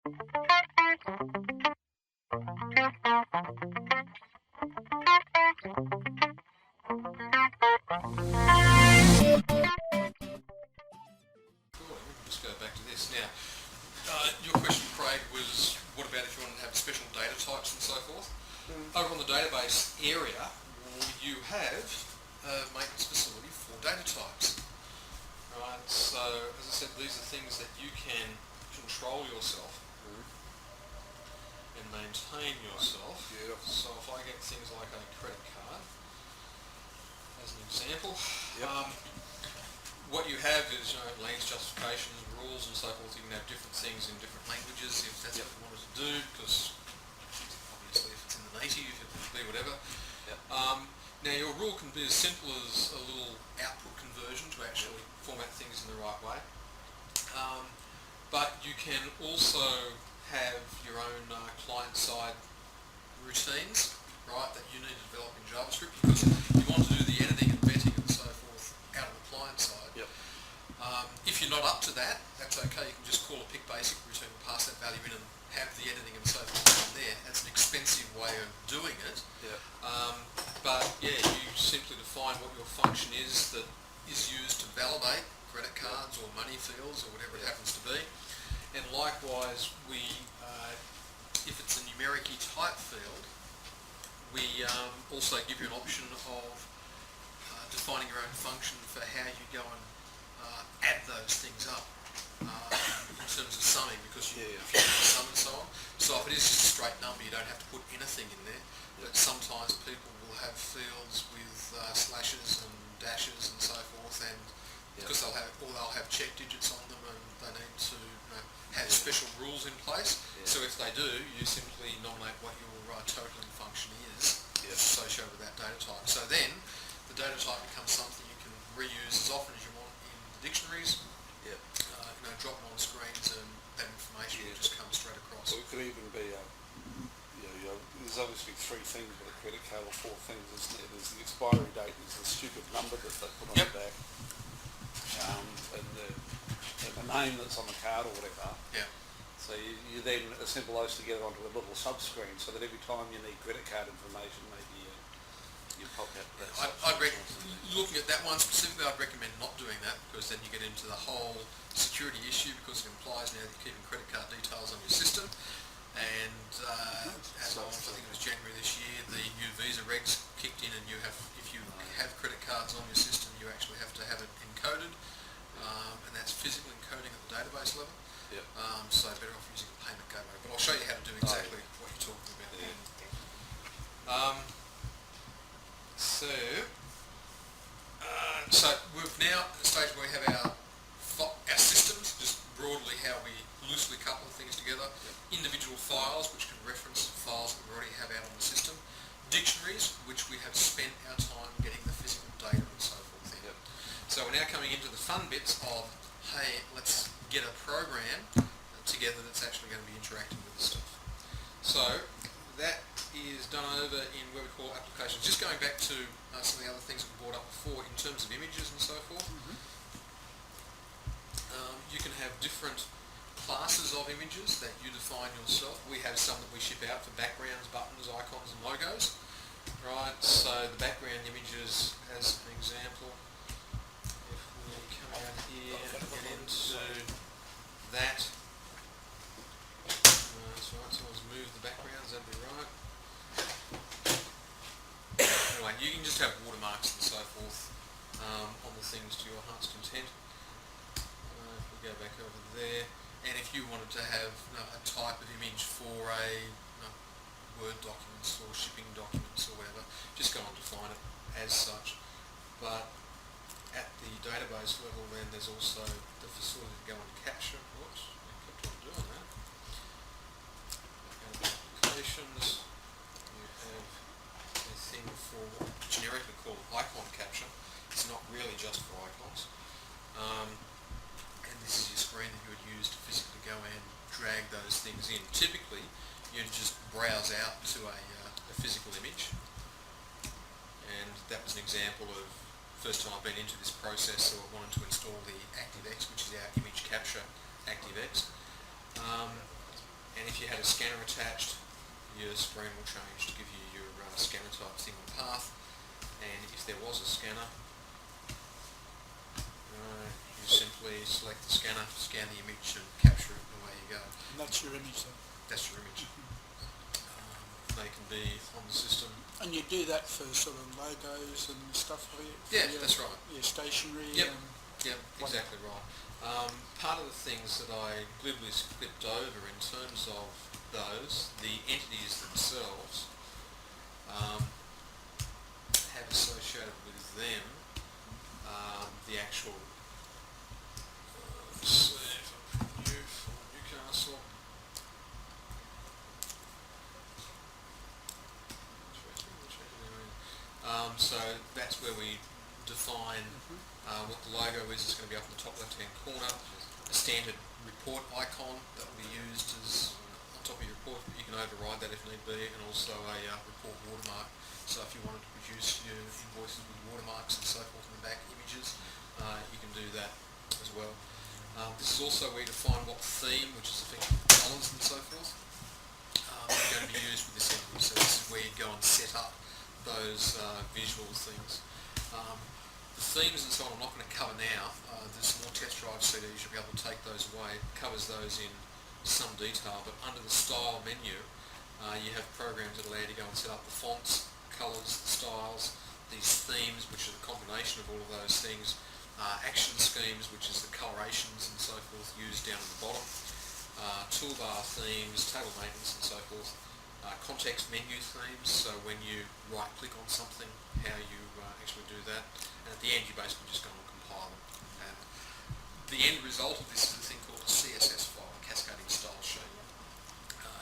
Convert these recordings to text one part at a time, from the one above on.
Just go back to this now. Your question, Craig, was what about if you wanted to have special data types and so forth? Over on the database area, you have a maintenance facility for data types. Right, so as I said, these are things that you can control yourself and maintain yourself. Beautiful. So if I get things like a credit card, as an example, what you have is language justifications, rules and so forth. You can have different things in different languages if that's what you wanted to do, because obviously if it's in the native, it will be whatever. Now your rule can be as simple as a little output conversion to actually format things in the right way. But you can also have your own client-side routines, right, that you need to develop in JavaScript, because you want to do the editing and vetting and so forth out of the client side. If you're not up to that, that's okay. You can just call a pick basic routine and pass that value in and have the editing and so forth on there. That's an expensive way of doing it. But yeah, you simply define what your function is that is used to validate credit cards or money fields or whatever it happens to be. And likewise, if it's a numeric type field, we also give you an option of defining your own function for how you go and add those things up in terms of summing, because you have to sum and so on. So if it is just a straight number, you don't have to put anything in there. But sometimes people will have fields with slashes and dashes and so forth, and because they'll have check digits on them, and they need to have special rules in place. So if they do, you simply nominate what your totaling function is associated with that data type. So then the data type becomes something you can reuse as often as you want in the dictionaries. Drop them on screens, and that information will just come straight across. So it could even be, there's obviously 3 things with a credit card, or 4 things, isn't there? There's the expiry date, there's the stupid number that they put on the back, and the name that's on the card or whatever. So you then assemble those together onto a little sub-screen, so that every time you need credit card information, maybe you pop out that. Looking at that one specifically, I'd recommend not doing that, because then you get into the whole security issue, because it implies now that you're keeping credit card details on your system. And as of, I think it was January this year, the new Visa regs kicked in, and if you have credit cards on your system, you actually have to have it encoded, and that's physical encoding at the database level. So better off using a payment gateway. But I'll show you how to do exactly what you're talking about there. So we've now at the stage where we have our systems, just broadly how we loosely couple things together. Individual files, which can reference files that we already have out on the system. Dictionaries, which we have spent our time getting the physical data and so forth in. So we're now coming into the fun bits of, hey, let's get a program together that's actually going to be interacting with the stuff. So that is done over in where we call applications. Just going back to some of the other things that we brought up before in terms of images and so forth. You can have different classes of images that you define yourself. We have some that we ship out for backgrounds, buttons, icons and logos. Right, so the background images, as an example, if we come out here and get into that, that's right, someone's moved the backgrounds, that'd be right. Anyway, you can just have watermarks and so forth on the things to your heart's content. If we go back over there, and if you wanted to have a type of image for a Word documents or shipping documents or whatever, just go and define it as such. But at the database level, then there's also the facility to go and capture. Whoops, I kept on doing that. Applications, you have a thing for generically called icon capture. It's not really just for icons. And this is your screen that you would use to physically go and drag those things in. Typically, you'd just browse out to a physical image. And that was an example of first time I've been into this process, so I wanted to install the ActiveX, which is our image capture ActiveX. if you had a scanner attached, your screen will change to give you your scanner type thing on path, and if there was a scanner, you simply select the scanner, scan the image and capture it, and away you go. And that's your image then? That's your image. They can be on the system. And you do that for sort of logos and stuff for That's right. Your stationery? Yep, exactly right. Part of the things that I glibly skipped over in terms of those, the entities themselves have associated with them the actual, let's see if I put new for Newcastle. So that's where we define what the logo is. It's going to be up in the top left hand corner. A standard report icon that will be used as on top of your report. You can override that if need be, and also a report watermark. So if you wanted to produce your invoices with watermarks and so forth in the back images, you can do that as well. This is also where you define what theme, which is effectively colours and so forth, are going to be used with this entity. So this is where you go and set up those visual things. The themes and so on I'm not going to cover now. There's some more test drive CDs, you'll be able to take those away. It covers those in some detail, but under the style menu you have programs that allow you to go and set up the fonts, colours, styles, these themes, which are the combination of all of those things, action schemes, which is the colorations and so forth used down at the bottom, toolbar themes, table maintenance and so forth. Context menu themes, so when you right click on something, how you actually do that, and at the end you basically just go and compile them. And the end result of this is a thing called a CSS file, a cascading style sheet.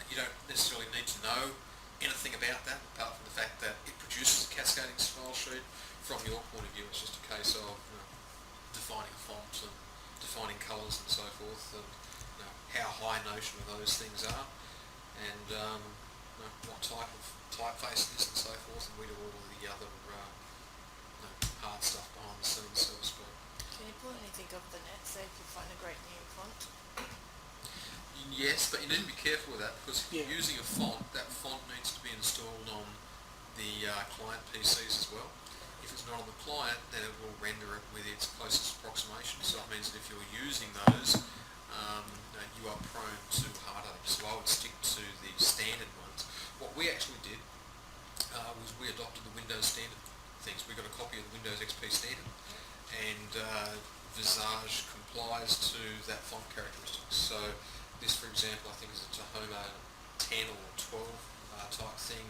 You don't necessarily need to know anything about that apart from the fact that it produces a cascading style sheet. From your point of view, it's just a case of defining a font and defining colours and so forth, and how high notion of those things are, and what type of typeface it is and so forth, and we do all of the other hard stuff behind the scenes, so to speak. Can you pull anything off the net, say if you find a great new font? Yes, but you need to be careful with that, because if you're using a font, that font needs to be installed on the client PCs as well. If it's not on the client, then it will render it with its closest approximation, so it means that if you're using those, you are prone to heartache, so I would stick to the standard ones. What we actually did was we adopted the Windows standard things. We got a copy of the Windows XP standard, and Visage complies to that font characteristics. So this, for example, I think is a Tahoma 10 or 12 type thing.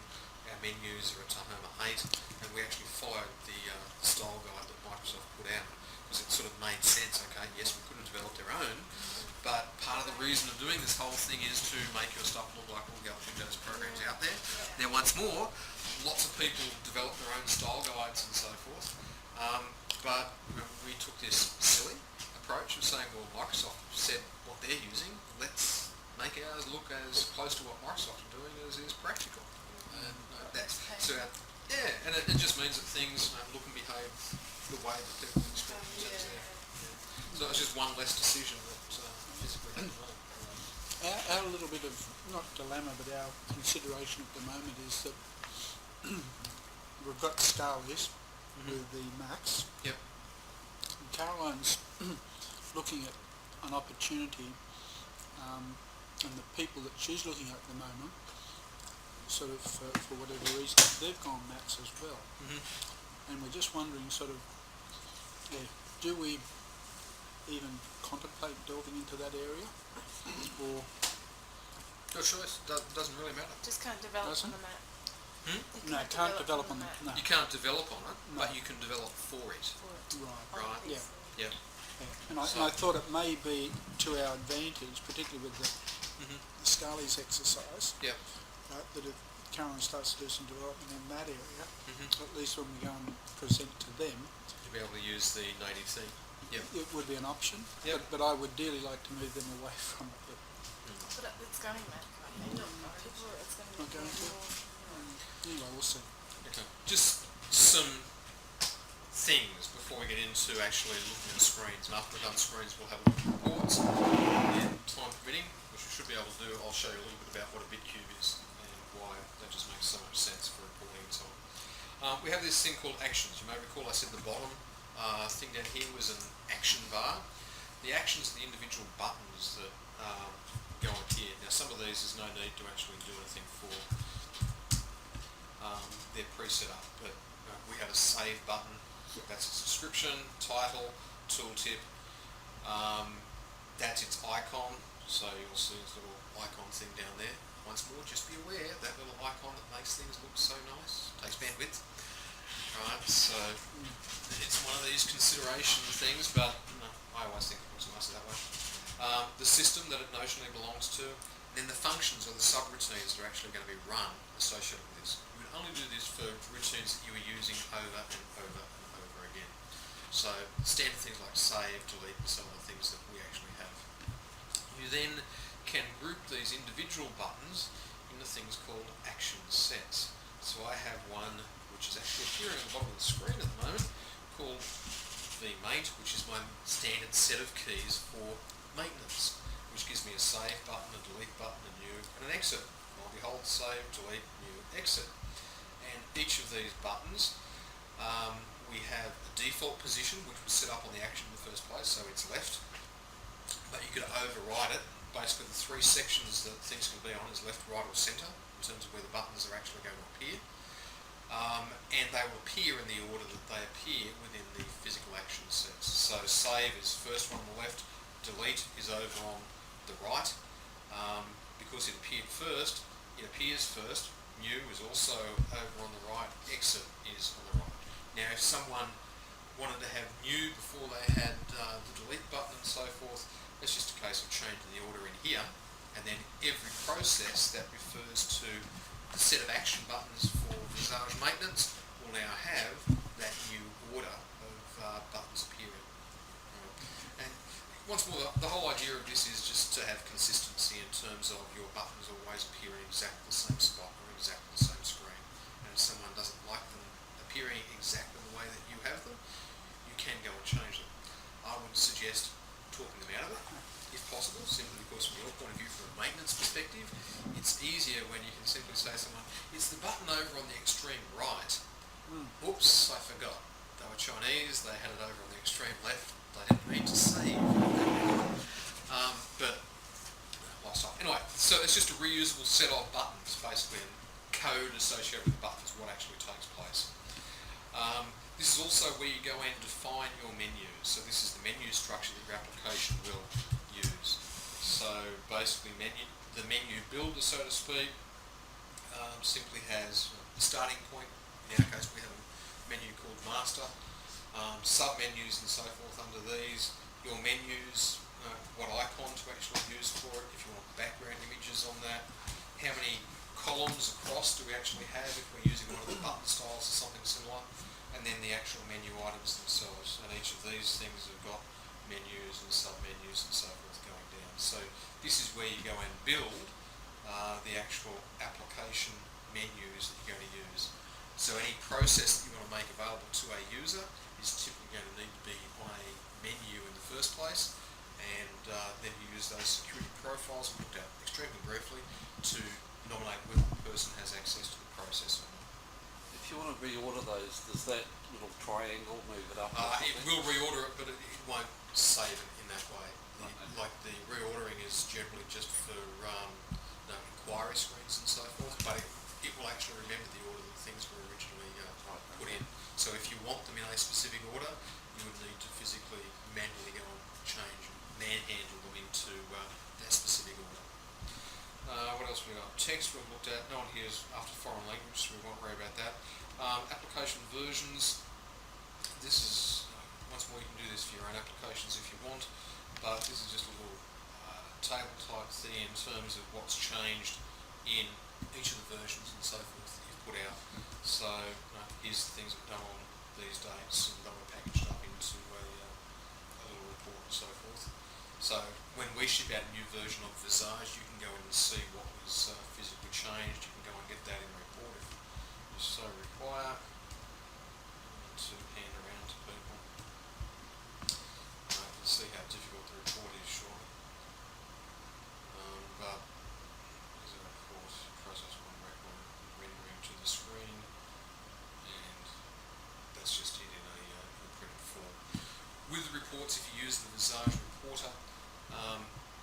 Our menus are a Tahoma 8, and we actually followed the style guide that Microsoft put out, because it sort of made sense. Okay, yes, we could have developed our own, but part of the reason of doing this whole thing is to make your stuff look like all the other Windows programs out there. Now, once more, lots of people develop their own style guides and so forth, but we took this silly approach of saying, well, Microsoft said what they're using, let's make ours look as close to what Microsoft are doing as is practical. And that's so, and it just means that things look and behave the way that people expect them to. So it's just one less decision that physically had to make. Our little bit of, not dilemma, but our consideration at the moment is that we've got Starlist with the Macs. Yep. And Caroline's looking at an opportunity, and the people that she's looking at the moment, sort of for whatever reason, they've gone Macs as well. And we're just wondering, sort of, do we even contemplate delving into that area, or Your choice. Doesn't really matter. Just can't develop Doesn't? on the Mac. no, can't develop on the Mac. no. You can't develop on it, No. but you can develop for it. Right. Right. Yes. Yeah. And I thought it may be to our advantage, particularly with the Scully's exercise, Yep. that if Caroline starts to do some development in that area, Mm-hmm. at least when we go and present to them, You'll be able to use the native thing. Yep. it would be an option. Yep. But I would dearly like to move them away from it. But But it's going Mac. I think people, it's going to Not be going to? more. anyway, we'll see. Okay. Just some things before we get into actually looking at screens. And after we've done screens, we'll have a look at reports. And time permitting, which we should be able to do, I'll show you a little bit about what a bitcube is and why that just makes so much sense for reporting and so on. We have this thing called actions. You may recall I said the bottom thing down here was an action bar. The actions are the individual buttons that go on here. Now some of these there's no need to actually do anything for. They're pre-set up, but we have a save button. That's its description, title, tooltip. That's its icon. So you'll see this little icon thing down there. Once more, just be aware that little icon that makes things look so nice takes bandwidth. Right, so it's one of these consideration things, but I always think it looks nicer that way. The system that it notionally belongs to, and then the functions or the subroutines that are actually going to be run associated with this. You would only do this for routines that you were using over and over and over again. So standard things like save, delete, and some of the things that we actually have. You then can group these individual buttons into things called action sets. So I have one which is actually appearing at the bottom of the screen at the moment called Viage, which is my standard set of keys for maintenance, which gives me a save button, a delete button, a new, and an exit. I'll be hold, save, delete, new, exit. And each of these buttons, we have a default position which was set up on the action in the first place, so it's left. But you could override it. Basically the three sections that things can be on is left, right or centre in terms of where the buttons are actually going to appear. And they will appear in the order that they appear within the physical action sets. So save is first one on the left, delete is over on the right. Because it appeared first, it appears first. New is also over on the right, exit is on the right. Now if someone wanted to have new before they had the delete button and so forth, it's just a case of changing the order in here, and then every process that refers to the set of action buttons for Visage maintenance will now have that new order of buttons appearing. And once more, the whole idea of this is just to have consistency in terms of your buttons always appearing exactly the same spot or exactly the same screen. And if someone doesn't like them appearing exactly the way that you have them, you can go and change them. I would suggest talking them out of it, if possible, simply because from your point of view, from a maintenance perspective, it's easier when you can simply say to someone, it's the button over on the extreme right. Oops, I forgot. They were Chinese, they had it over on the extreme left, they didn't mean to save. But, lifestyle. Anyway, so it's just a reusable set of buttons, basically, and code associated with the buttons, what actually takes place. This is also where you go in and define your menus. So this is the menu structure that your application will use. So basically the menu builder, so to speak, simply has a starting point. In our case we have a menu called master, sub-menus and so forth under these. Your menus, what icon to actually use for it, if you want background images on that, how many columns across do we actually have if we're using one of the button styles or something similar, and then the actual menu items themselves. And each of these things have got menus and sub-menus and so forth going down. So this is where you go and build the actual application menus that you're going to use. So any process that you want to make available to a user is typically going to need to be on a menu in the first place, and then you use those security profiles we looked at extremely briefly to nominate whether the person has access to the process or not. If you want to reorder those, does that little triangle move it up? It will reorder it, but it won't save it in that way. Like the reordering is generally just for inquiry screens and so forth, but it will actually remember the order that things were originally put in. So if you want them in a specific order, you would need to physically manually go and change and manhandle them into that specific order. What else have we got? Text we've looked at. No one here is after foreign language, so we won't worry about that. Application versions. This is, once more you can do this for your own applications if you want, but this is just a little table type thing in terms of what's changed in each of the versions and so forth that you've put out. So here's the things that go on these dates, and they were packaged up into a little report and so forth. So when we ship out a new version of Visage, you can go in and see what was physically changed. You can go and get that in a report if you so require to hand around to people. You can see how difficult the report is, surely. But reports, if you use the Visage reporter,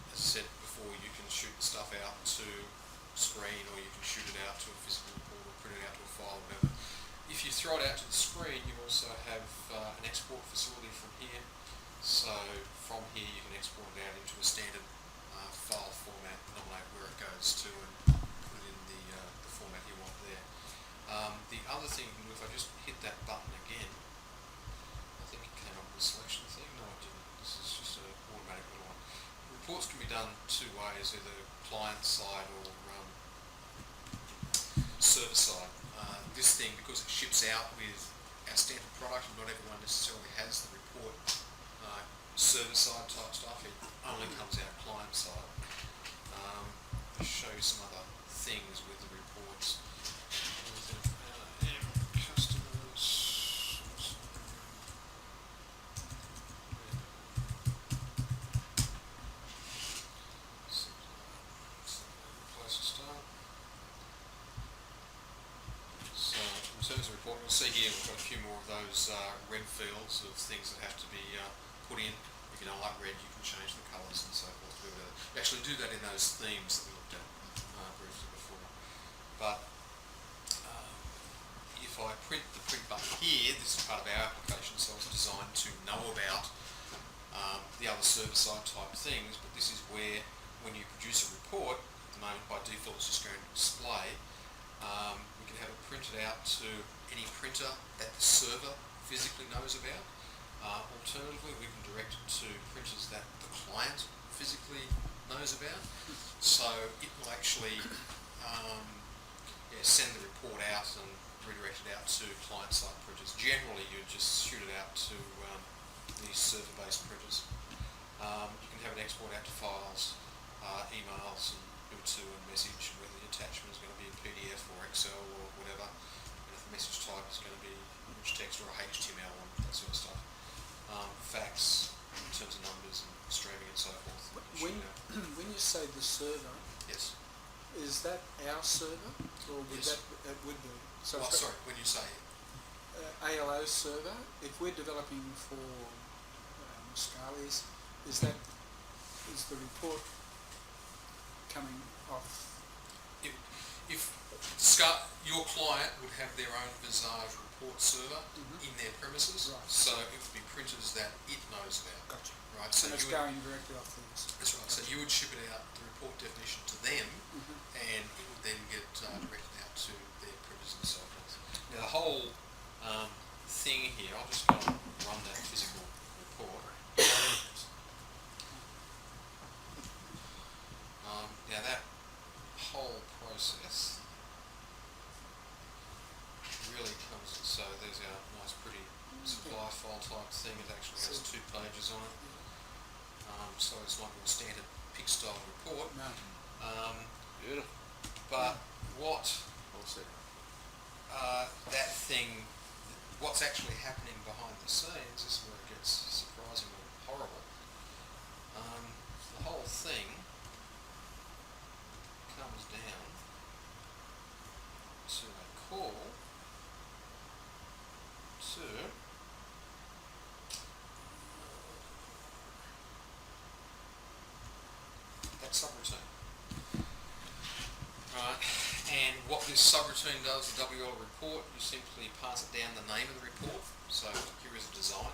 as I said before, you can shoot the stuff out to screen, or you can shoot it out to a physical report, or print it out to a file, whatever. If you throw it out to the screen, you also have an export facility from here. So from here you can export it out into a standard file format, nominate where it goes to, and put it in the format you want there. The other thing you can do, if I just hit that button again, I think it came up with a selection thing. No, it didn't. This is just an automatic little one. Reports can be done two ways, either client side or server side. This thing, because it ships out with our standard product, and not everyone necessarily has the report server side type stuff, it only comes out client side. I'll show you some other things with the reports. Customers. Place to start. So in terms of report, we'll see here we've got a few more of those red fields of things that have to be put in. If you don't like red, you can change the colours and so forth. You actually do that in those themes that we looked at briefly before. But if I print the print button here, this is part of our application, so it's designed to know about the other server-side type things, but this is where, when you produce a report, at the moment by default it's just going to display, we can have it printed out to any printer that the server physically knows about. Alternatively, we can direct it to printers that the client physically knows about. So it will actually send the report out and redirect it out to client-side printers. Generally, you just shoot it out to these server-based printers. You can have it export out to files, emails, and U2 and message, whether the attachment is going to be a PDF or Excel or whatever. And if the message type is going to be rich text or a HTML and that sort of stuff. Fax in terms of numbers and streaming and so forth. When you say the server, yes, is that our server, or would yes. that would be? So Sorry, when you say ALO server, if we're developing for Scali's, is the report coming off? If your client would have their own Visage report server in their premises, right. So it would be printers that it knows about. Gotcha. Right. So and it's going directly off these. That's right. So you would ship it out, the report definition, to them, and it would then get directed out to their printers and so forth. Now the whole thing here, I'll just go and run that physical report. Now that whole process really comes, so there's our nice pretty supply file type thing. It actually has 2 pages on it. So it's not your standard PIC style report. No. Beautiful. But what What's it? that thing, what's actually happening behind the scenes is where it gets surprisingly horrible. The whole thing comes down to a call to that subroutine. Right, and what this subroutine does, the WL report, you simply pass it down the name of the report. So here is a design.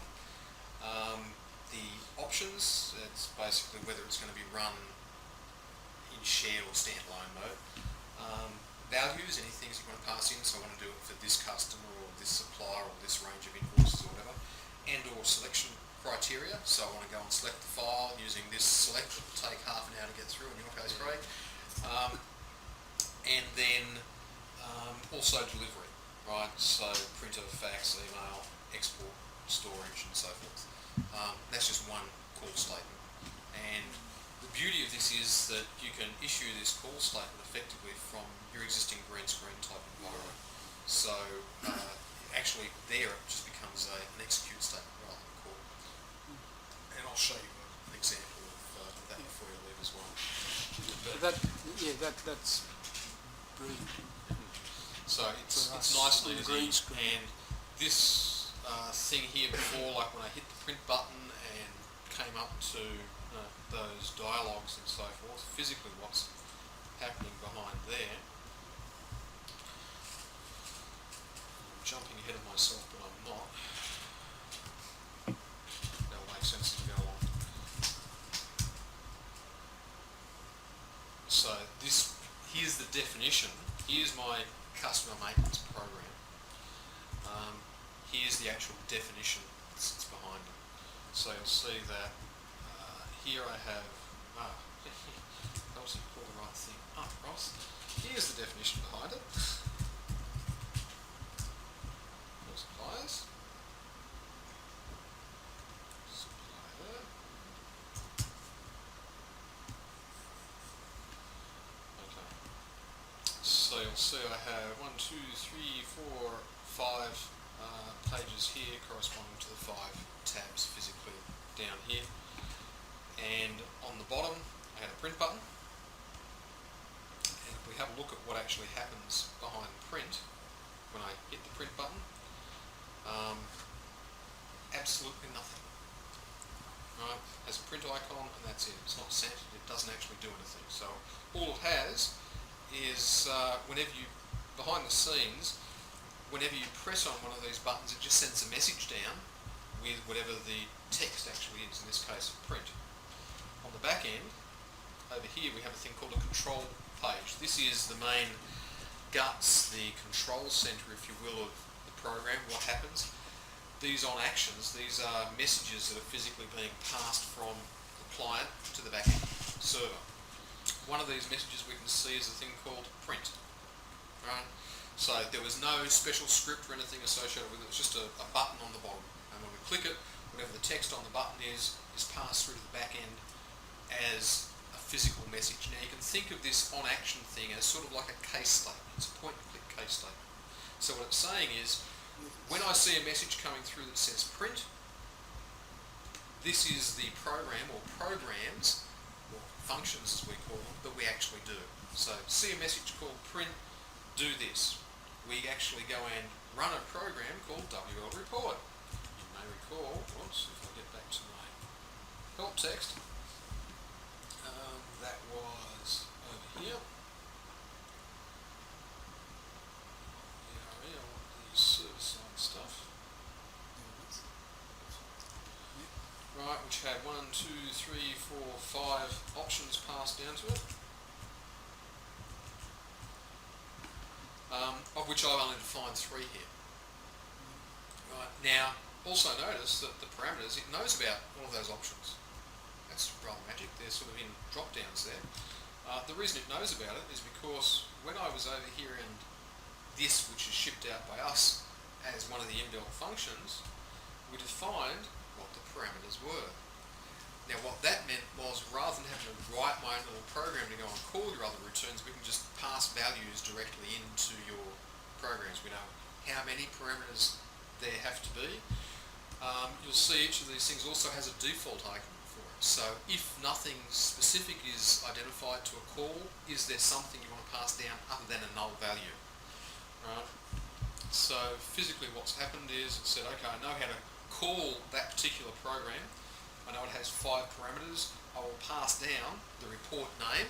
The options, it's basically whether it's going to be run in shared or standalone mode. Values, any things you want to pass in, so I want to do it for this customer or this supplier or this range of invoices or whatever, and or selection criteria, so I want to go and select the file using this select that will take half an hour to get through, in your case, Craig. And then also delivery, right, so printer, fax, email, export, storage and so forth. That's just one call statement, and the beauty of this is that you can issue this call statement effectively from your existing green screen type environment. So actually there it just becomes an execute statement rather than a call. And I'll show you an example of that before you leave as well. That's brilliant. So it's nice and easy. Green screen. And this thing here before, like when I hit the print button and came up to those dialogues and so forth, physically what's happening behind there. I'm jumping ahead of myself, but I'm not. That'll make sense as we go along. So here's the definition. Here's my customer maintenance program. Here's the actual definition that sits behind it. So you'll see that here I have, obviously call the right thing up, Ross. Here's the definition behind it. Suppliers. Supplier. Okay. So you'll see I have 1, 2, 3, 4, 5 pages here corresponding to the 5 tabs physically down here. And on the bottom I had a print button. And if we have a look at what actually happens behind print when I hit the print button, absolutely nothing. Right? It has a print icon and that's it. It's not sent, it doesn't actually do anything. So all it has is whenever you, behind the scenes, whenever you press on one of these buttons, it just sends a message down with whatever the text actually is, in this case print. On the back end, over here we have a thing called a control page. This is the main guts, the control center, if you will, of the program, what happens. These on actions, these are messages that are physically being passed from the client to the back end server. One of these messages we can see is a thing called print. Right? So there was no special script or anything associated with it. It was just a button on the bottom. And when we click it, whatever the text on the button is passed through to the back end as a physical message. Now you can think of this on action thing as sort of like a case statement. It's a point and click case statement. So what it's saying is, when I see a message coming through that says print, this is the program or programs, or functions as we call them, that we actually do. So see a message called print, do this. We actually go and run a program called WL Report. You may recall, oops, if I get back to my help text, that was over here. I want the service side stuff. Right, which had 1, 2, 3, 4, 5 options passed down to it. Of which I've only defined 3 here. Right, now, also notice that the parameters, it knows about all of those options. That's rather magic, they're sort of in drop downs there. The reason it knows about it is because when I was over here in this, which is shipped out by us as one of the inbuilt functions, we defined what the parameters were. Now what that meant was, rather than having to write my own little program to go and call your other returns, we can just pass values directly into your programs. We know how many parameters there have to be. You'll see each of these things also has a default argument for it. So if nothing specific is identified to a call, is there something you want to pass down other than a null value? Right? So physically what's happened is it said, okay, I know how to call that particular program. I know it has 5 parameters. I will pass down the report name,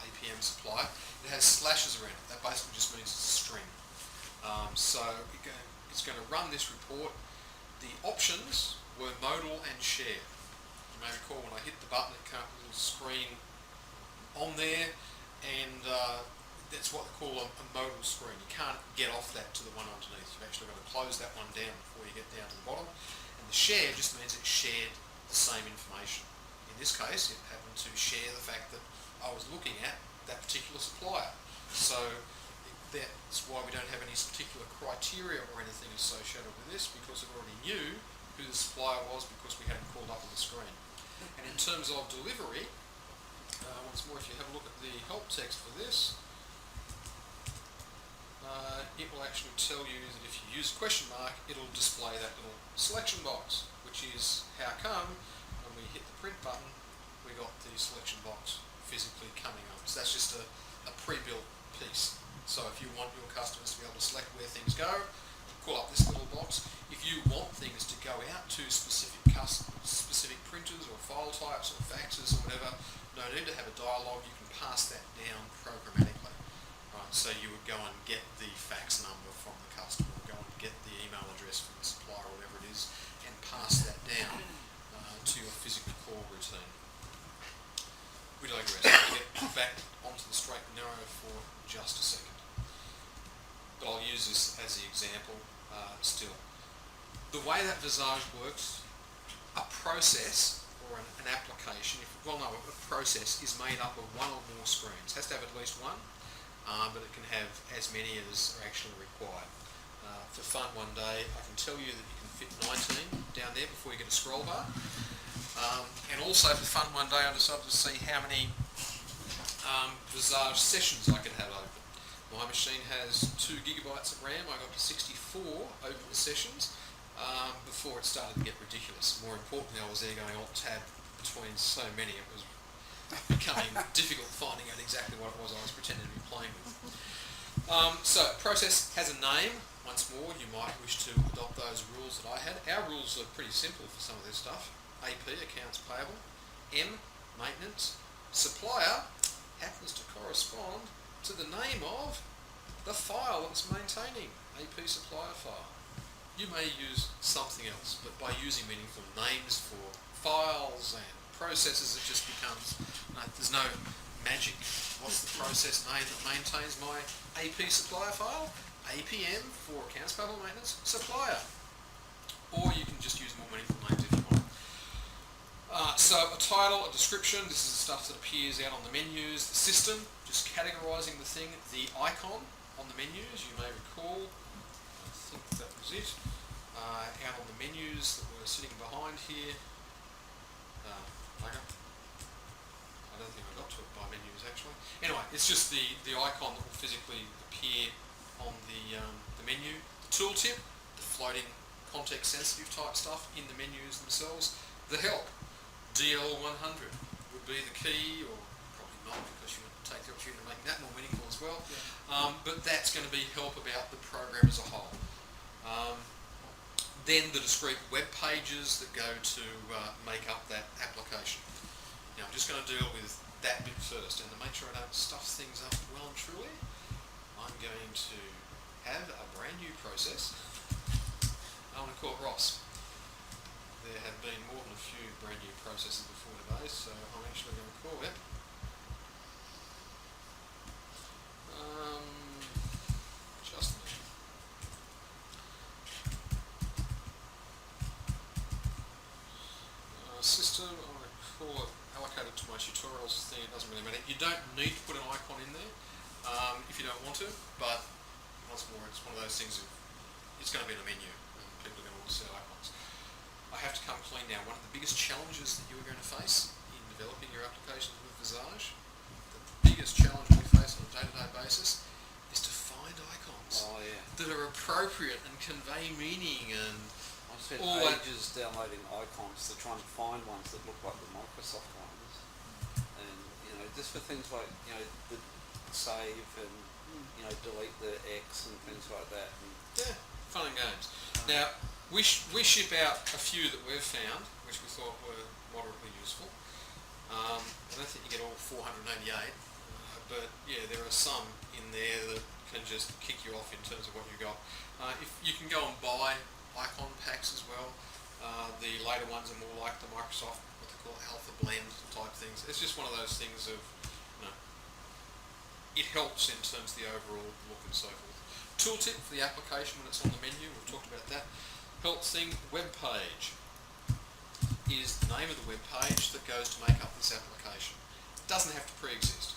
APM supplier. It has slashes around it. That basically just means it's a string. So it's going to run this report. The options were modal and share. You may recall when I hit the button, it came up with a little screen on there, and that's what they call a modal screen. You can't get off that to the one underneath. You've actually got to close that one down before you get down to the bottom. And the share just means it shared the same information. In this case, it happened to share the fact that I was looking at that particular supplier. So that's why we don't have any particular criteria or anything associated with this, because it already knew who the supplier was because we hadn't called up on the screen. And in terms of delivery, once more, if you have a look at the help text for this, it will actually tell you that if you use question mark, it'll display that little selection box, which is how come when we hit the print button, we got the selection box physically coming up. So that's just a pre-built piece. So if you want your customers to be able to select where things go, call up this little box. If you want things to go out to specific specific printers or file types or faxes or whatever. No need to have a dialogue. You can pass that down programmatically. Right, so you would go and get the fax number from the customer, go and get the email address from the supplier or whatever it is, and pass that down to your physical call routine. We digress. I'll get back onto the straight and narrow for just a second. But I'll use this as the example still. The way that Visage works, a process or an application, a process is made up of one or more screens. It has to have at least one, but it can have as many as are actually required. For fun one day, I can tell you that you can fit 19 down there before you get a scroll bar. And also for fun one day, I decided to see how many Visage sessions I could have open. My machine has 2 gigabytes of RAM. I got to 64 open sessions before it started to get ridiculous. More importantly, I was there going alt-tab between so many. It was becoming difficult finding out exactly what it was I was pretending to be playing with. So, process has a name. Once more, you might wish to adopt those rules that I had. Our rules are pretty simple for some of this stuff. AP, accounts payable. M, maintenance. Supplier happens to correspond to the name of the file that's maintaining AP supplier file. You may use something else, but by using meaningful names for files and processes, it just becomes, there's no magic. What's the process name that maintains my AP supplier file? APM for accounts payable maintenance supplier. Or you can just use more meaningful names if you want. So a title, a description, this is the stuff that appears out on the menus, the system, just categorising the thing, the icon on the menus, you may recall, I think that was it, out on the menus that were sitting behind here. I don't think I got to it by menus actually. Anyway, it's just the icon that will physically appear on the menu. The tooltip, the floating context sensitive type stuff in the menus themselves. The help, DL100 would be the key, or probably not because you would take the opportunity to make that more meaningful as well. Yeah. But that's going to be help about the program as a whole. Then the discrete web pages that go to make up that application. Now I'm just going to deal with that bit first, and to make sure I don't stuff things up well and truly, I'm going to have a brand new process. I'm going to call it Ross. There have been more than a few brand new processes before today, so I'm actually going to call it just a minute. System, I'm going to call it allocated to my tutorials thing. It doesn't really matter. You don't need to put an icon in there if you don't want to, but once more, it's one of those things. It's going to be in a menu, and people are going to want to see icons. I have to come clean now. One of the biggest challenges that you are going to face in developing your applications with Visage, the biggest challenge we face on a day-to-day basis, is to find icons that are appropriate and convey meaning. And I've spent ages downloading icons to try and find ones that look like the Microsoft ones, and just for things like the save and delete the X and things like that. And yeah, fun and games. Now. We ship out a few that we've found, which we thought were moderately useful. I don't think you get all 488, but yeah, there are some in there that can just kick you off in terms of what you got. If you can go and buy icon packs as well. The later ones are more like the Microsoft, what they call alpha blend type things. It's just one of those things of, it helps in terms of the overall look and so forth. Tooltip for the application when it's on the menu, we've talked about that. Help thing, web page is the name of the web page that goes to make up this application. It doesn't have to pre-exist.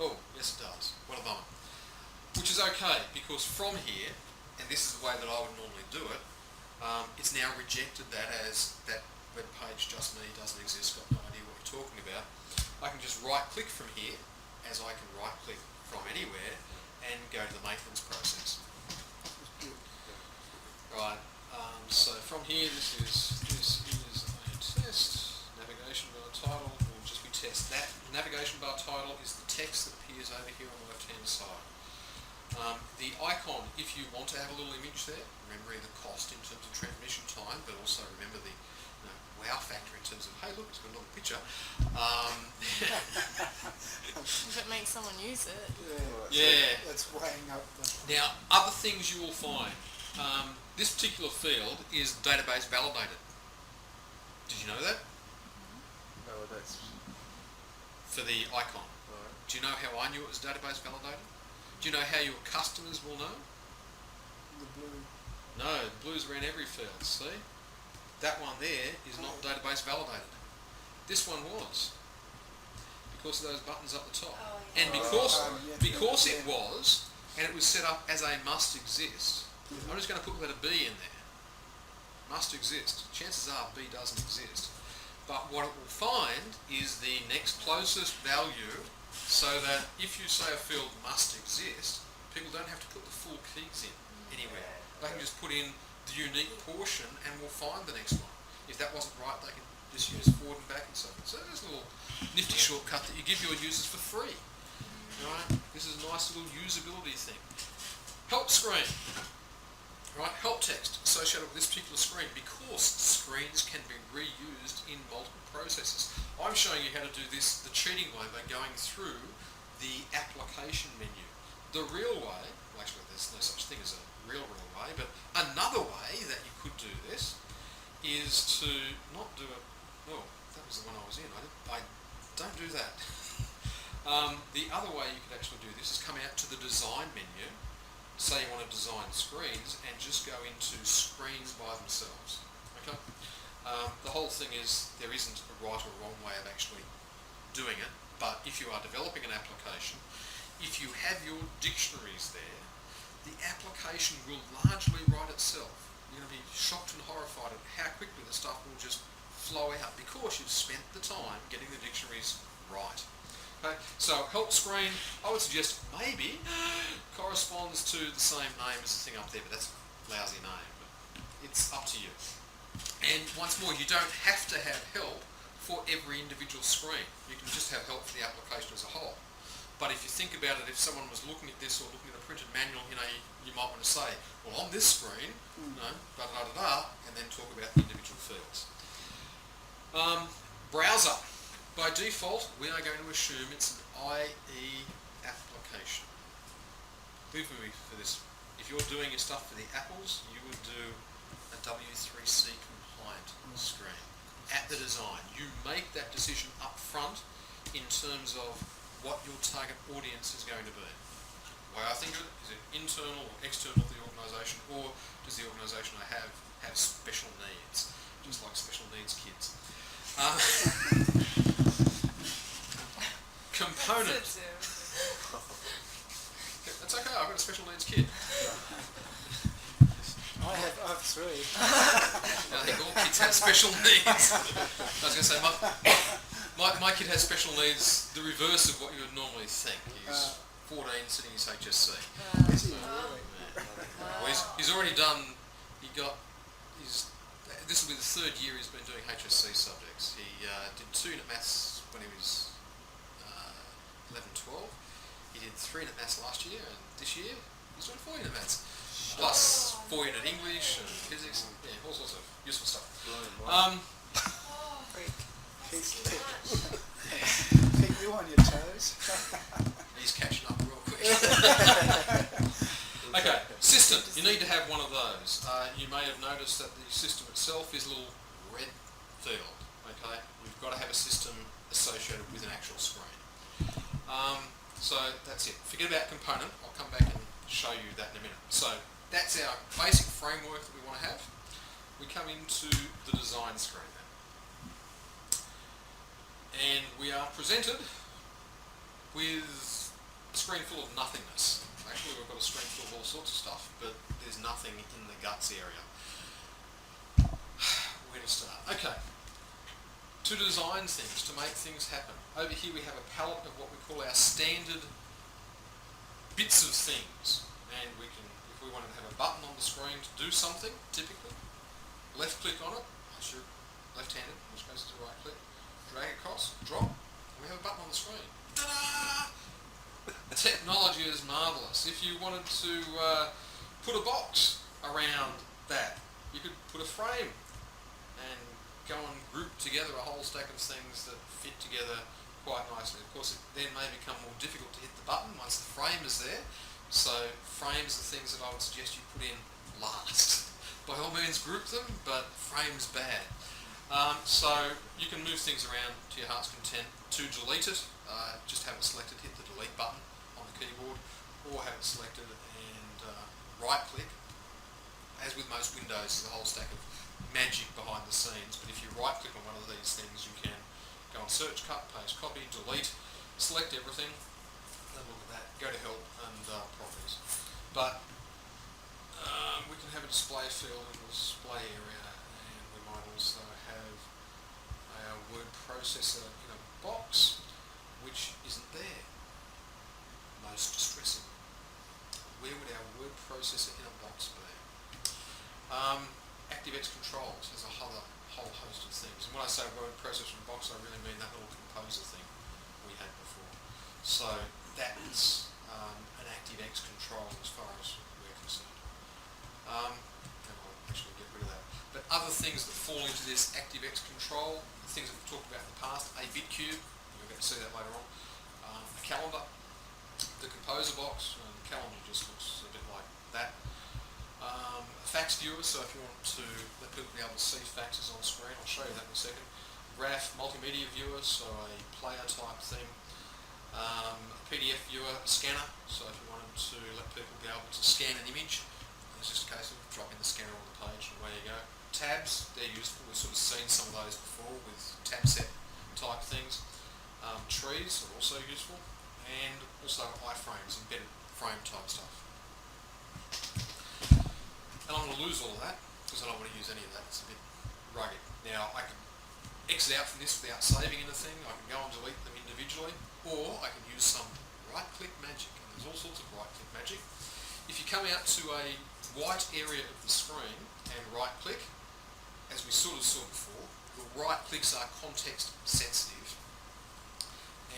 Oh, yes it does. What a bummer. Which is okay, because from here, and this is the way that I would normally do it, it's now rejected that as that web page just me, doesn't exist, got no idea what you're talking about. I can just right click from here, as I can right click from anywhere, and go to the maintenance process. Right. So from here, this is a test. Navigation bar title will just be test. That navigation bar title is the text that appears over here on the left-hand side. The icon, if you want to have a little image there, remembering the cost in terms of transmission time, but also remember the wow factor in terms of, hey, look, it's got a little picture. If it makes someone use it. That's weighing up the... Now, other things you will find. This particular field is database validated. Did you know that? No, that's For the icon. right. Do you know how I knew it was database validated? Do you know how your customers will know? The blue... No, the blue's around every field, see? That one there is not database validated. This one was. Because of those buttons up the top. Oh, And because yeah. it was, and it was set up as a must exist, I'm just going to put the letter B in there. Must exist. Chances are B doesn't exist. But what it will find is the next closest value, so that if you say a field must exist, people don't have to put the full keys in anywhere. They can just put in the unique portion and we'll find the next one. If that wasn't right, they can just use forward and back and so on. So there's a little nifty shortcut that you give your users for free. Right? This is a nice little usability thing. Help screen. Right? Help text associated with this particular screen, because screens can be reused in multiple processes. I'm showing you how to do this the cheating way by going through the application menu. The real way, well actually there's no such thing as a real way, but another way that you could do this is to not do it, well, that was the one I was in, I don't do that. The other way you could actually do this is come out to the design menu, say you want to design screens, and just go into screens by themselves. Okay? The whole thing is there isn't a right or wrong way of actually doing it, but if you are developing an application, if you have your dictionaries there, the application will largely write itself. You're going to be shocked and horrified at how quickly the stuff will just flow out because you've spent the time getting the dictionaries right. Okay, so help screen, I would suggest maybe corresponds to the same name as the thing up there, but that's a lousy name. But it's up to you. And once more, you don't have to have help for every individual screen. You can just have help for the application as a whole. But if you think about it, if someone was looking at this or looking at a printed manual, you might want to say, well, on this screen, da-da-da-da, and then talk about the individual fields. Browser. By default, we are going to assume it's an IE application. Leave with me for this. If you're doing your stuff for the Apples, you would do a W3C compliant screen at the design. You make that decision up front in terms of what your target audience is going to be. The way I think of it, is it internal or external to the organisation, or does the organisation I have special needs, just like special needs kids? Component. That's okay, I've got a special needs kid. I have three. I think all kids have special needs. I was going to say, my kid has special needs, the reverse of what you would normally think. He's 14, sitting in his HSC. Is he really? Well, he's already done, this will be the third year he's been doing HSC subjects. He did 2 unit maths when he was 11, 12. He did 3 unit maths last year, and this year he's doing 4 unit maths. Plus 4 unit English and physics, and yeah, all sorts of useful stuff. Keep you on your toes. He's catching up real quick. Okay, system. You need to have one of those. You may have noticed that the system itself is a little red field. Okay, you've got to have a system associated with an actual screen. So that's it. Forget about component. I'll come back and show you that in a minute. So that's our basic framework that we want to have. We come into the design screen then. And we are presented with a screen full of nothingness. Actually, we've got a screen full of all sorts of stuff, but there's nothing in the guts area. Where to start? Okay. To design things, to make things happen. Over here we have a palette of what we call our standard bits of things. And we can, if we wanted to have a button on the screen to do something, typically, left click on it, unless you're left-handed, in which case it's a right click, drag across, drop, and we have a button on the screen. Ta-da! Technology is marvellous. If you wanted to put a box around that, you could put a frame and go and group together a whole stack of things that fit together quite nicely. Of course, it then may become more difficult to hit the button once the frame is there. So frames are things that I would suggest you put in last. By all means group them, but frames bad. So you can move things around to your heart's content. To delete it, just have it selected, hit the delete button on the keyboard, or have it selected and right click. As with most Windows, there's a whole stack of magic behind the scenes, but if you right click on one of these things, you can go and search, cut, paste, copy, delete, select everything, have a look at that, go to help and properties. But we can have a display field in the display area, and we might also have our word processor in a box, which isn't there. Most distressing. Where would our word processor in a box be? ActiveX controls has a whole host of things. And when I say word processor in a box, I really mean that little composer thing we had before. So that's an ActiveX control as far as we're concerned. And I'll actually get rid of that. But other things that fall into this ActiveX control, the things that we've talked about in the past, a bitcube, you'll get to see that later on, a calendar, the composer box, and the calendar just looks a bit like that. A fax viewer, so if you want to let people be able to see faxes on screen, I'll show you that in a second. Graph multimedia viewer, so a player type thing. A PDF viewer, scanner, so if you wanted to let people be able to scan an image, it's just a case of dropping the scanner on the page and away you go. Tabs, they're useful, we've sort of seen some of those before with tab set type things. Trees are also useful, and also iframes, embedded frame type stuff. And I'm going to lose all of that because I don't want to use any of that. It's a bit rugged. Now I can exit out from this without saving anything. I can go and delete them individually, or I can use some right-click magic. And there's all sorts of right-click magic. If you come out to a white area of the screen and right-click, as we sort of saw before, the right-clicks are context sensitive.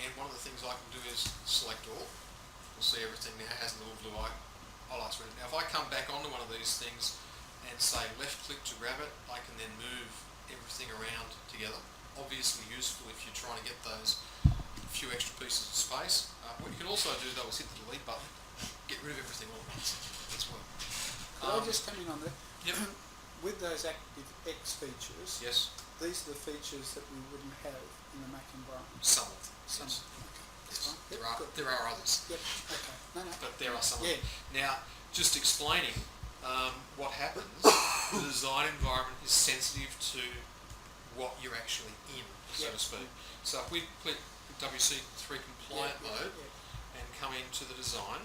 And one of the things I can do is select all. You'll see everything now has a little blue eye. Highlights with it. Now if I come back onto one of these things and say left click to grab it, I can then move everything around together. Obviously useful if you're trying to get those few extra pieces of space. What you can also do though is hit the delete button, get rid of everything all at once as well. Could I just come in on that? Yep. With those ActiveX features, Yes. these are the features that we wouldn't have in a Mac environment. Some of them. Some. Yes. Okay. That's Yes. fine. Yep, There are others. Yep. Okay. No. But there are some. Yeah. Now, just explaining what happens, the design environment is sensitive to what you're actually in, so to speak. So if we click WC3 compliant mode and come into the design,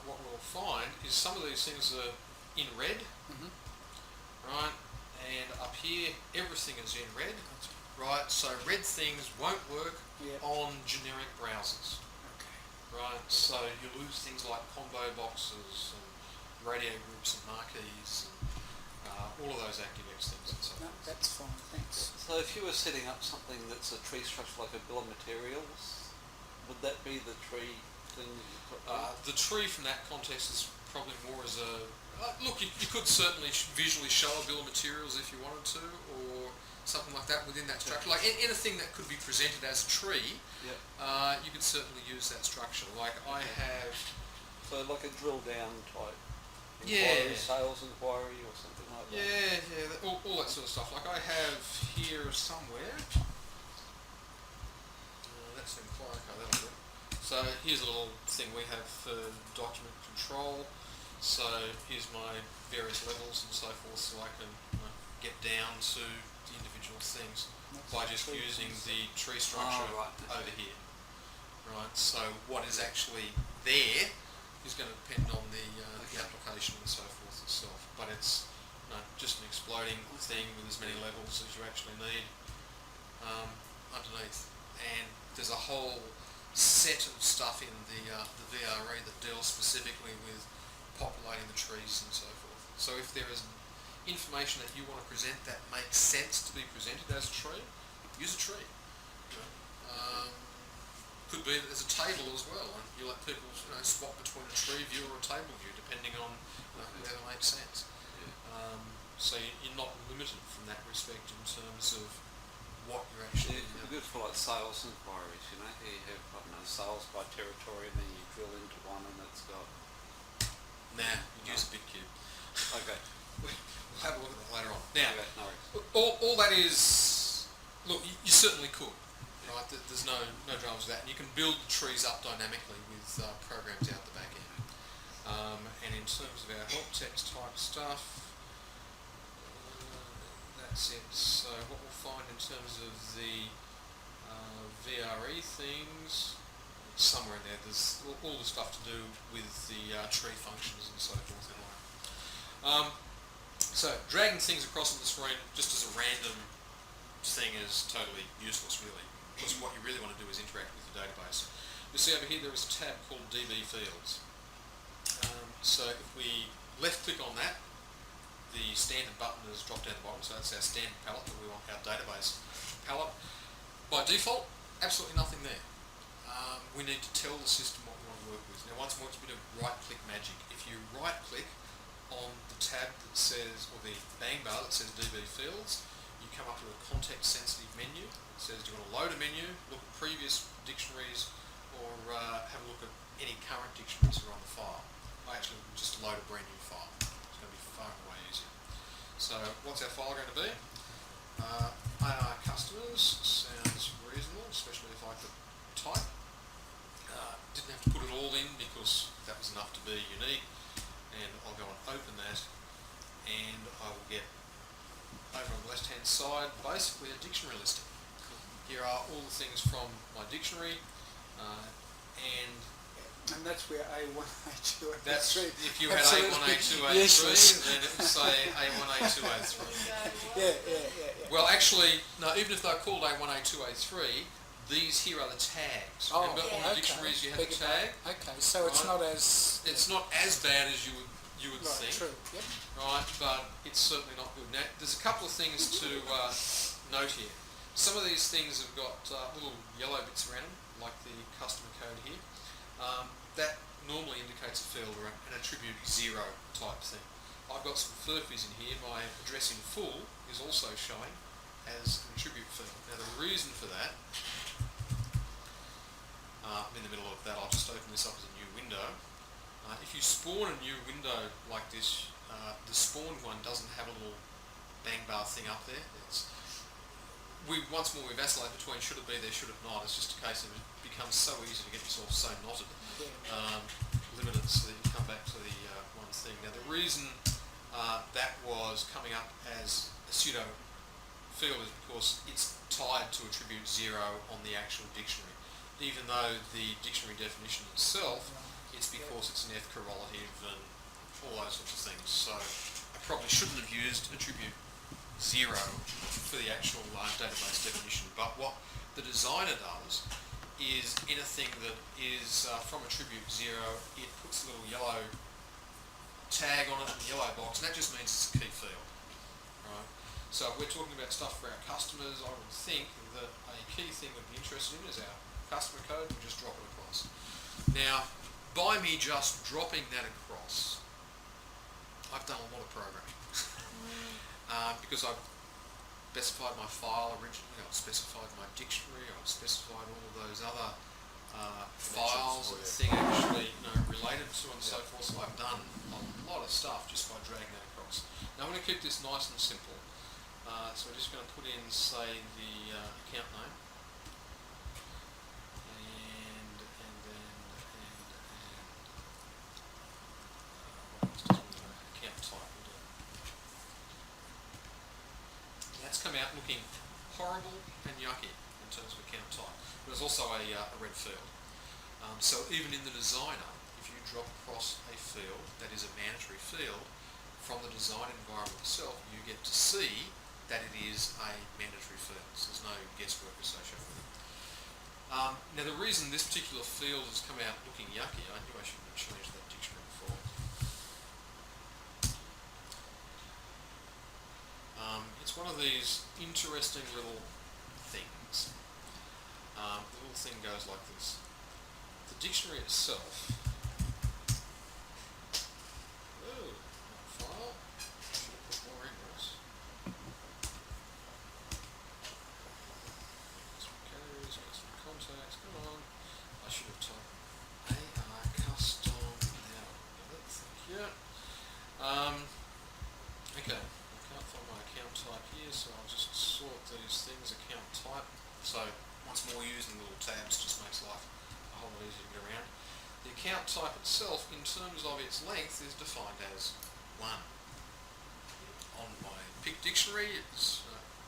what we'll find is some of these things are in red, right? And up here, everything is in red, right? So red things won't work on generic browsers. Right, so you lose things like combo boxes and radio groups and marquees and all of those ActiveX things and so No, forth. that's fine. Thanks. So if you were setting up something that's a tree structure like a bill of materials, would that be the tree thing that you put there? The tree from that context is probably more as a... look, you could certainly visually show a bill of materials if you wanted to, or something like that within that structure. Like anything that could be presented as a tree, you could certainly use that structure. Like I have... So like a drill down type inquiry, sales inquiry or something like that? All that sort of stuff. Like I have here somewhere... that's an inquiry, okay, that'll do. So here's a little thing we have for document control. So here's my various levels and so forth, so I can get down to the individual things by just using the tree structure over here. Right, so what is actually there is going to depend on the application and so forth itself, but it's just an exploding thing with as many levels as you actually need underneath. And there's a whole set of stuff in the VRE that deals specifically with populating the trees and so forth. So if there is information that you want to present that makes sense to be presented as a tree, use a tree. Could be that there's a table as well, and you let people swap between a tree view or a table view depending on whatever makes sense. So you're not limited from that respect in terms of what you're actually. Yeah, it could be good for like sales inquiries, you know, you have, I don't know, sales by territory and then you drill into one and it's got... Nah, you'd use a BitCube. Okay. We'll have a look at that later on. Now, Okay, no worries. all that is, look, you certainly could, right? There's no dramas with that. And you can build the trees up dynamically with programs out the back end. And in terms of our help text type stuff, that's it. So what we'll find in terms of the VRE themes, somewhere in there, there's all the stuff to do with the tree functions and so forth. So dragging things across on the screen just as a random thing is totally useless, really, because what you really want to do is interact with the database. You see over here there is a tab called DB Fields. So if we left click on that, the standard button is dropped down the bottom, so that's our standard palette that we want, our database palette. By default, absolutely nothing there. We need to tell the system what we want to work with. Now once more, it's a bit of right-click magic. If you right-click on the tab that says, or the bang bar that says DB Fields, you come up to a context-sensitive menu. It says, do you want to load a menu, look at previous dictionaries, or have a look at any current dictionaries that are on the file. I actually just load a brand new file. It's going to be far and away easier. So what's our file going to be? AR customers sounds reasonable, especially if I could type. Didn't have to put it all in because that was enough to be unique. And I'll go and open that, and I will get over on the left hand side basically a dictionary listing. Here are all the things from my dictionary, and that's where A1, A2, A3. that's if you had Absolutely A1, A2, A3, useless. then it would say A1, A2, A3. Yeah. Well, actually, no. Even if they're called A1, A2, A3, these here are the tags. Oh, Remember on the dictionaries you had the tag? Okay, so it's Right. not as... It's not as bad as you would right, think. true, yep. Right, but it's certainly not good. Now, there's a couple of things to note here. Some of these things have got little yellow bits around them, like the customer code here. That normally indicates a field or an attribute 0 type thing. I've got some furfies in here. My address in full is also showing as an attribute field. Now, the reason for that, in the middle of that, I'll just open this up as a new window. If you spawn a new window like this, the spawned one doesn't have a little bang bar thing up there. We vacillate between should it be there, should it not. It's just a case of it becomes so easy to get yourself so knotted, limited, so that you come back to the one thing. Now the reason that was coming up as a pseudo field is because it's tied to attribute 0 on the actual dictionary. Even though the dictionary definition itself, it's because it's an F correlative and all those sorts of things. So I probably shouldn't have used attribute 0 for the actual database definition. But what the designer does is anything that is from attribute 0, it puts a little yellow tag on it, a yellow box, and that just means it's a key field. Right? So if we're talking about stuff for our customers, I would think that a key thing we'd be interested in is our customer code, and just drop it across. Now, by me just dropping that across, I've done a lot of programming. Because I've specified my file originally, I've specified my dictionary, I've specified all of those other files that the thing actually related to and so forth. So I've done a lot of stuff just by dragging that across. Now I'm going to keep this nice and simple. So we're just going to put in, say, the account name. Account type. That's come out looking horrible and yucky in terms of account type. There's also a red field. So even in the designer, if you drop across a field that is a mandatory field, from the design environment itself, you get to see that it is a mandatory field. So there's no guesswork associated with it. Now the reason this particular field has come out looking yucky, I knew I shouldn't have changed that dictionary before. It's one of these interesting little things. The little thing goes like this. The dictionary itself, file, should have put more in there, account type itself, in terms of its length, is defined as 1. On my pick dictionary, it's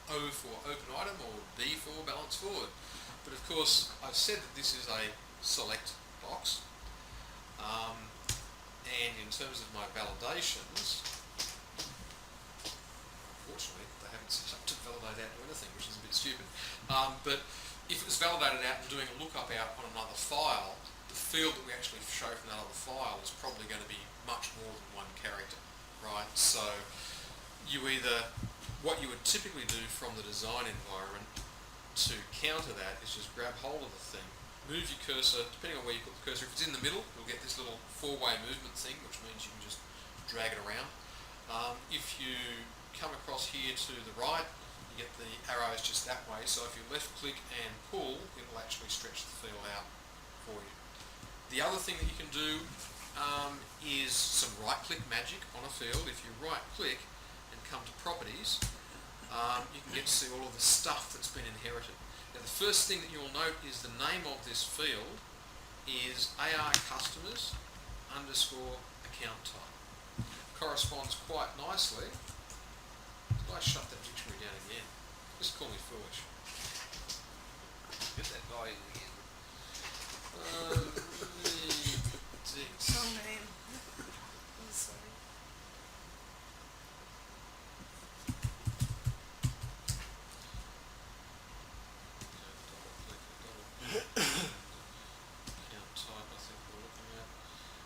O for open item or B for balance forward. But of course, I've said that this is a select box. And in terms of my validations, unfortunately, they haven't set up to validate out to anything, which is a bit stupid. But if it was validated out and doing a lookup out on another file, the field that we actually show from that other file is probably going to be much more than 1 character, right? So what you would typically do from the design environment to counter that is just grab hold of the thing, move your cursor, depending on where you put the cursor. If it's in the middle, you'll get this little 4-way movement thing, which means you can just drag it around. If you come across here to the right, you get the arrows just that way, so if you left click and pull, it will actually stretch the field out for you. The other thing that you can do is some right click magic on a field. If you right click and come to properties, you can get to see all of the stuff that's been inherited. Now the first thing that you'll note is the name of this field is AR customers underscore account type. Corresponds quite nicely. Did I shut that dictionary down again? Just call me foolish. Get that guy in again. Wrong name. I'm sorry.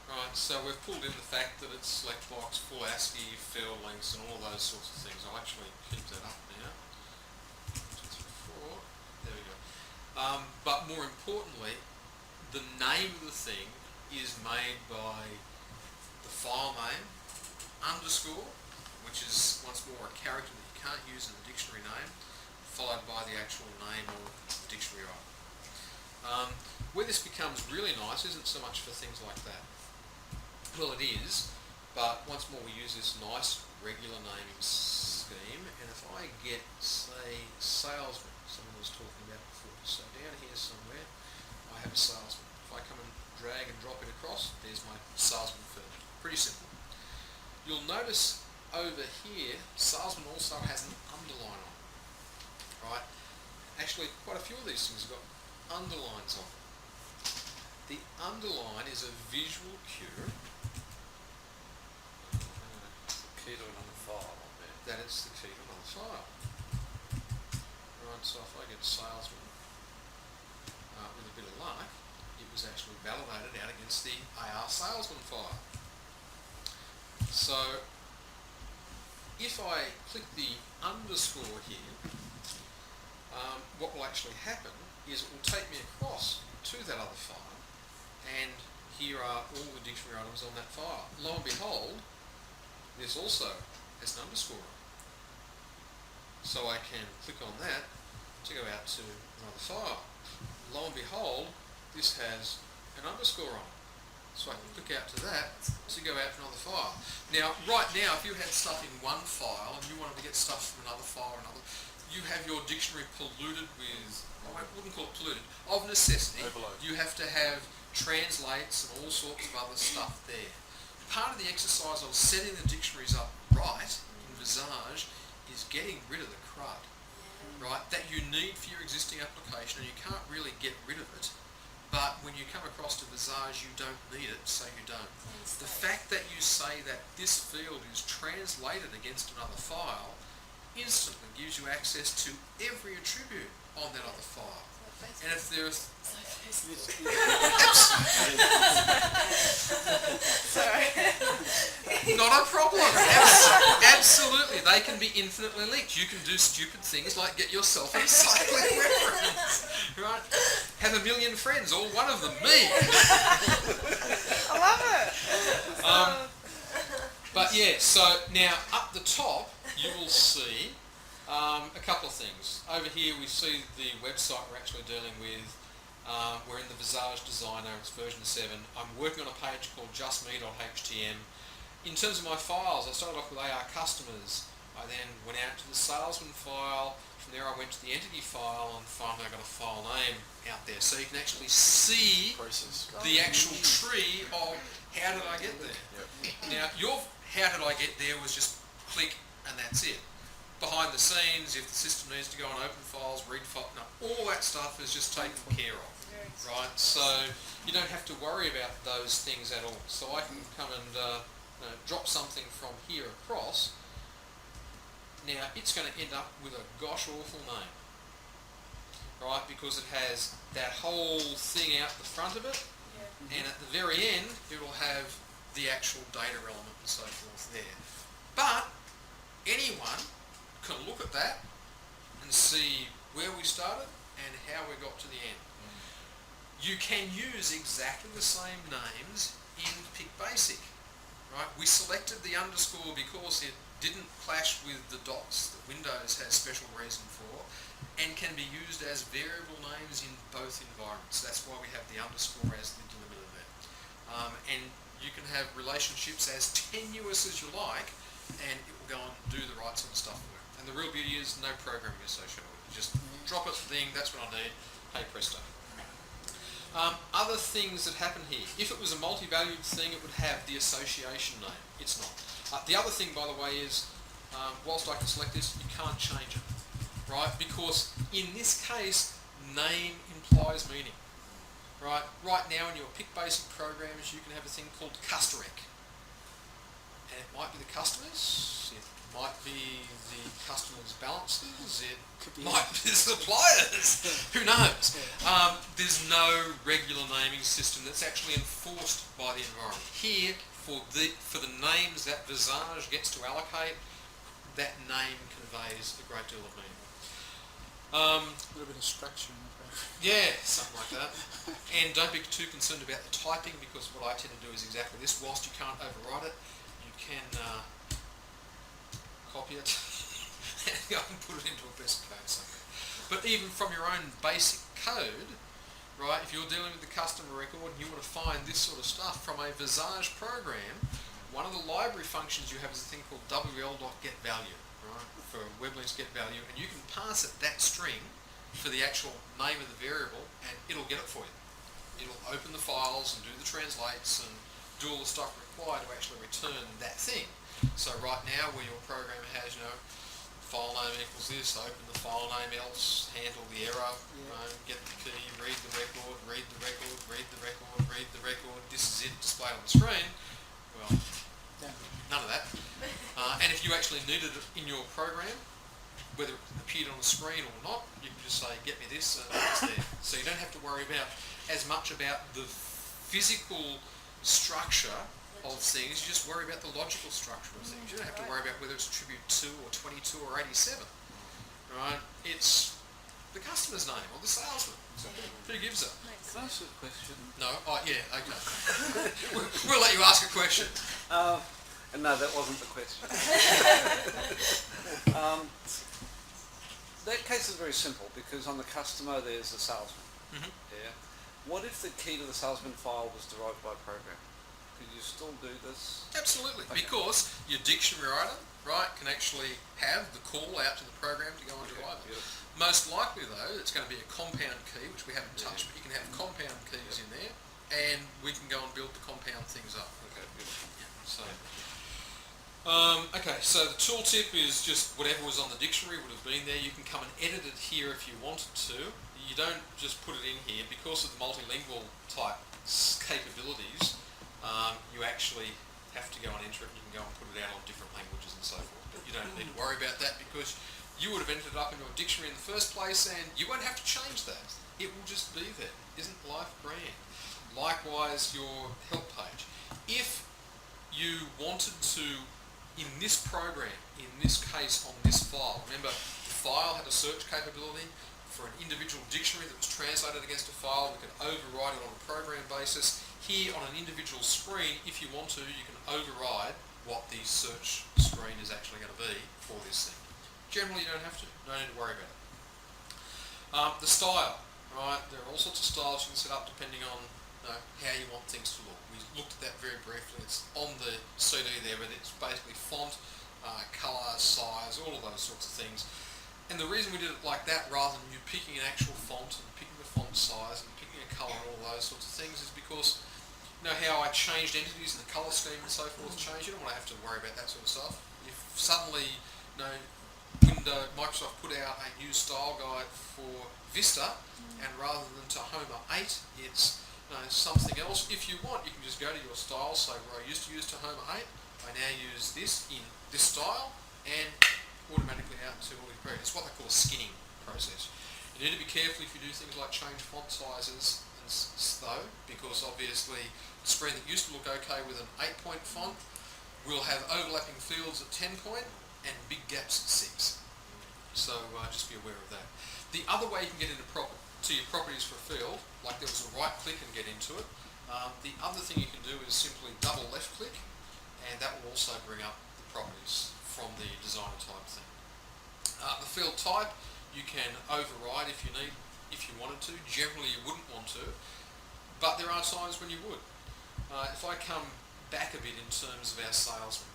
Right, so we've pulled in the fact that it's select box, full ASCII, field links, and all of those sorts of things. I'll actually keep that up now. 1, 2, 3, 4. There we go. But more importantly, the name of the thing is made by the file name, underscore, which is once more a character that you can't use in the dictionary name, followed by the actual name of the dictionary item. Where this becomes really nice isn't so much for things like that. Well, it is, but once more we use this nice regular naming scheme, and if I get, say, salesman, someone was talking about before, so down here somewhere I have a salesman. If I come and drag and drop it across, there's my salesman field. Pretty simple. You'll notice over here, salesman also has an underline on it, right? Actually, quite a few of these things have got underlines on them. The underline is a visual cue Key to another file, I bet. that it's the key to another file. Right, so if I get salesman, with a bit of luck, it was actually validated out against the AR salesman file. So if I click the underscore here, what will actually happen is it will take me across to that other file, and here are all the dictionary items on that file. Lo and behold, this also has an underscore on it. So I can click on that to go out to another file. Lo and behold, this has an underscore on it. So I can click out to that to go out to another file. Now, right now, if you had stuff in one file and you wanted to get stuff from another file or another, you have your dictionary polluted with, I wouldn't call it polluted, of necessity, Overload. you have to have translates and all sorts of other stuff there. Part of the exercise of setting the dictionaries up right in Visage is getting rid of the crud, right, that you need for your existing application, and you can't really get rid of it, but when you come across to Visage you don't need it, so you don't. The fact that you say that this field is translated against another file instantly gives you access to every attribute on that other file. And if there's Sorry. not a problem. Absolutely, they can be infinitely linked. You can do stupid things like get yourself a cyclic reference, right? Have a million friends, all one of them me. I love it. But yeah, so now up the top you will see a couple of things. Over here we see the website we're actually dealing with. We're in the Visage Designer, it's version 7. I'm working on a page called justme.htm. In terms of my files, I started off with AR customers. I then went out to the salesman file, From there I went to the entity file and finally I got a file name out there. So you can actually see Process. the actual tree of how did I get there. Yep. Now your how did I get there was just click and that's it. Behind the scenes, if the system needs to go and open files, read files, no, all that stuff is just taken care of. Right, so you don't have to worry about those things at all. So I can come and drop something from here across. Now it's going to end up with a gosh awful name, right? Because it has that whole thing out the front of it, and at the very end it will have the actual data element and so forth there. But anyone can look at that and see where we started and how we got to the end. You can use exactly the same names in PicBasic, right? We selected the underscore because it didn't clash with the dots that Windows has special reason for and can be used as variable names in both environments. That's why we have the underscore as the delimiter there. And you can have relationships as tenuous as you like and it will go and do the right sort of stuff for you. And the real beauty is no programming associated with it. Just drop it, thing, that's what I need, hey presto. Other things that happen here. If it was a multi-valued thing, it would have the association name. It's not. The other thing, by the way, is whilst I can select this, you can't change it, right? Because in this case, name implies meaning, right? Right now in your PicBasic programs, you can have a thing called customer. And it might be the customers, it might be the customers' balances, it might be the suppliers, who knows? There's no regular naming system that's actually enforced by the environment. Here, for the names that Visage gets to allocate, that name conveys a great deal of meaning. A little bit of structure in the program. Yeah, something like that. And don't be too concerned about the typing because what I tend to do is exactly this. Whilst you can't overwrite it, you can copy it and go and put it into a best code somewhere. But even from your own basic code, right, if you're dealing with the customer record and you want to find this sort of stuff from a Visage program, one of the library functions you have is a thing called wl.getValue, right, for weblinks getValue, and you can pass it that string for the actual name of the variable and it'll get it for you. It'll open the files and do the translates and do all the stuff required to actually return that thing. So right now where your program has, file name equals this, open the file name else, handle the error, get the key, read the record, read the record, read the record, read the record, this is it displayed on the screen. Well, none of that. And if you actually needed it in your program, whether it appeared on the screen or not, you can just say, get me this, and it's there. So you don't have to worry about as much about the physical structure of things, you just worry about the logical structure of things. You don't have to worry about whether it's attribute 2 or 22 or 87. Right? It's the customer's name or the salesman. Who gives it? Can I ask you a question? No? Oh, yeah, okay. We'll let you ask a question. And no, that wasn't the question. That case is very simple because on the customer there's the salesman. Mm-hmm. Yeah. What if the key to the salesman file was derived by program? Could you still do this? Absolutely, Okay. because your dictionary item, right, can actually have the call out to the program to go and derive it. Beautiful. Most likely though, it's going to be a compound key, which we haven't touched, but you can have compound keys in there, and we can go and build the compound things up. Okay, beautiful. So, so the tooltip is just whatever was on the dictionary would have been there. You can come and edit it here if you wanted to. You don't just put it in here because of the multilingual type capabilities. You actually have to go and enter it, and you can go and put it out on different languages and so forth. But you don't need to worry about that because you would have entered it up in your dictionary in the first place and you won't have to change that. It will just be there. Isn't life grand? Likewise, your help page. If you wanted to, in this program, in this case on this file, remember the file had a search capability for an individual dictionary that was translated against a file. We could override it on a program basis. Here on an individual screen, if you want to, you can override what the search screen is actually going to be for this thing. Generally, you don't have to. No need to worry about it. The style, right? There are all sorts of styles you can set up depending on how you want things to look. We looked at that very briefly. It's on the CD there, but it's basically font, colour, size, all of those sorts of things. And the reason we did it like that rather than you picking an actual font and picking the font size and picking a colour and all those sorts of things is because, you know how I changed entities and the colour scheme and so forth changed? You don't want to have to worry about that sort of stuff. If suddenly, you know, Microsoft put out a new style guide for Vista, and rather than Tahoma 8, it's something else. If you want, you can just go to your style, say where I used to use Tahoma 8, I now use this in this style, and automatically out to all your previous. It's what they call a skinning process. You need to be careful if you do things like change font sizes though, because obviously the screen that used to look okay with an 8-point font will have overlapping fields at 10 point and big gaps at 6. So just be aware of that. The other way you can get into to your properties for a field, like there was a right click and get into it. The other thing you can do is simply double left click, and that will also bring up the properties from the designer type thing. The field type you can override if you wanted to. Generally you wouldn't want to, but there are times when you would. If I come back a bit in terms of our salesman,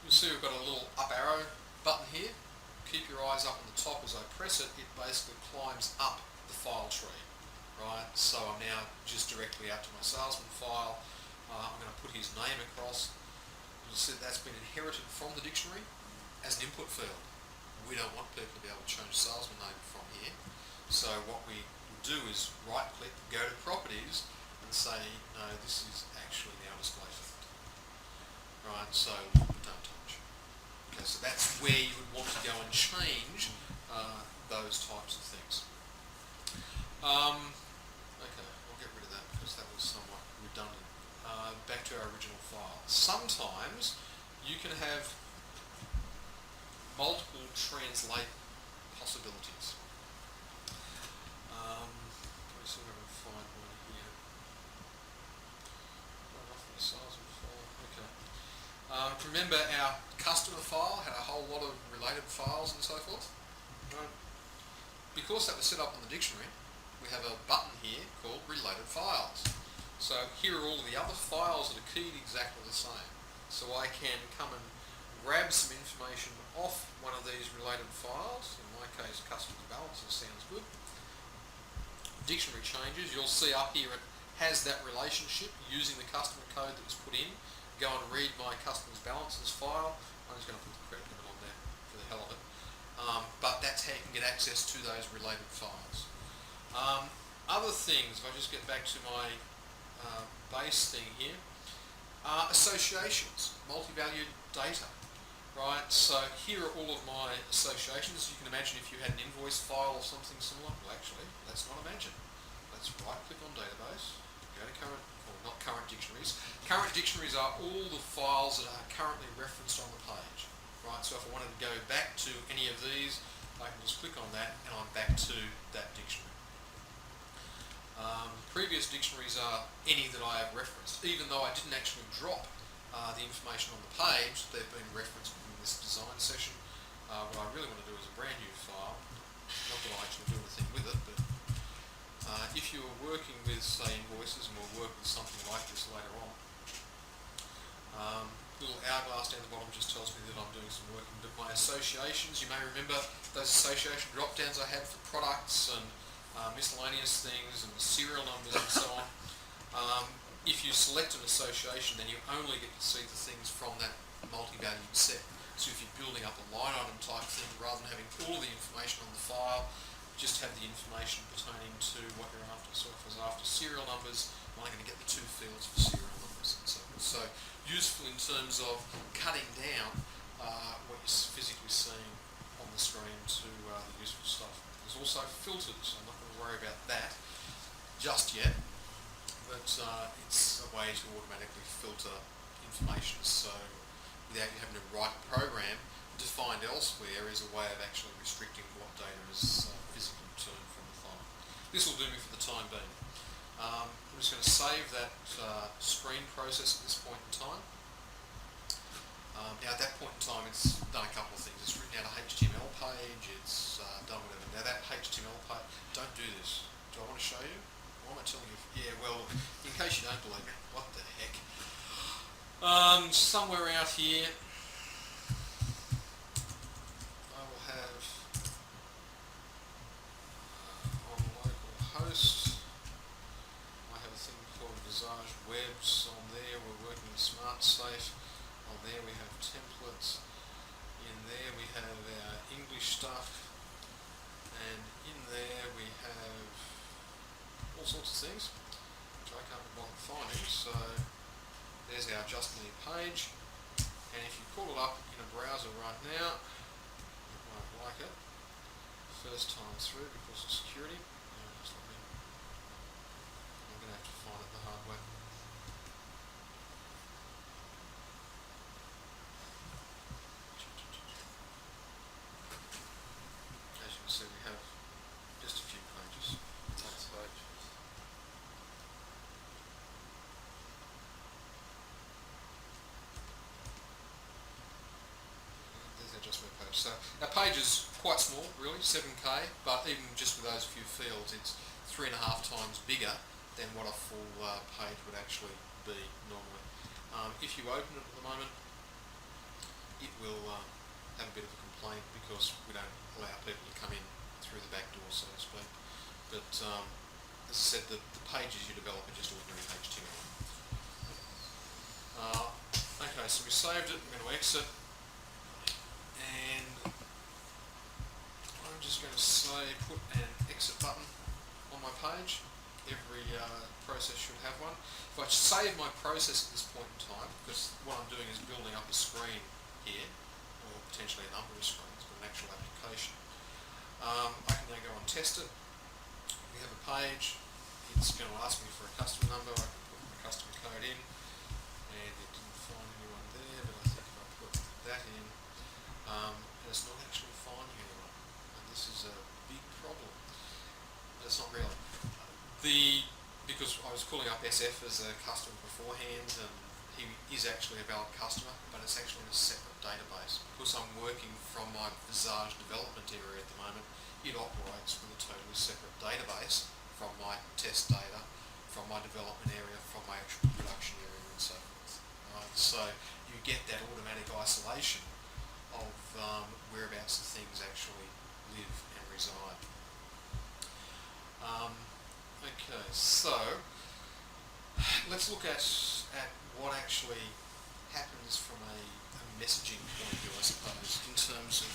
you'll see we've got a little up arrow button here. Keep your eyes up on the top. As I press it, it basically climbs up the file tree, right? So I'm now just directly out to my salesman file. I'm going to put his name across. You'll see that's been inherited from the dictionary as an input field. We don't want people to be able to change salesman name from here. So what we do is right click, go to properties and say, no, this is actually now display field. Right, so don't touch. Okay, so that's where you would want to go and change those types of things. Okay, I'll get rid of that because that was somewhat redundant. Back to our original file. Sometimes you can have multiple translate possibilities. Let me see if I can find one here. Okay. Remember our customer file had a whole lot of related files and so forth? Right. Because that was set up in the dictionary, we have a button here called related files. So here are all of the other files that are keyed exactly the same. So I can come and grab some information off one of these related files. In my case, customer balances sounds good. Dictionary changes. You'll see up here it has that relationship using the customer code that was put in. Go and read my customer's balances file. I'm just going to put the credit limit on there for the hell of it. But that's how you can get access to those related files. Other things, if I just get back to my base thing here, associations, multi-valued data, right? So here are all of my associations. You can imagine if you had an invoice file or something similar. Well, actually, let's not imagine. Let's right-click on database, go to current, or not current dictionaries. Current dictionaries are all the files that are currently referenced on the page, right? So if I wanted to go back to any of these, I can just click on that and I'm back to that dictionary. Previous dictionaries are any that I have referenced. Even though I didn't actually drop the information on the page, they've been referenced in this design session. What I really want to do is a brand new file. Not that I actually do anything with it, but if you were working with, say, invoices, and we'll work with something like this later on, little hourglass down the bottom just tells me that I'm doing some working. But my associations, you may remember those association drop-downs I had for products and miscellaneous things and serial numbers and so on. If you select an association, then you only get to see the things from that multi-valued set. So if you're building up a line item type thing, rather than having all the information on the file, just have the information pertaining to what you're after. So if I was after serial numbers, I'm only going to get the two fields for serial numbers and so forth. So useful in terms of cutting down what you're physically seeing on the screen to the useful stuff. There's also filters. I'm not going to worry about that just yet, but it's a way to automatically filter information, so without you having to write a program defined elsewhere is a way of actually restricting what data is physically returned from the file. This will do me for the time being. I'm just going to save that screen process at this point in time. Now at that point in time it's done a couple of things. It's written out a HTML page, it's done whatever. Now that HTML page, don't do this. Do I want to show you? Why am I telling you? Yeah, well, in case you don't believe me, what the heck. Somewhere out here, Visage webs. On there we're working with Smart Safe. On there we have templates. In there we have our English stuff. And in there we have all sorts of things which I can't bother finding. So there's our Just Me page. And if you pull it up in a browser right now, you won't like it. First time through because of security. I'm going to have to find it the hard way. As you can see, we have just a few pages. Next page. There's our Just Me page. So our page is quite small, really, 7K, but even just with those few fields, it's 3.5 times bigger than what a full page would actually be normally. If you open it at the moment, it will have a bit of a complaint because we don't allow people to come in through the back door, so to speak. But as I said, the pages you develop are just ordinary HTML. Okay, so we saved it. I'm going to exit, and I'm just going to say put an exit button on my page. Every process should have one. If I save my process at this point in time, because what I'm doing is building up a screen here, or potentially a number of screens, but an actual application, I can then go and test it. We have a page. It's going to ask me for a customer number. I can put my customer code in, and it didn't find anyone there, but I think if I put that in, it's not actually finding anyone. And this is a big problem. But it's not really. Because I was calling up SF as a customer beforehand, and he is actually a valid customer, but it's actually in a separate database. Because I'm working from my Visage development area at the moment, it operates with a totally separate database from my test data, from my development area, from my actual production area, and so forth. Right? So you get that automatic isolation of whereabouts the things actually live and reside. Okay, so let's look at what actually happens from a messaging point of view, I suppose, in terms of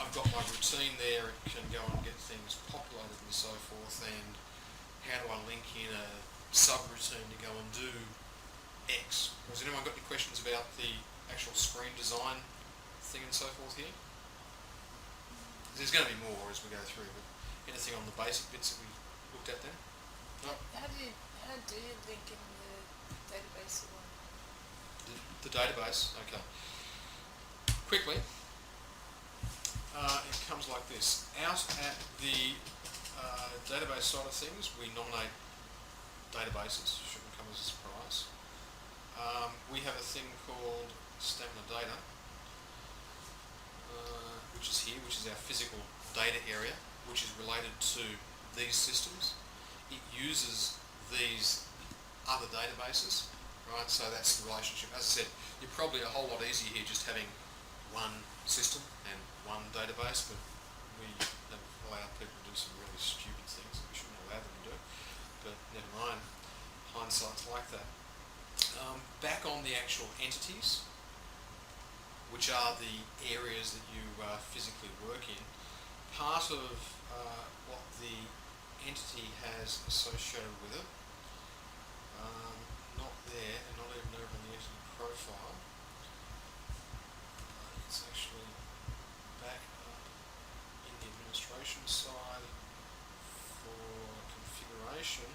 I've got my routine there, it can go and get things populated and so forth, and how do I link in a subroutine to go and do X? Has anyone got any questions about the actual screen design thing and so forth here? There's going to be more as we go through, but anything on the basic bits that we looked at then? No? How do you link in the database one? The database, okay. Quickly, it comes like this. Out at the database side of things, we nominate databases, shouldn't come as a surprise. We have a thing called stamina data, which is here, which is our physical data area, which is related to these systems. It uses these other databases, right? So that's the relationship. As I said, you're probably a whole lot easier here just having one system and one database, but we have allowed people to do some really stupid things that we shouldn't allow them to do. But never mind, hindsight's like that. Back on the actual entities, which are the areas that you physically work in, part of what the entity has associated with it, not there, and not even over in the entity profile. It's actually back up in the administration side for configuration.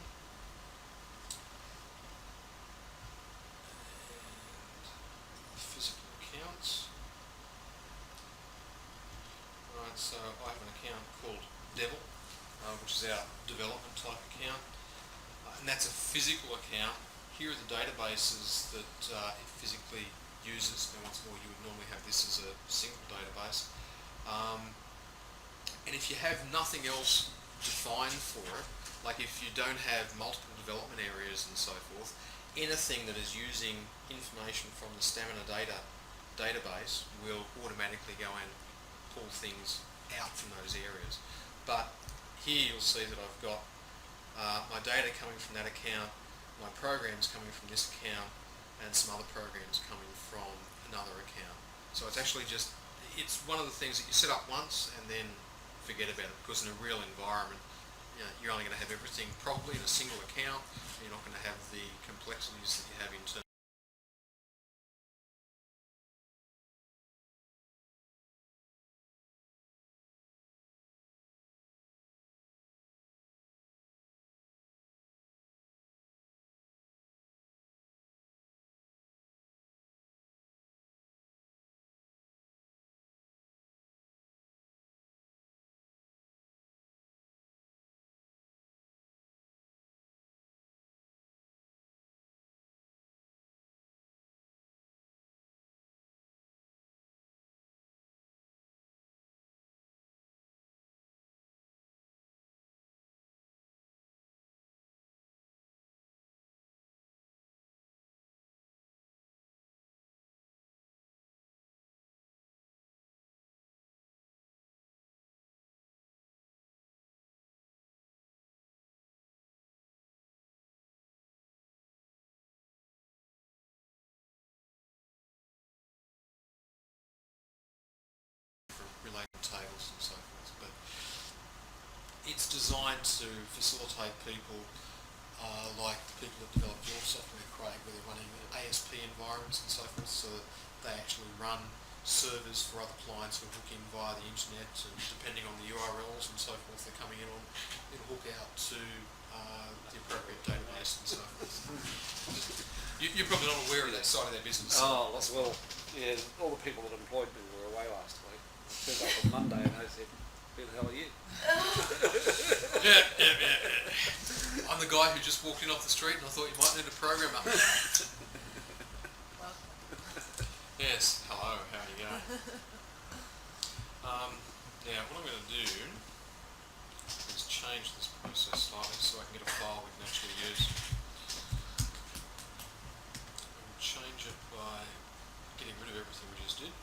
And physical accounts. Right, so I have an account called Devil, which is our development type account, and that's a physical account. Here are the databases that it physically uses. Now once more, you would normally have this as a single database, and if you have nothing else defined for it, like if you don't have multiple development areas and so forth, anything that is using information from the stamina data database will automatically go and pull things out from those areas. But here you'll see that I've got my data coming from that account my program's coming from this account and some other programs coming from another account. So it's actually just, it's one of the things that you set up once and then forget about it, because in a real environment, you're only going to have everything probably in a single account. You're not going to have the complexities that you have in terms for related tables and so forth. But it's designed to facilitate people like the people that developed your software, Craig, where they're running ASP environments and so forth, so that they actually run servers for other clients who hook in via the internet, and depending on the URLs and so forth they're coming in on, it'll hook out to the appropriate database and so forth. You're probably not aware of that side of their business. Oh, well, yeah, all the people that employed me were away last week. I turned up on Monday and they said, who the hell are you? Yeah. I'm the guy who just walked in off the street and I thought you might need a programmer. Yes, hello, how are you going? Now, what I'm going to do is change this process slightly so I can get a file we can actually use. I'll change it by getting rid of everything we just did.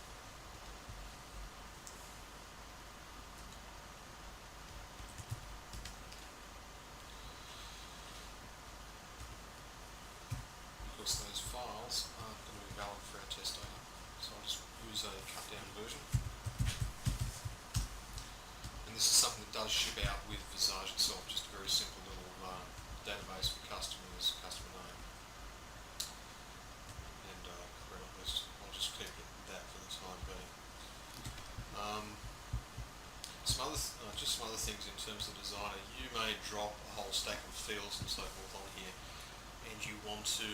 Because those files aren't going to be valid for our test data, so I'll just use a cut down version. And this is something that does ship out with Visage itself, just a very simple little database for customers, customer name, and credit list. I'll just keep it that for the time being. Just some other things in terms of designer. You may drop a whole stack of fields and so forth on here, and you want to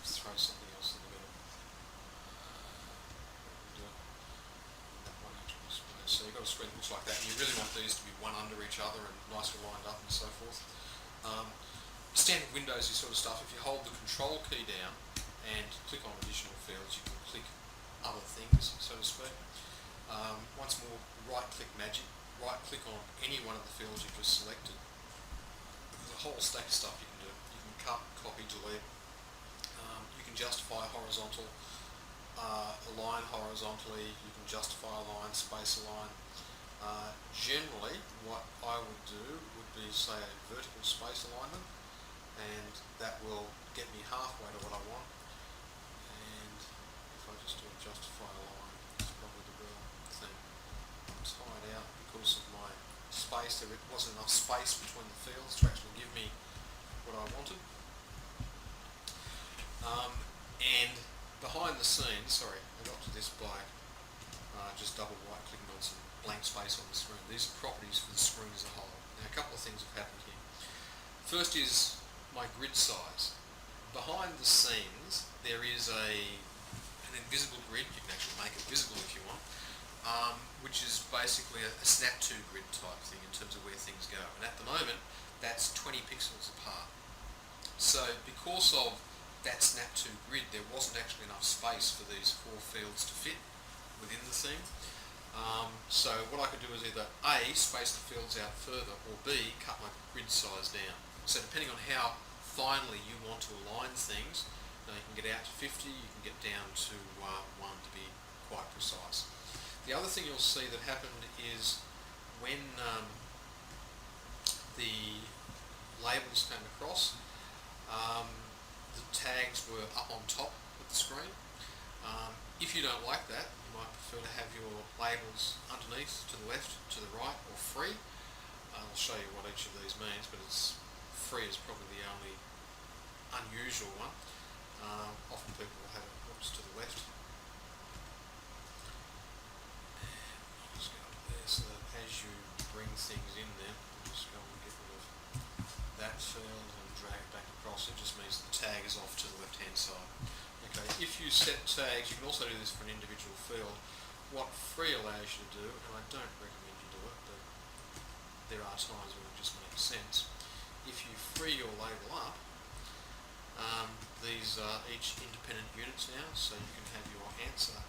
throw something else in the middle. That one actually displays. So you've got a screen that looks like that, and you really want these to be one under each other and nicely lined up and so forth. Standard Windows sort of stuff, if you hold the Control key down and click on additional fields, you can click other things, so to speak. Once more, right-click magic, right-click on any one of the fields you've just selected. There's a whole stack of stuff you can do. You can cut, copy, delete. You can justify horizontal, align horizontally. You can justify a line, space a line. Generally, what I would do would be, say, a vertical space alignment, and that will get me halfway to what I want. And if I just do a justify a line, it's probably the real thing. I'm tired out because of my space. There wasn't enough space between the fields to actually give me what I wanted. And behind the scenes, sorry, I got to this by just double right clicking on some blank space on the screen. These are properties for the screen as a whole. Now, a couple of things have happened here. First is my grid size. Behind the scenes, there is an invisible grid. You can actually make it visible if you want, which is basically a snap to grid type thing in terms of where things go. And at the moment, that's 20 pixels apart. So because of that snap to grid, there wasn't actually enough space for these four fields to fit within the thing. So what I could do is either A, space the fields out further, or B, cut my grid size down. So depending on how finely you want to align things, you can get out to 50, you can get down to 1 to be quite precise. The other thing you'll see that happened is when the labels came across. The tags were up on top of the screen. If you don't like that, you might prefer to have your labels underneath, to the left, to the right, or free. I'll show you what each of these means, but free is probably the only unusual one. Often people will have it to the left. Just go up there so that as you bring things in there, we'll just go and get rid of that field and drag it back across. It just means the tag is off to the left hand side. Okay, if you set tags, you can also do this for an individual field. What free allows you to do, and I don't recommend you do it, but there are times when it just makes sense. If you free your label up, these are each independent units now, so you can have your answer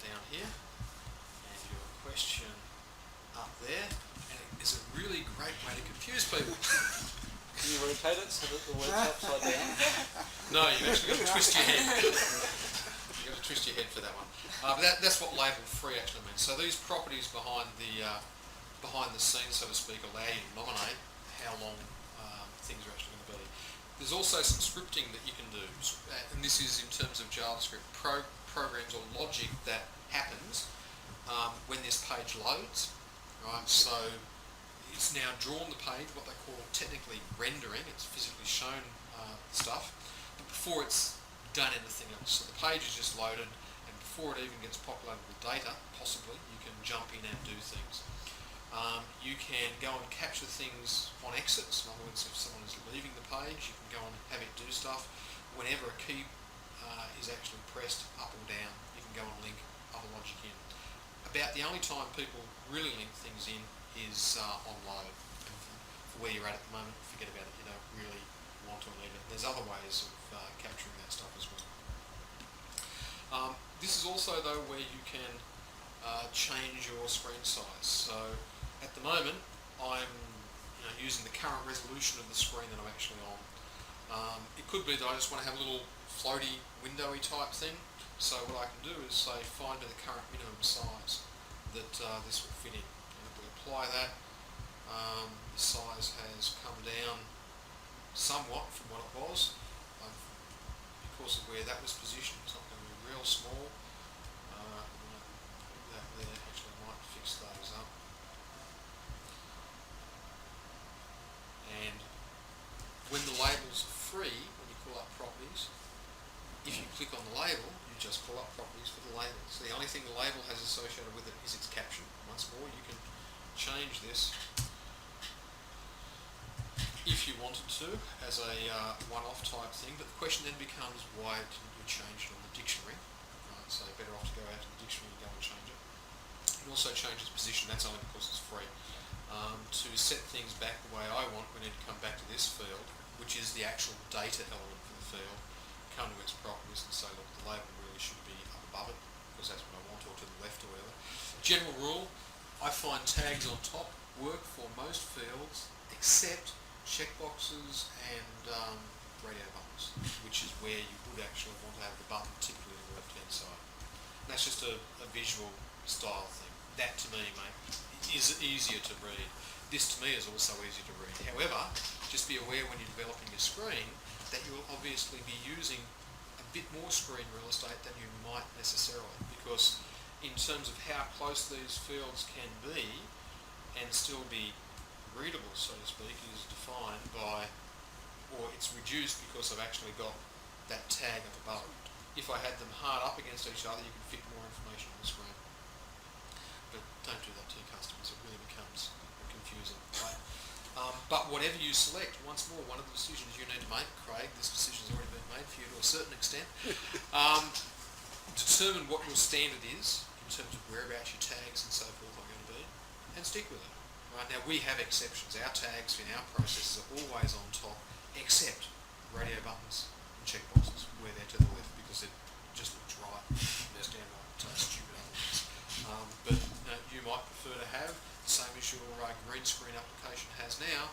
down here and your question up there, and it is a really great way to confuse people. Can you rotate it so that the word's upside down? No, you've actually got to twist your head. You've got to twist your head for that one. But that's what label free actually means. So these properties behind the scenes, so to speak, allow you to nominate how long things are actually going to be. There's also some scripting that you can do, and this is in terms of JavaScript programs or logic that happens when this page loads. Right, so it's now drawn the page, what they call technically rendering. It's physically shown stuff, but before it's done anything else. So the page is just loaded, and before it even gets populated with data, possibly, you can jump in and do things. You can go and capture things on exits. In other words, if someone is leaving the page, you can go and have it do stuff. Whenever a key is actually pressed up or down, you can go and link other logic in. About the only time people really link things in is on load. For where you're at the moment, forget about it. You don't really want to need it. There's other ways of capturing that stuff as well. This is also, though, where you can change your screen size. So at the moment, I'm using the current resolution of the screen that I'm actually on. It could be that I just want to have a little floaty, windowy type thing. So what I can do is say, find me the current minimum size that this will fit in. And if we apply that, the size has come down somewhat from what it was. Because of where that was positioned, it's not going to be real small. That there, actually I might fix those up. And when the labels are free, when you call up properties, if you click on the label, you just call up properties for the label. So the only thing the label has associated with it is its caption. Once more, you can change this if you wanted to as a one-off type thing, but the question then becomes, why didn't you change it on the dictionary? Right, so better off to go out to the dictionary and go and change it. You can also change its position, that's only because it's free. To set things back the way I want, we need to come back to this field, which is the actual data element for the field, come to its properties and say, look, the label really should be up above it, because that's what I want, or to the left or whatever. General rule, I find tags on top work for most fields, except checkboxes and radio buttons, which is where you would actually want to have the button typically on the left-hand side. And that's just a visual style thing. That, to me, mate, is easier to read. This, to me, is also easier to read. However, just be aware when you're developing your screen that you will obviously be using a bit more screen real estate than you might necessarily, because in terms of how close these fields can be and still be readable, so to speak, is defined by, or it's reduced because I've actually got that tag up above. If I had them hard up against each other, you could fit more information on the screen. But don't do that to your customers, it really becomes confusing. Right? But whatever you select, once more, one of the decisions you need to make, Craig, this decision's already been made for you to a certain extent, determine what your standard is in terms of whereabouts your tags and so forth are going to be, and stick with it. Right, now we have exceptions. Our tags in our processes are always on top, except radio buttons and checkboxes, where they're to the left, because it just looks right. There's downright stupid otherwise. But you might prefer to have the same as your green screen application has now,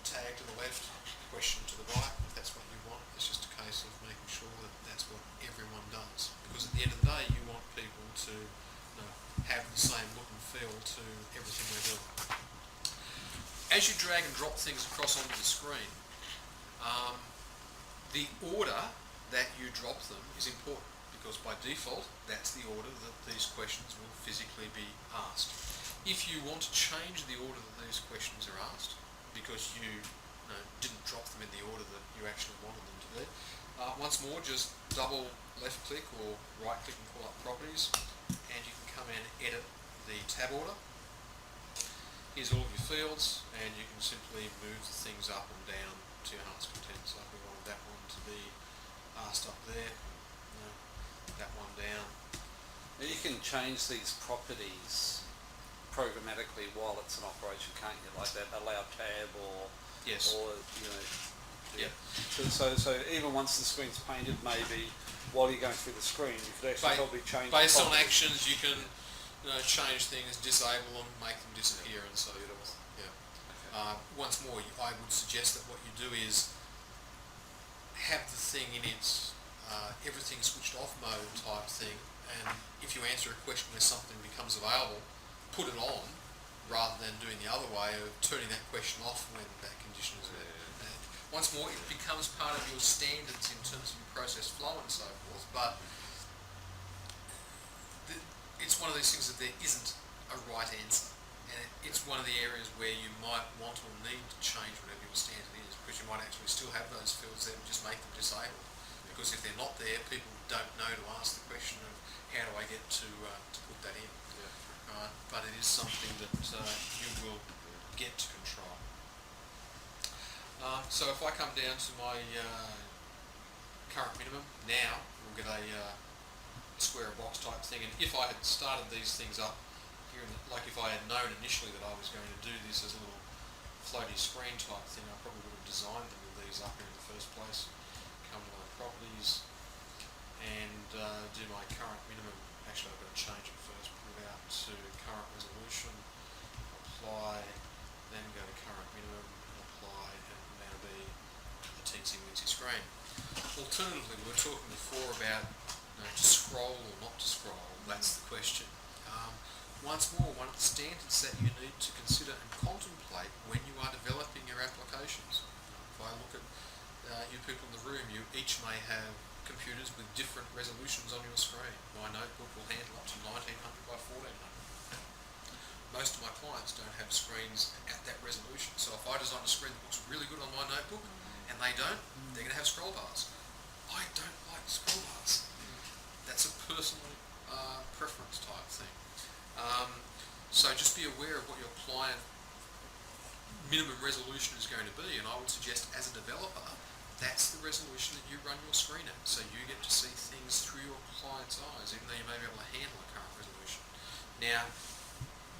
tag to the left, question to the right, if that's what you want. It's just a case of making sure that that's what everyone does. Because at the end of the day, you want people to have the same look and feel to everything they're doing. as you drag and drop things across onto the screen, the order that you drop them is important because by default, that's the order that these questions will physically be asked. If you want to change the order that these questions are asked, because you didn't drop them in the order that you actually wanted them to be, once more, just double left click or right click and pull up properties, and you can come in and edit the tab order. Here's all of your fields, and you can simply move the things up and down to your heart's content. So if we wanted that one to be asked up there, that one down. Now you can change these properties programmatically while it's an operation, can't you? Like that allow tab or Yes. or you know. Yeah. So even once the screen's painted, maybe while you're going through the screen, you could actually probably change. Based on actions, you can change things, disable them, make them disappear, and so forth. Yeah. Okay. Once more, I would suggest that what you do is have the thing in its everything switched off mode type thing, and if you answer a question where something becomes available, put it on, rather than doing the other way of turning that question off when that condition is met. Once more, it becomes part of your standards in terms of your process flow and so forth, but it's one of those things that there isn't a right answer, and it's one of the areas where you might want or need to change whatever your standard is, because you might actually still have those fields there and just make them disabled, because if they're not there, people don't know to ask the question of how do I get to put that in. But it is something that you will get to control. So if I come down to my current minimum, now we'll get a square box type thing, and if I had started these things up here, like if I had known initially that I was going to do this as a little floaty screen type thing, I probably would have designed them with these up here in the first place. Come to my properties and do my current minimum. Actually, I've got to change it first. Put it out to current resolution, apply, then go to current minimum, apply, and now be a teensy weensy screen. Alternatively, we were talking before about to scroll or not to scroll. That's the question. Once more, one of the standards that you need to consider and contemplate when you are developing your applications. If I look at you people in the room, you each may have computers with different resolutions on your screen. My notebook will handle up to 1900 by 1400. Most of my clients don't have screens at that resolution. So if I design a screen that looks really good on my notebook and they don't, they're going to have scroll bars. I don't like scroll bars. That's a personal preference type thing. So just be aware of what your client minimum resolution is going to be, and I would suggest as a developer, that's the resolution that you run your screen at. So you get to see things through your client's eyes, even though you may be able to handle a current resolution. Now,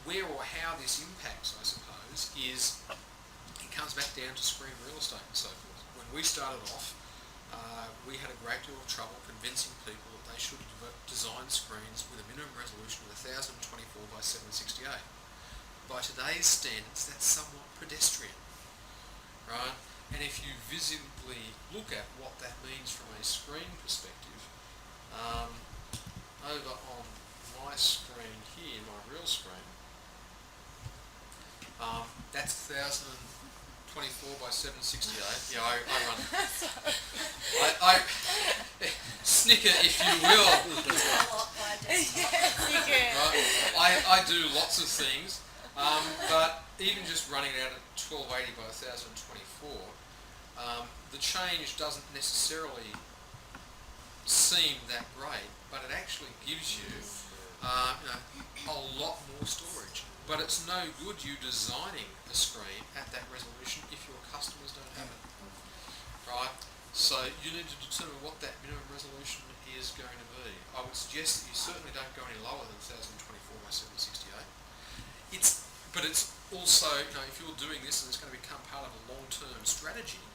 where or how this impacts, I suppose, is it comes back down to screen real estate and so forth. When we started off, we had a great deal of trouble convincing people that they should design screens with a minimum resolution of 1024 by 768. By today's standards, that's somewhat pedestrian, right? And if you visibly look at what that means from a screen perspective, over on my screen here, my real screen, that's 1024 by 768. Yeah, I run. I snicker, if you will. Right? I do lots of things, but even just running it out at 1280 by 1024, the change doesn't necessarily seem that great, but it actually gives you a lot more storage. But it's no good you designing a screen at that resolution if your customers don't have it, right? So you need to determine what that minimum resolution is going to be. I would suggest that you certainly don't go any lower than 1024 by 768. But it's also, if you're doing this and it's going to become part of a long-term strategy,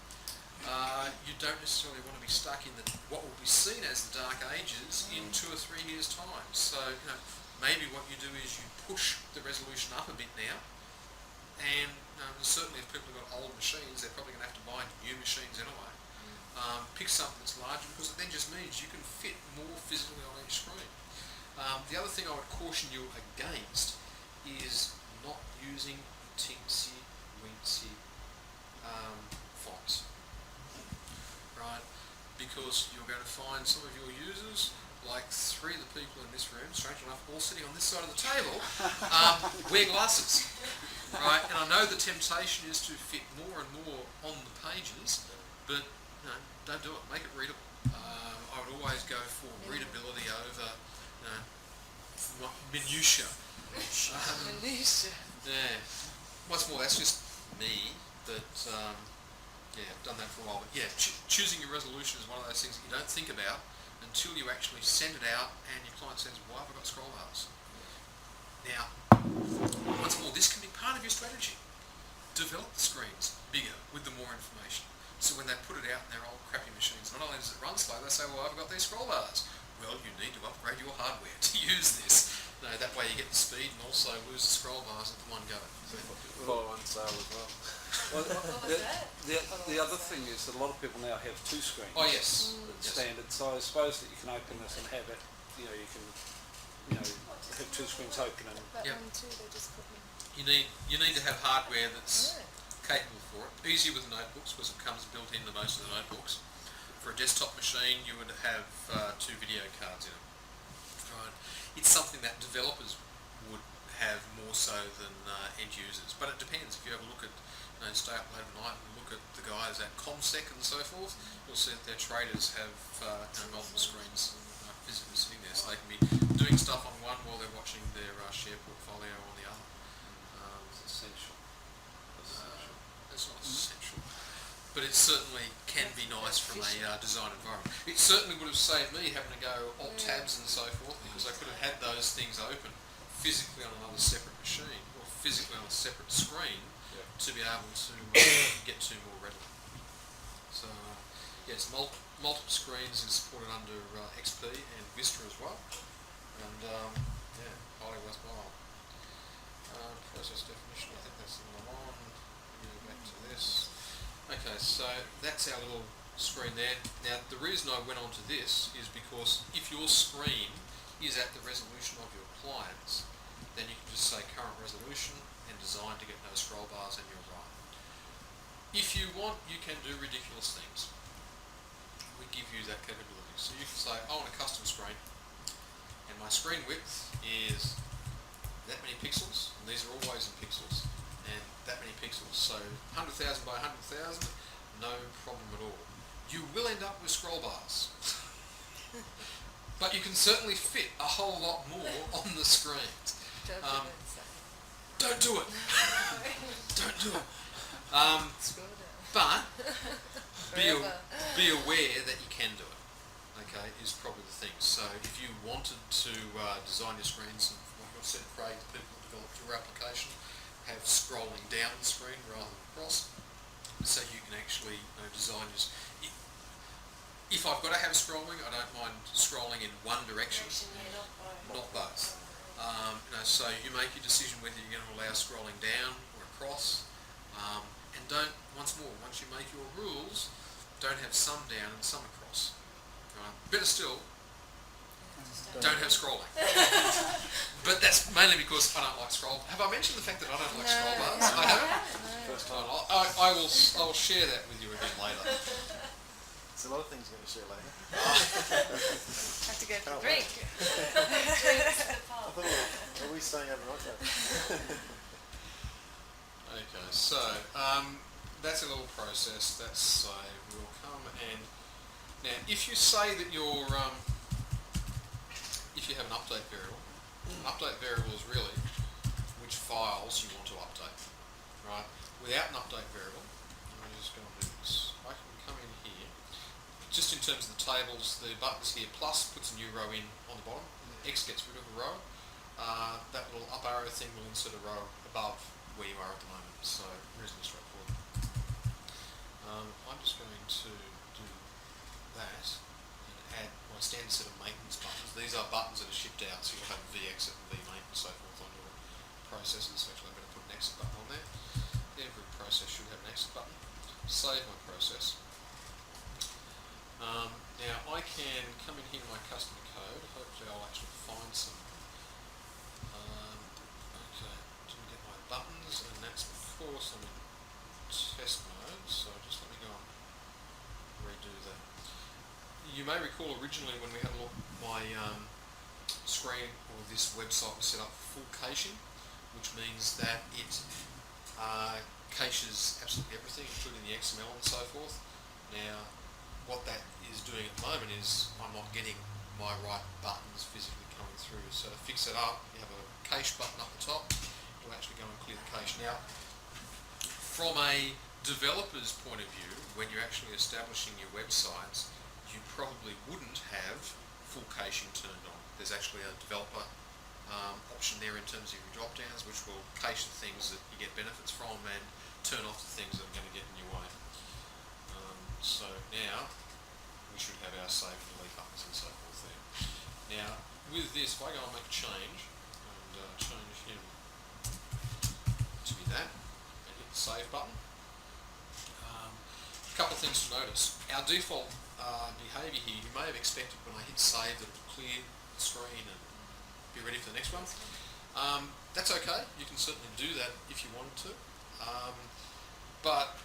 you don't necessarily want to be stuck in what will be seen as the dark ages in 2 or 3 years' time. So, maybe what you do is you push the resolution up a bit now, and certainly if people have got old machines, they're probably going to have to buy new machines anyway. Pick something that's larger, because it then just means you can fit more physically on each screen. The other thing I would caution you against is not using teensy wincy fonts, right? Because you're going to find some of your users, like 3 of the people in this room, strange enough, all sitting on this side of the table, wear glasses, right? And I know the temptation is to fit more and more on the pages, but no, don't do it. Make it readable. I would always go for readability over minutiae. Minutia. Yeah. Once more, that's just me, but I've done that for a while. But yeah, choosing your resolution is one of those things that you don't think about until you actually send it out and your client says, why have I got scroll bars? Now, once more, this can be part of your strategy. Develop the screens bigger with the more information. So when they put it out in their old crappy machines, not only does it run slow, they say, well, I've got these scroll bars. Well, you need to upgrade your hardware to use this. No, that way you get the speed and also lose the scroll bars at the one go. follow on sale as well. Well, What was that? the other thing is that a lot of people now have 2 screens. Oh yes. Yes. Standard. So I suppose that you can open this and have it. You can have 2 screens open and. That Yep. one too, they just put me. You need to have hardware that's Yeah. capable for it. Easy with notebooks because it comes built into most of the notebooks. For a desktop machine, you would have 2 video cards in it. Right. It's something that developers would have more so than end users, but it depends. If you have a look at, stay up late at night and look at the guys at ComSec and so forth, you'll see that their traders have multiple screens physically sitting there, so they can be doing stuff on one while they're watching their share portfolio on the other. It's essential. It's not essential, but it certainly can be nice from a design environment. It certainly would have saved me having to go alt tabs and so forth, because I could have had those things open physically on another separate machine or physically on a separate screen to be able to get to more readily. So yes, multiple screens is supported under XP and Vista as well, and highly worthwhile. Process definition, I think that's the one I'm on. Go back to this. Okay, so that's our little screen there. Now the reason I went on to this is because if your screen is at the resolution of your clients, then you can just say current resolution and design to get no scroll bars, and you're right. If you want, you can do ridiculous things. We give you that capability. So you can say, I want a custom screen, and my screen width is that many pixels, and these are always in pixels, and that many pixels. So 100,000 by 100,000, no problem at all. You will end up with scroll bars. But you can certainly fit a whole lot more on the screens. Don't do it. Don't do it. Scroll down. But Forever. be aware that you can do it. Okay, is probably the thing. So if you wanted to design your screens, and like I said, Craig, the people who developed your application, have scrolling down the screen rather than across, so you can actually design your. If I've got to have scrolling, I don't mind scrolling in one direction, not both. So you make your decision whether you're going to allow scrolling down or across, and don't. Once you make your rules, don't have some down and some across. Right? Better still, don't have scrolling. But that's mainly because I don't like scroll. Have I mentioned the fact that I don't like scroll bars? I haven't. First time. I'll share that with you again later. There's a lot of things you're going to share later. Have to go for a drink. I thought, are we staying overnight though? Okay, so that's a little process. That's save will come, and now if you say that you're if you have an update variable is really which files you want to update, right? Without an update variable, I'm just going to do this. I can come in here. Just in terms of the tables, the buttons here, plus puts a new row in on the bottom, X gets rid of a row, that little up arrow thing will insert a row above where you are at the moment, so reasonably straightforward. I'm just going to do that and add my standard set of maintenance buttons. These are buttons that are shipped out, so you'll have VExit and VMate and so forth on your processes, so actually I'm going to put an exit button on there. Every process should have an exit button. Save my process. Now I can come in here to my customer code. Hopefully I'll actually find some. Okay, to get my buttons, and that's because I'm in test mode, so just let me go and redo that. You may recall originally when we had a look, my screen or this website was set up for full caching, which means that it caches absolutely everything, including the XML and so forth. Now, what that is doing at the moment is I'm not getting my right buttons physically coming through. So to fix it up, you have a cache button up the top. It'll actually go and clear the cache. Now, from a developer's point of view, when you're actually establishing your websites, you probably wouldn't have full caching turned on. There's actually a developer option there in terms of your drop downs, which will cache the things that you get benefits from and turn off the things that are going to get in your way. So now we should have our save and delete buttons and so forth there. Now with this, if I go and make a change and change him to be that and hit the save button, a couple of things to notice. Our default behaviour here, you may have expected when I hit save that it would clear the screen and be ready for the next one. That's okay, you can certainly do that if you wanted to. But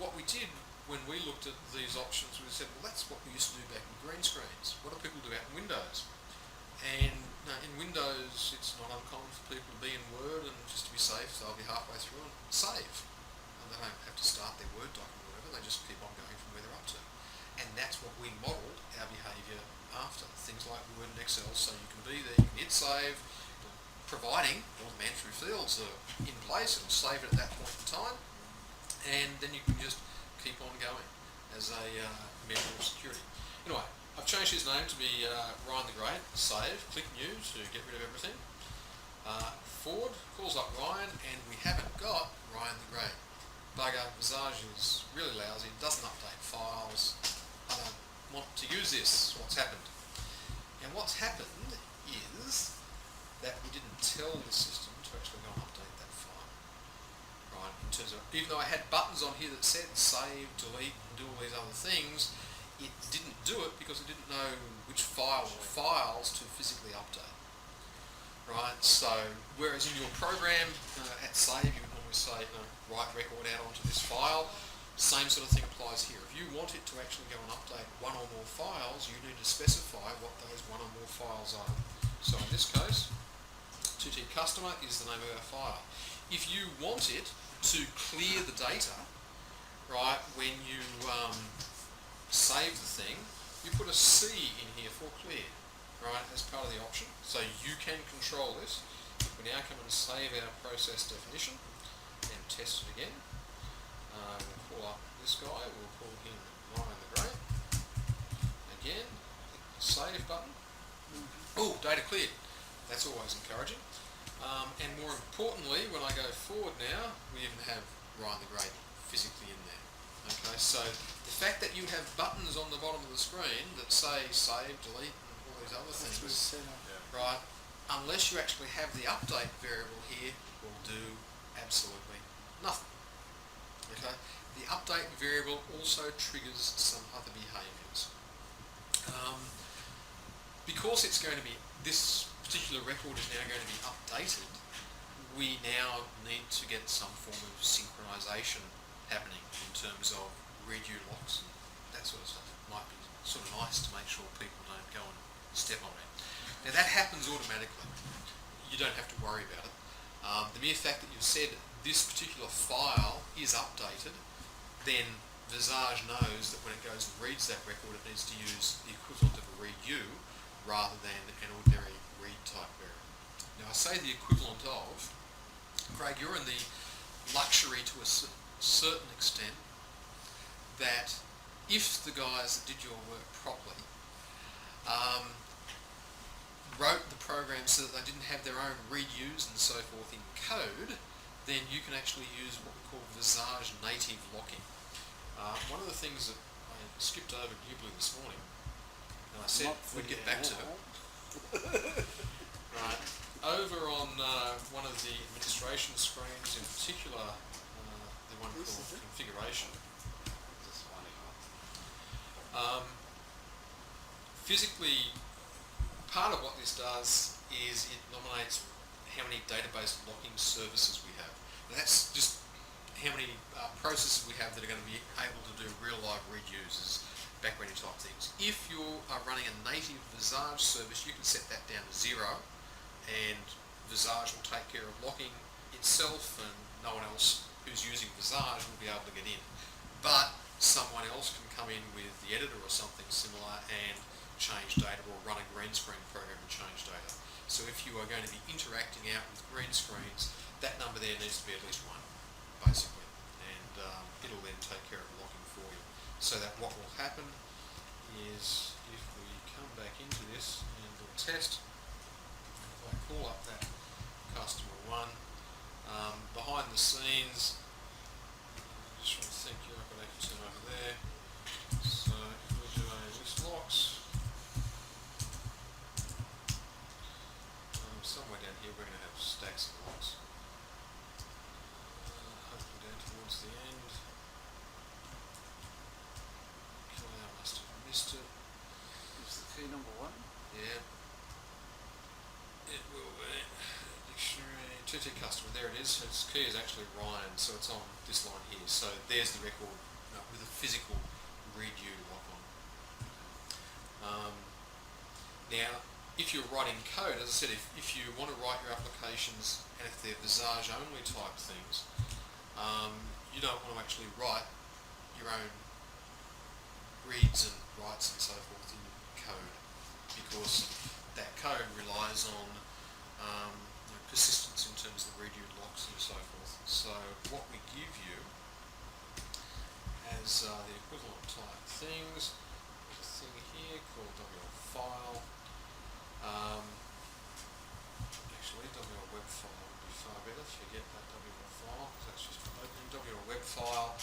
what we did when we looked at these options, we said, well, that's what we used to do back in green screens. What do people do out in Windows? And in Windows, it's not uncommon for people to be in Word and just to be safe, so they'll be halfway through and save. And they don't have to start their Word document or whatever, they just keep on going from where they're up to. And that's what we modelled our behaviour after. Things like Word and Excel, so you can be there, you can hit save, providing all the mandatory fields are in place, it'll save it at that point in time, and then you can just keep on going as a measure of security. Anyway, I've changed his name to be Ryan the Great. Save, click New to get rid of everything. Forward calls up Ryan, and we haven't got Ryan the Great. Bugger, Visage is really lousy, doesn't update files. I don't want to use this. What's happened? And what's happened is that we didn't tell the system to actually go and update that file. Right, in terms of, even though I had buttons on here that said save, delete, and do all these other things, it didn't do it because it didn't know which file or files to physically update. Right, so whereas in your program at save you would normally say, write record out onto this file, same sort of thing applies here. If you want it to actually go and update one or more files, you need to specify what those one or more files are. So in this case, 2T customer is the name of our file. If you want it to clear the data, right, when you save the thing, you put a C in here for clear, right, as part of the option. So you can control this. We now come and save our process definition and test it again. We'll call up this guy, we'll call him Ryan the Great. Again, hit the save button. Oh, data cleared. That's always encouraging. And more importantly, when I go forward now, we even have Ryan the Great physically in there. Okay, so the fact that you have buttons on the bottom of the screen that say save, delete, and all these other things, right, unless you actually have the update variable here, will do absolutely nothing. Okay, the update variable also triggers some other behaviours. Because it's going to be, this particular record is now going to be updated, we now need to get some form of synchronization happening in terms of redo locks and that sort of stuff. It might be sort of nice to make sure people don't go and step on it. Now that happens automatically. You don't have to worry about it. The mere fact that you've said this particular file is updated, then Visage knows that when it goes and reads that record, it needs to use the equivalent of a redo rather than an ordinary read type variable. Now I say the equivalent of, Craig, you're in the luxury to a certain extent that if the guys that did your work properly wrote the program so that they didn't have their own reuse and so forth in code, then you can actually use what we call Visage native locking. One of the things that I skipped over glibly this morning, and I said we'd get back to it, right, over on one of the administration screens, in particular the one called configuration, physically, part of what this does is it nominates how many database locking services we have. Now that's just how many processes we have that are going to be able to do real live read uses, background type things. If you are running a native Visage service, you can set that down to 0, and Visage will take care of locking itself, and no one else who's using Visage will be able to get in. But someone else can come in with the editor or something similar and change data, or run a green screen program and change data. So if you are going to be interacting out with green screens, that number there needs to be at least 1, basically, and it'll then take care of locking for you. So that what will happen is, if we come back into this and do a test, if I call up that customer 1, behind the scenes, I'm just trying to think here, I've got Acton over there. So if we do a list locks, somewhere down here we're going to have stacks of locks. Hopefully down towards the end. Okay, I must have missed it. Is the key number 1? Yeah. It will be dictionary, TT customer, there it is. Its key is actually Ryan, so it's on this line here. So there's the record with a physical read you lock on. Now, if you're writing code, as I said, if you want to write your applications, and if they're Visage only type things, you don't want to actually write your own reads and writes and so forth in code, because that code relies on persistence in terms of the read you locks and so forth. So what we give you as the equivalent type things, there's a thing here called WL file. Actually, WL web file would be far better if you get that WL file, because that's just for opening. WL web file,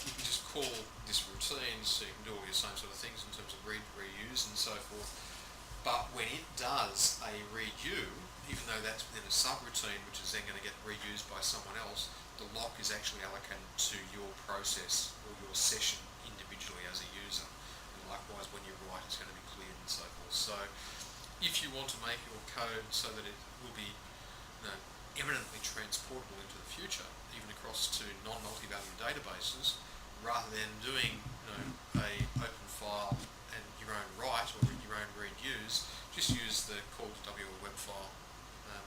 you can just call this routine, so you can do all your same sort of things in terms of read, reuse and so forth. But when it does a read you, even though that's within a subroutine, which is then going to get reused by someone else, the lock is actually allocated to your process or your session individually as a user. And likewise, when you write, it's going to be cleared and so forth. So if you want to make your code so that it will be eminently transportable into the future, even across to non-multi-value databases, rather than doing a open file and your own write or your own read use, just use the called WL web file, and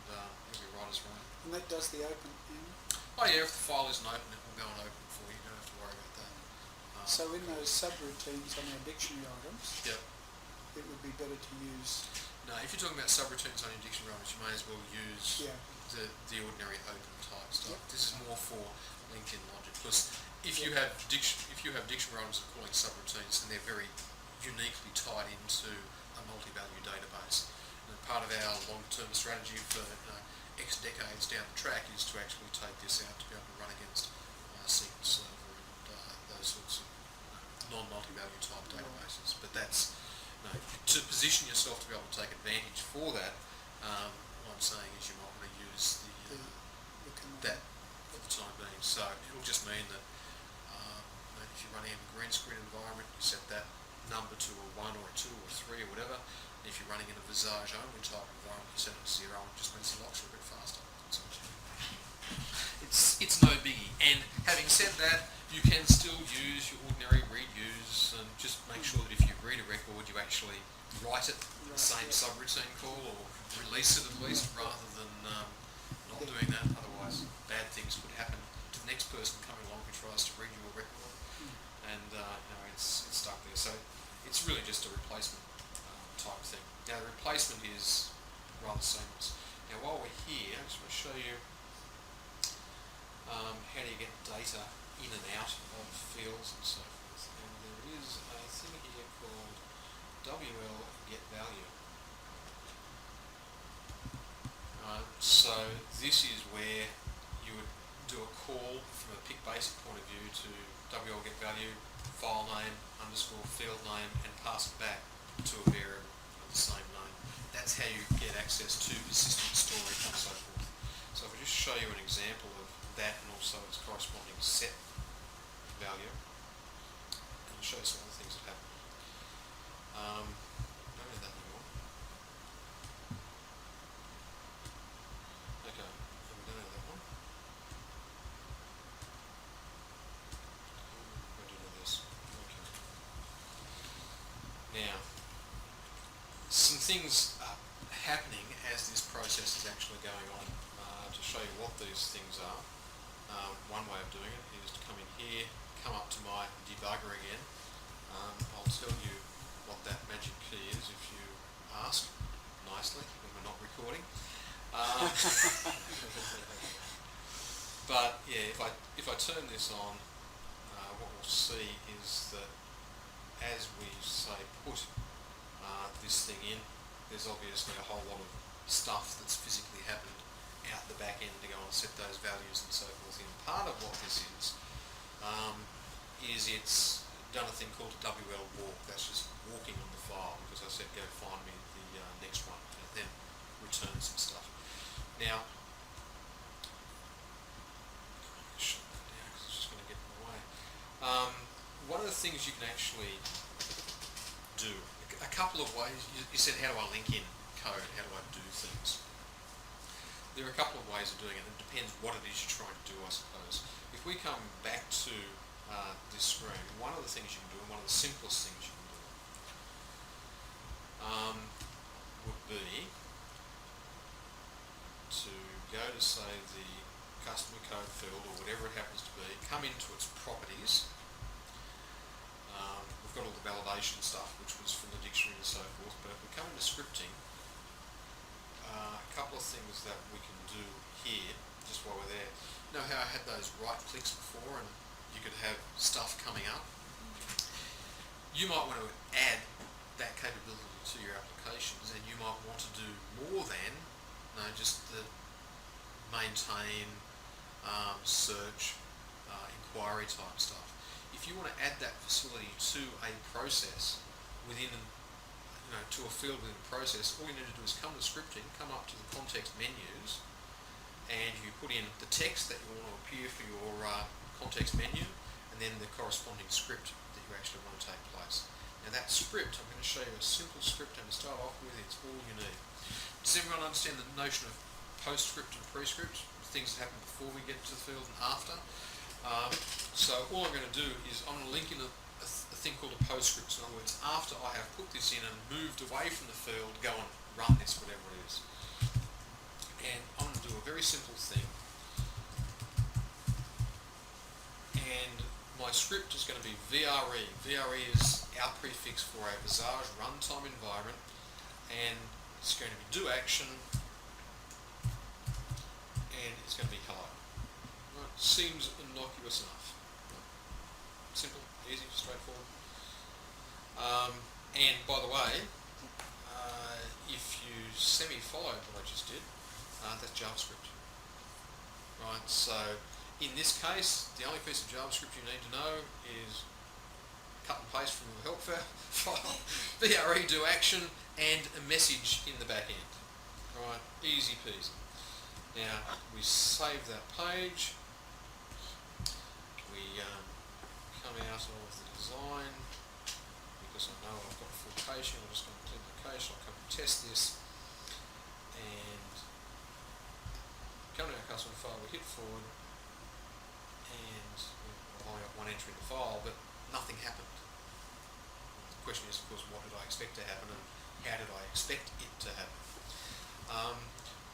you'll be right as right. And that does the open in. Oh yeah, if the file isn't open, it will go and open for you. You don't have to worry about that. So in those subroutines on our dictionary items, Yep. it would be better to use. No, if you're talking about subroutines on your dictionary items, you may as well use the ordinary open type stuff. Yep. This is more for LinkedIn logic, because if you have dictionary items that are calling subroutines, then they're very uniquely tied into a multi-value database. And part of our long-term strategy for X decades down the track is to actually take this out to be able to run against SQL Server and those sorts of non-multi-value type databases. But that's to position yourself to be able to take advantage for that. What I'm saying is you might want to use that for the time being. So it'll just mean that if you're running in a green screen environment, you set that number to a 1 or a 2 or 3 or whatever. And if you're running in a Visage only type environment, you set it to 0, and it just means the locks are a bit faster. That's all. It's no biggie. And having said that, you can still use your ordinary read use, and just make sure that if you read a record, you actually write it the same subroutine call, or release it at least, rather than not doing that. Otherwise, bad things could happen to the next person coming along who tries to read your record, and it's stuck there. So it's really just a replacement type thing. Now the replacement is rather seamless. Now while we're here, I just want to show you how do you get data in and out of fields and so forth. And there is a thing here called WL get value. So this is where you would do a call from a pick basic point of view to WL get value, file name, underscore field name, and pass it back to a variable of the same name. That's how you get access to persistent storage and so forth. So if I just show you an example of that, and also its corresponding set value, and I'll show you some other things that happen. Don't need that anymore. Okay, we don't have that one. Now, some things are happening as this process is actually going on. To show you what these things are, one way of doing it is to come in here, come up to my debugger again. I'll tell you what that magic key is if you ask nicely when we're not recording. But yeah, if I turn this on, what we'll see is that as we say put this thing in, there's obviously a whole lot of stuff that's physically happened out the back end to go and set those values and so forth in. Part of what this is it's done a thing called a WL walk. That's just walking on the file, because I said go find me the next one, and then return some stuff. Now, shut that down because it's just going to get in the way. One of the things you can actually do, a couple of ways. You said, how do I link in code? How do I do things? There are a couple of ways of doing it. It depends what it is you're trying to do, I suppose. If we come back to this screen, one of the things you can do, and one of the simplest things you can do, would be to go to, say, the customer code field or whatever it happens to be, come into its properties. We've got all the validation stuff, which was from the dictionary and so forth, but if we come into scripting, a couple of things that we can do here, just while we're there. You know how I had those right clicks before and you could have stuff coming up? You might want to add that capability to your applications, and you might want to do more than just the maintain, search, inquiry type stuff. If you want to add that facility to a process within to a field within a process, all you need to do is come to scripting, come up to the context menus, and you put in the text that you want to appear for your context menu, and then the corresponding script that you actually want to take place. Now that script, I'm going to show you a simple script, and to start off with, it's all you need. Does everyone understand the notion of postscript and prescript? Things that happen before we get to the field and after? So all I'm going to do is I'm going to link in a thing called a postscript. In other words, after I have put this in and moved away from the field, go and run this, whatever it is. And I'm going to do a very simple thing. And my script is going to be VRE. VRE is our prefix for a Visage runtime environment, and it's going to be do action, and it's going to be hello. Right. Seems innocuous enough. Simple, easy, straightforward. And by the way, if you semi-followed what I just did, that's JavaScript. Right, so in this case, the only piece of JavaScript you need to know is cut and paste from your help file, VRE do action, and a message in the back end. Right, easy peasy. Now, we save that page. We come out of the design, because I know I've got a full caching. I'm just going to clean the cache. I'll come and test this, and come to our customer file. We hit forward, and I've only got one entry in the file, but nothing happened. The question is, of course, what did I expect to happen, and how did I expect it to happen?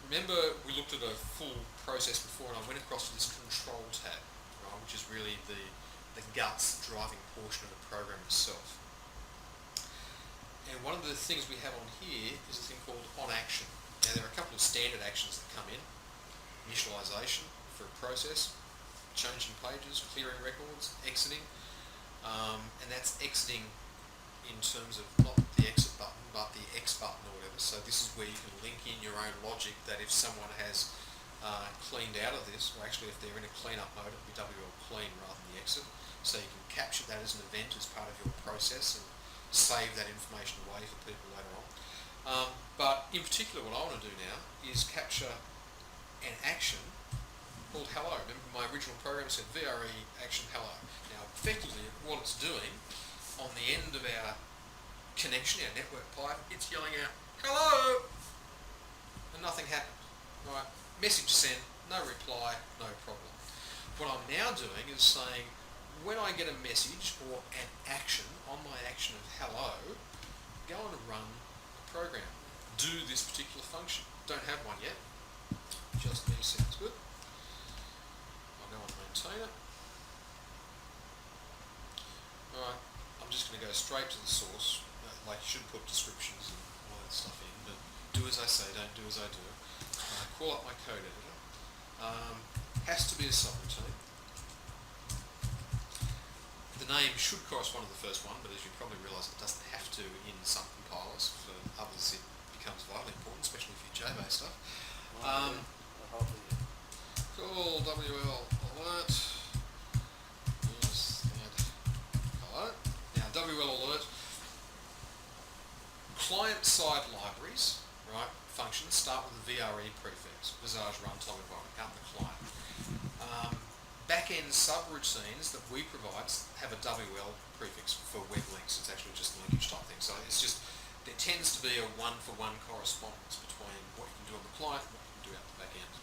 Remember, we looked at a full process before, and I went across to this control tab, right, which is really the guts driving portion of the program itself. And one of the things we have on here is a thing called on-action. Now, there are a couple of standard actions that come in. Initialization for a process, changing pages, clearing records, exiting, and that's exiting in terms of not the exit button, but the X button or whatever. So this is where you can link in your own logic that if someone has cleaned out of this, or actually if they're in a cleanup mode, it'll be WL clean rather than the exit. So you can capture that as an event as part of your process and save that information away for people later on. But in particular, what I want to do now is capture an action called hello. Remember, my original program said VRE action hello. Now, effectively, what it's doing on the end of our connection, our network pipe, it's yelling out hello, and nothing happened. Right? Message sent, no reply, no problem. What I'm now doing is saying, when I get a message or an action on my action of hello, go on and run a program. Do this particular function. Don't have one yet. Just me sounds good. I'll go on and maintain it. Alright, I'm just going to go straight to the source. Like you should put descriptions and all that stuff in, but do as I say, don't do as I do. Call up my code editor. Has to be a subroutine. The name should correspond to the first one, but as you probably realise, it doesn't have to in some compilers. For others, it becomes vitally important, especially for your Java stuff. Call WL alert. Yes, hello. Now, WL alert. Client-side libraries, right? Functions start with the VRE prefix, Visage runtime environment, out in the client. Back-end subroutines that we provide have a WL prefix for web links. It's actually just a linkage type thing. So it's just, there tends to be a one-for-one correspondence between what you can do on the client and what you can do out the back end.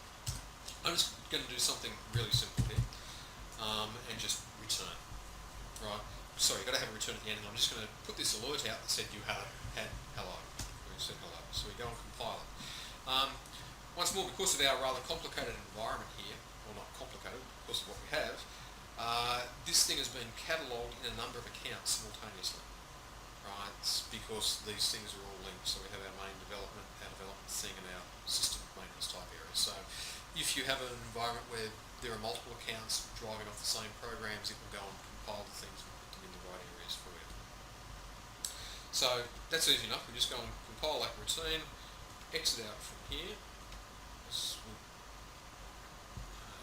I'm just going to do something really simple here and just return. Right? Sorry, you've got to have a return at the end, and I'm just going to put this alert out that said you had hello. We said hello. So we go and compile it. Once more, because of our rather complicated environment here, or not complicated, because of what we have, this thing has been catalogued in a number of accounts simultaneously. Right? It's because these things are all linked, so we have our main development, our development thing, and our system maintenance type area. So if you have an environment where there are multiple accounts driving off the same programs, it will go and compile the things and put them in the right areas for you. So that's easy enough. We just go and compile that routine, exit out from here.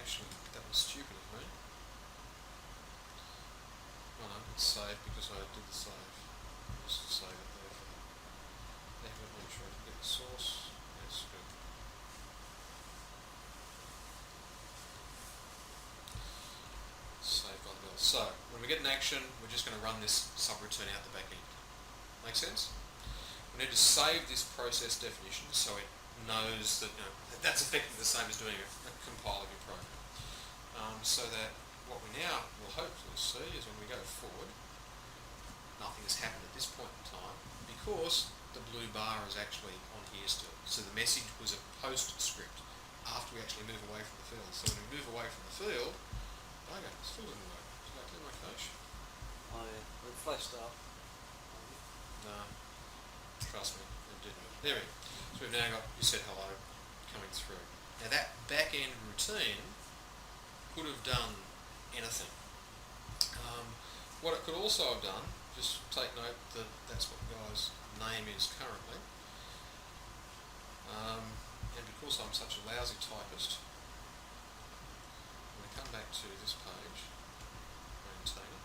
Actually, that was stupid of me. Oh no, it's saved because I did the save. Just save it there for the effort. Make sure I can get the source. That's good. Save by the bell. So, when we get an action, we're just going to run this subroutine out the back end. Make sense? We need to save this process definition so it knows that that's effectively the same as doing a compile of your program. So that what we now will hopefully see is when we go forward, nothing has happened at this point in time because the blue bar is actually on here still. So the message was a postscript after we actually move away from the field. So when we move away from the field, okay, it still didn't work. Should I clear my cache? Oh yeah, it flashed up. No, trust me, it did work. There we go. So we've now got you said hello coming through. Now that back end routine could have done anything. What it could also have done, just take note that that's what the guy's name is currently. And because I'm such a lousy typist, I'm going to come back to this page, maintain it.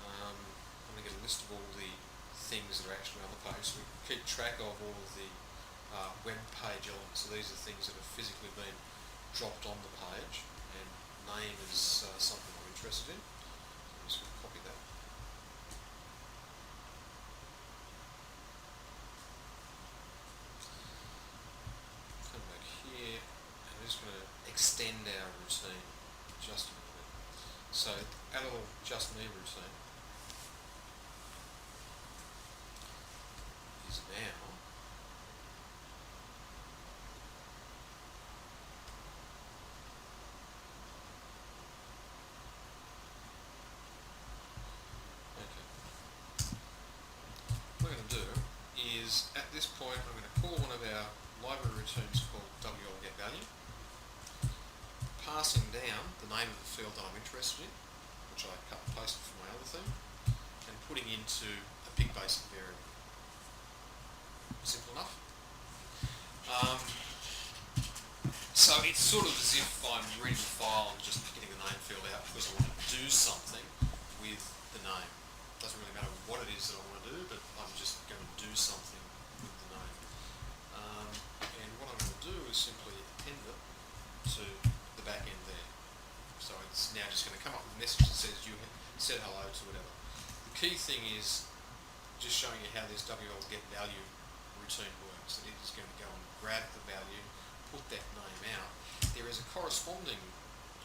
I'm going to get a list of all the things that are actually on the page, so we can keep track of all of the web page elements. So these are things that have physically been dropped on the page, and name is something I'm interested in. So I'm just going to copy that. Come back here, and I'm just going to extend our routine just a little bit. So our little just me routine is now at this point I'm going to call one of our library routines called WLGetValue, passing down the name of the field that I'm interested in, which I cut and pasted from my other thing, and putting into a big basic variable. Simple enough. So it's sort of as if I'm reading the file and just getting the name field out because I want to do something with the name. Doesn't really matter what it is that I want to do, but I'm just going to do something with the name. And what I'm going to do is simply append it to the back end there. So it's now just going to come up with a message that says you said hello to whatever. The key thing is just showing you how this WLGetValue routine works. That it is going to go and grab the value, put that name out. There is a corresponding,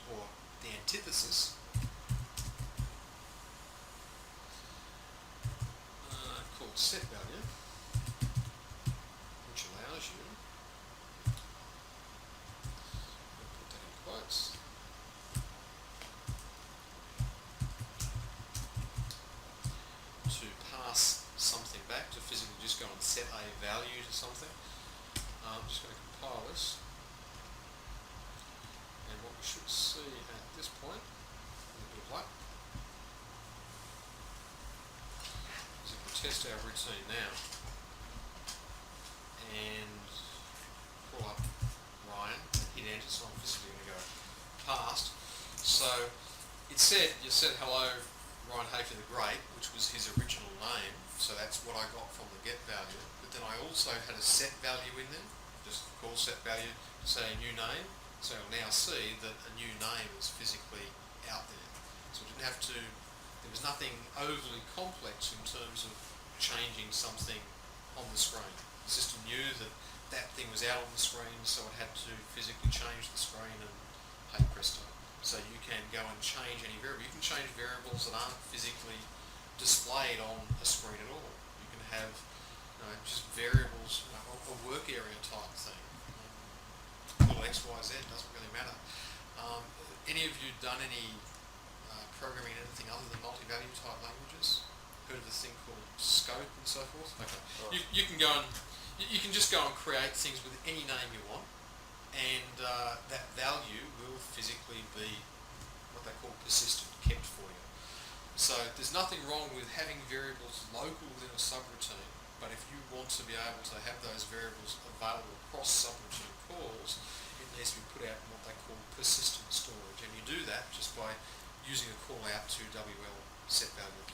or the antithesis, called set value, which allows you, I'll put that in quotes, to pass something back, to physically just go and set a value to something. I'm just going to compile this, and what we should see at this point, a little bit of luck, is if we test our routine now and pull up Ryan and hit enter, so I'm physically going to go past. So it said, you said hello Ryan Hafer the Great, which was his original name, so that's what I got from the get value, but then I also had a set value in there, just call set value to say a new name, so I'll now see that a new name is physically out there. So I didn't have to, there was nothing overly complex in terms of changing something on the screen. The system knew that that thing was out on the screen, so it had to physically change the screen, and hey presto. So you can go and change any variable. You can change variables that aren't physically displayed on a screen at all. You can have just variables, a work area type thing. Call X, Y, Z, doesn't really matter. Any of you done any programming in anything other than multi-value type languages? Heard of a thing called scope and so forth? Okay. Right. You can go and you can just go and create things with any name you want, and that value will physically be what they call persistent, kept for you. So there's nothing wrong with having variables local within a subroutine, but if you want to be able to have those variables available across subroutine calls, it needs to be put out in what they call persistent storage, and you do that just by using a call out to WL set value.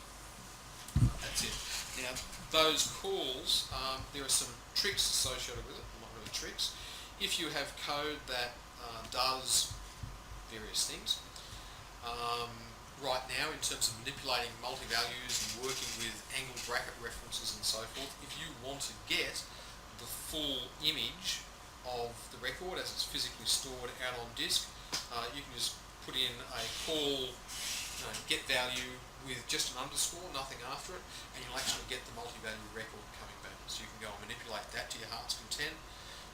That's it. Now those calls, there are some tricks associated with it, well, not really tricks. If you have code that does various things, right now in terms of manipulating multi-values and working with angle bracket references and so forth, if you want to get the full image of the record as it's physically stored out on disk, you can just put in a call get value with just an underscore, nothing after it, and you'll actually get the multi-value record coming back. So you can go and manipulate that to your heart's content.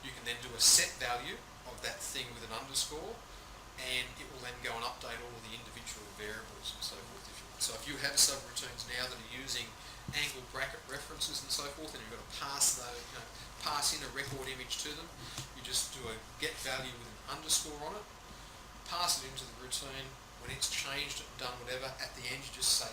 You can then do a set value of that thing with an underscore, and it will then go and update all of the individual variables and so forth if you want. So if you have subroutines now that are using angle bracket references and so forth, and you've got to pass those, pass in a record image to them, you just do a get value with an underscore on it, pass it into the routine. When it's changed, done whatever, at the end you just say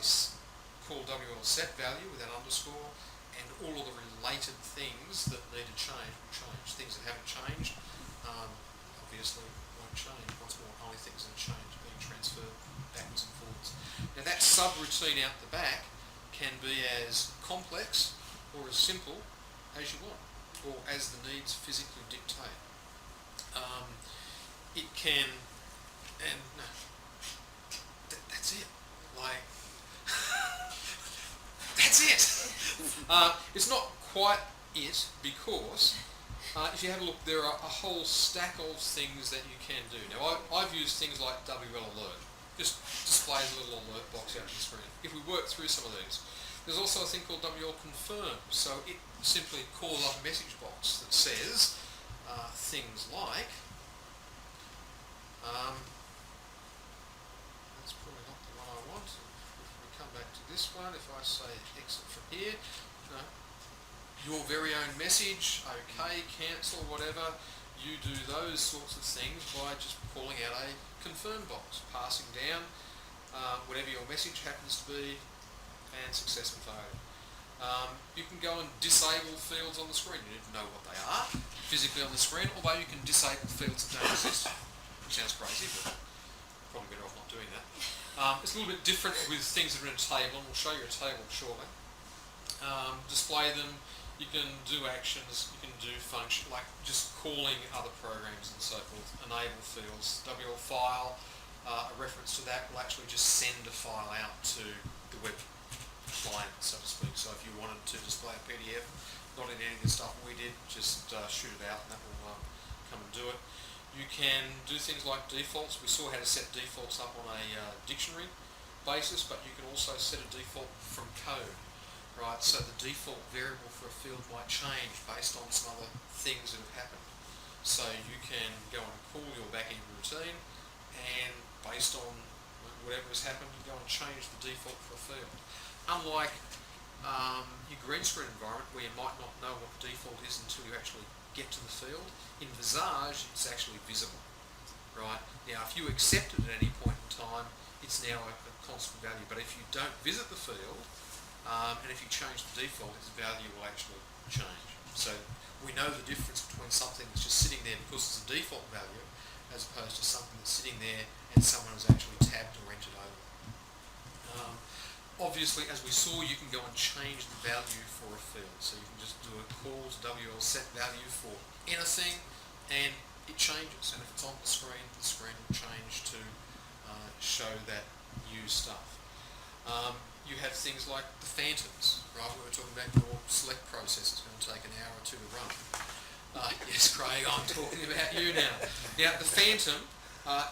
call WL set value with that underscore, and all of the related things that need to change will change. Things that haven't changed obviously won't change. Once more, only things that have changed being transferred backwards and forwards. Now that subroutine out the back can be as complex or as simple as you want, or as the needs physically dictate. It can, and no, that's it. Like, that's it. It's not quite it, because if you have a look, there are a whole stack of things that you can do. Now, I've used things like WL alert. Just displays a little alert box out on the screen. If we work through some of these, there's also a thing called WL confirm. So it simply calls up a message box that says things like, that's probably not the one I want. If we come back to this one, if I say exit from here, your very own message, okay, cancel, whatever, you do those sorts of things by just calling out a confirm box, passing down whatever your message happens to be, and success and failure. You can go and disable fields on the screen. You need to know what they are physically on the screen, although you can disable fields that don't exist, which sounds crazy, but probably better off not doing that. It's a little bit different with things that are in a table, and we'll show you a table shortly. Display them. You can do actions, you can do function, like just calling other programs and so forth, enable fields. WL file, a reference to that will actually just send a file out to the web client, so to speak. So if you wanted to display a PDF, not in any of the stuff we did, just shoot it out and that will come and do it. You can do things like defaults. We saw how to set defaults up on a dictionary basis, but you can also set a default from code. right? So the default variable for a field might change based on some other things that have happened. So you can go and call your back-end routine, and based on whatever has happened, you go and change the default for a field. Unlike your green screen environment, where you might not know what the default is until you actually get to the field, in Visage it's actually visible. Right? Now, if you accept it at any point in time, it's now a constant value. But if you don't visit the field, and if you change the default, its value will actually change. So we know the difference between something that's just sitting there because it's a default value, as opposed to something that's sitting there and someone has actually tabbed or entered over. Obviously, as we saw, you can go and change the value for a field. So you can just do a call to WL set value for anything, and it changes. And if it's on the screen will change to show that new stuff. You have things like the phantoms, right? We were talking about your select process. It's going to take an hour or two to run. Yes, Craig, I'm talking about you now. Now, the phantom,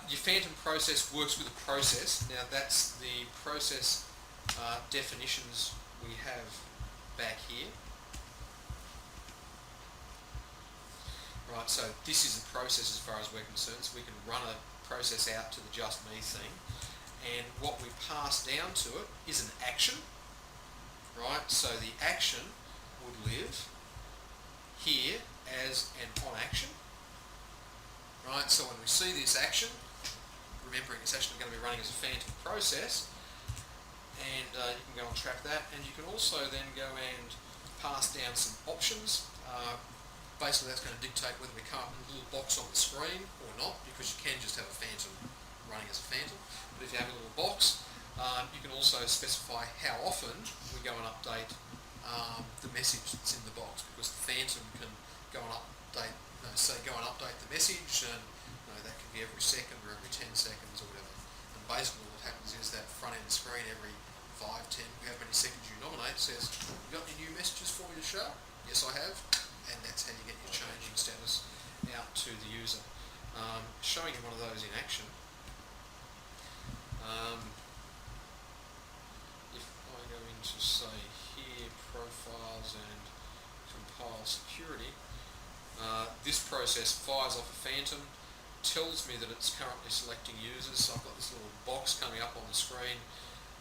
your phantom process works with a process. Now, that's the process definitions we have back here. Right, so this is the process as far as we're concerned. So we can run a process out to the just me thing. And what we pass down to it is an action. Right, so the action would live here as an on action. Right, so when we see this action, remembering it's actually going to be running as a phantom process, and you can go and track that, and you can also then go and pass down some options. Basically that's going to dictate whether we come up with a little box on the screen or not, because you can just have a phantom running as a phantom. But if you have a little box, you can also specify how often we go and update the message that's in the box, because the phantom can go and update, go and update the message, and that can be every second or every 10 seconds or whatever. And basically what happens is that front end screen every 5, 10, however many seconds you nominate, says, you got any new messages for me to show? Yes, I have. And that's how you get your changing status out to the user. Showing you one of those in action. If I go into, say, here, profiles and compile security, this process fires off a phantom, tells me that it's currently selecting users, so I've got this little box coming up on the screen,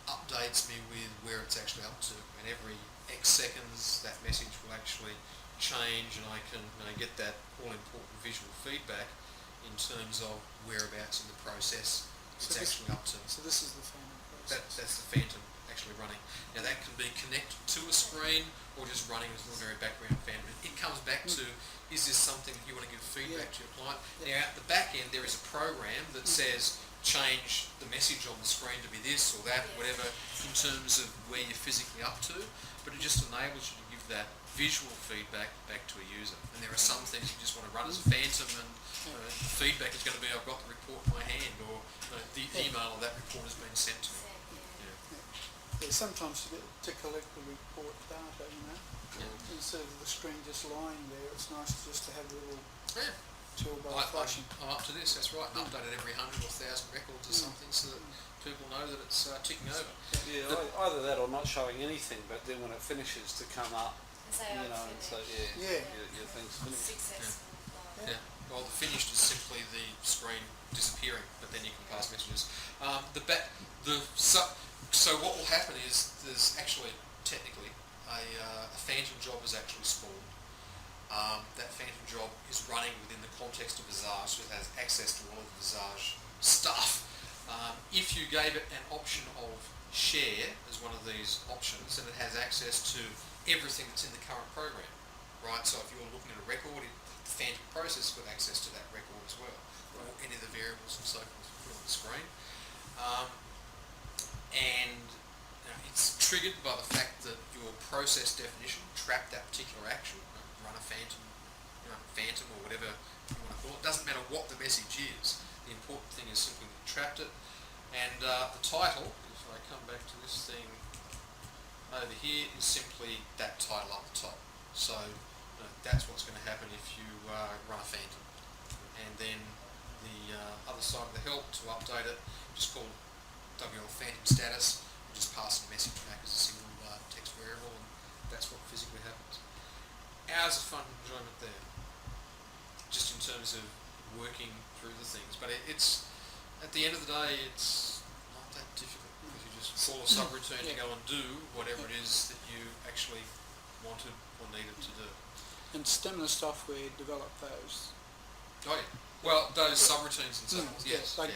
updates me with where it's actually up to, and every X seconds that message will actually change, and I can get that all-important visual feedback in terms of whereabouts in the process it's actually up to. So this is the phantom process. That's the phantom actually running. Now that can be connected to a screen or just running as an ordinary background phantom. It comes back to, is this something that you want to give feedback to your client? Now at the back end there is a program that says change the message on the screen to be this or that, whatever, in terms of where you're physically up to, but it just enables you to give that visual feedback back to a user. And there are some things you just want to run as a phantom, and the feedback is going to be, I've got the report in my hand, or the email of that report has been sent to me. Sometimes to collect the report data, instead of the screen just lying there, it's nice just to have a little toolbar flashing. I'm up to this, that's right, and update it every 100 or 1,000 records or something, so that people know that it's ticking over. Yeah, either that or not showing anything, but then when it finishes to come up, And say, your thing's finished. Successful. Yeah. Well, the finished is simply the screen disappearing, but then you can pass messages. So what will happen is there's actually technically a phantom job is actually spawned. That phantom job is running within the context of Visage, so it has access to all of the Visage stuff. If you gave it an option of share as one of these options, then it has access to everything that's in the current program, right? So if you're looking at a record, the phantom process has got access to that record as well, or any of the variables and so forth put on the screen. And it's triggered by the fact that your process definition trapped that particular action, run a phantom, phantom or whatever you want to call it. Doesn't matter what the message is. The important thing is simply that you trapped it. And the title, if I come back to this thing over here, is simply that title up the top. So that's what's going to happen if you run a phantom. And then the other side of the help, to update it, just call WL phantom status, and just pass the message back as a single text variable, and how's the fun and enjoyment there? Just in terms of working through the things, but it's at the end of the day, it's not that difficult because you just call a subroutine to go and do whatever it is that you actually wanted or needed to do. And Stemmer software developed those. Oh yeah. Well, those subroutines and so on. Yes. Like,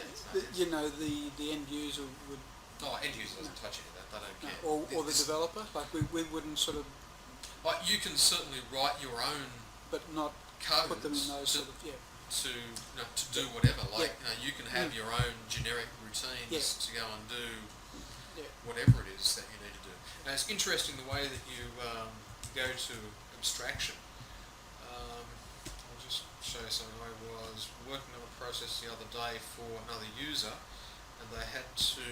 you know, the end user would. Oh, end user doesn't touch any of that. They don't care. Or the developer. Like we wouldn't sort of. Like you can certainly write your own, but not codes put them in those sort of to do whatever. Like you can have your own generic routines to go and do whatever it is that you need to do. Now it's interesting the way that you go to abstraction. I'll just show you something. I was working on a process the other day for another user, and they had to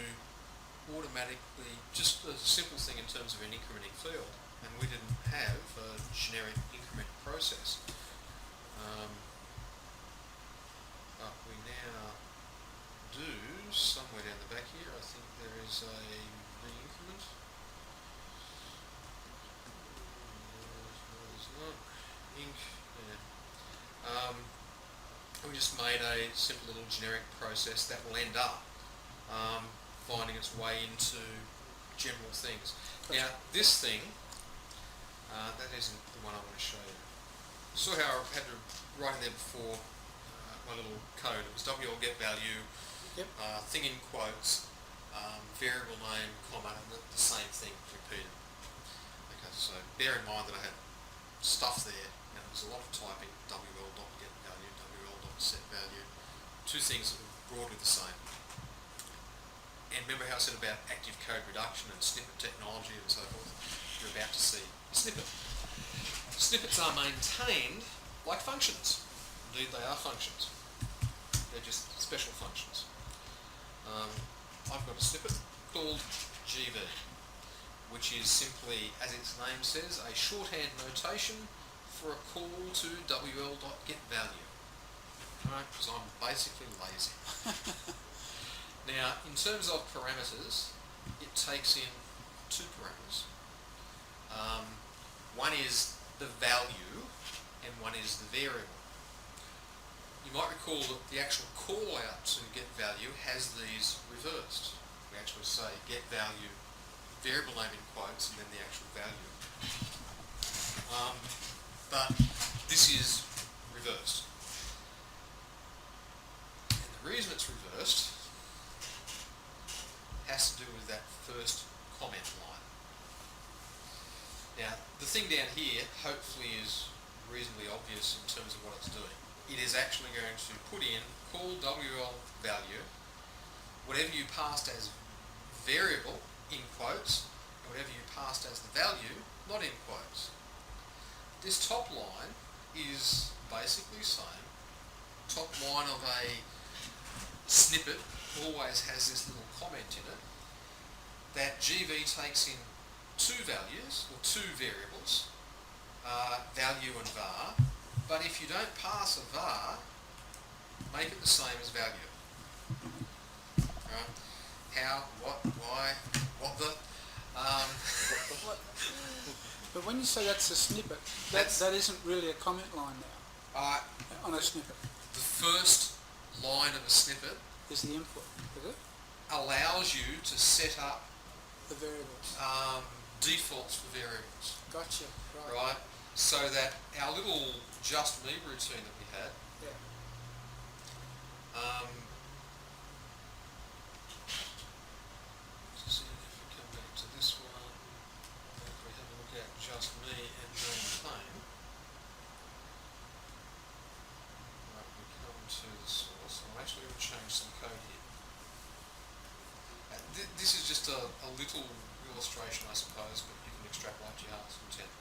automatically, just a simple thing in terms of an incrementing field, and we didn't have a generic increment process. But we now do, somewhere down the back here, I think there is a re-increment. There's not inc. We just made a simple little generic process that will end up finding its way into general things. Now this thing, that isn't the one I want to show you. Saw how I had to write in there before my little code. It was WL get value, thing in quotes, variable name, comma, and the same thing repeated. Okay, so bear in mind that I had stuff there, and it was a lot of typing, WL.get value, WL.set value, two things that were broadly the same. And remember how I said about active code reduction and snippet technology and so forth? You're about to see a snippet. Snippets are maintained like functions. Indeed, they are functions. They're just special functions. I've got a snippet called GV, which is simply, as its name says, a shorthand notation for a call to WL.getValue. Right? Because I'm basically lazy. Now, in terms of parameters, it takes in two parameters. One is the value, and one is the variable. You might recall that the actual call out to get value has these reversed. We actually say get value, variable name in quotes, and then the actual value. But this is reversed. And the reason it's reversed has to do with that first comment line. Now, the thing down here hopefully is reasonably obvious in terms of what it's doing. It is actually going to put in call WL value, whatever you passed as variable in quotes, and whatever you passed as the value not in quotes. This top line is basically saying, top line of a snippet always has this little comment in it, that GV takes in two values, or two variables, value and var, but if you don't pass a var, make it the same as value. Right? How, what, why, what the... But when you say that's a snippet, that isn't really a comment line now, on a snippet. The first line of a snippet Is the input, is it? allows you to set up The variables. defaults for variables. Gotcha, Right? So that our little just me routine that we had, Yeah. let's see if we come back to this one, if we have a look at just me and maintain. Right, we come to the source. I'm actually going to change some code here. This is just a little illustration, I suppose, but you can extrapolate to your heart's content.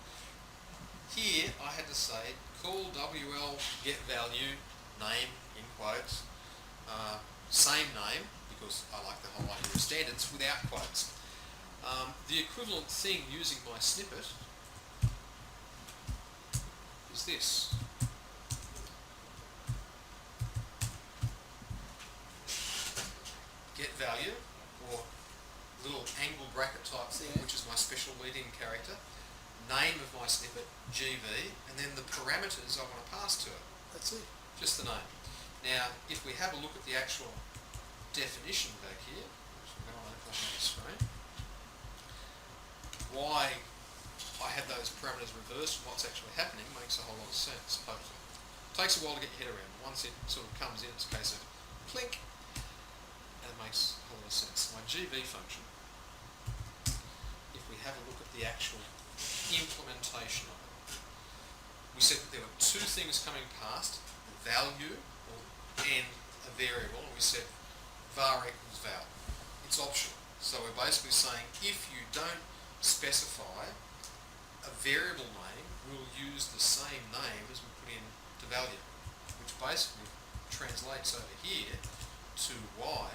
Here, I had to say, call WL get value, name, in quotes, same name, because I like the whole idea of standards, without quotes. The equivalent thing using my snippet is this. Get value, or little angle bracket type thing, which is my special leading character, name of my snippet, GV, and then the parameters I want to pass to it. That's it. Just the name. Now, if we have a look at the actual definition back here, which I'm going to open up on the screen, why I have those parameters reversed and what's actually happening makes a whole lot of sense, hopefully. It takes a while to get your head around. Once it sort of comes in, it's a case of clink, and it makes a whole lot of sense. My GV function, if we have a look at the actual implementation of it, we said that there were two things coming past, the value and a variable, and we said var equals val. It's optional. So we're basically saying if you don't specify a variable name, we'll use the same name as we put in to value, which basically translates over here to why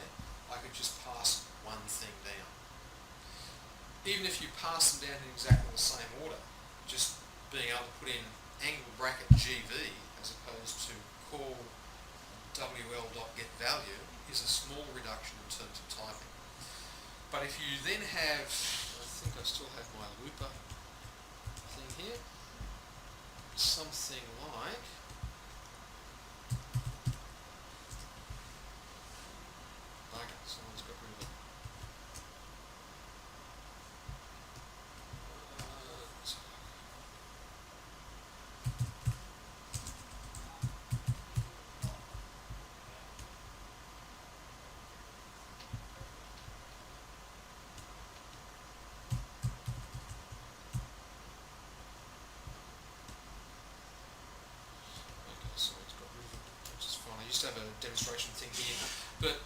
I could just pass one thing down. Even if you pass them down in exactly the same order, just being able to put in angle bracket GV as opposed to call wl.getValue is a small reduction in terms of typing. But if you then have, I think I still have my looper thing here, something like someone's got rid of it. So it's got rid of it, which is fine. I used to have a demonstration thing here, but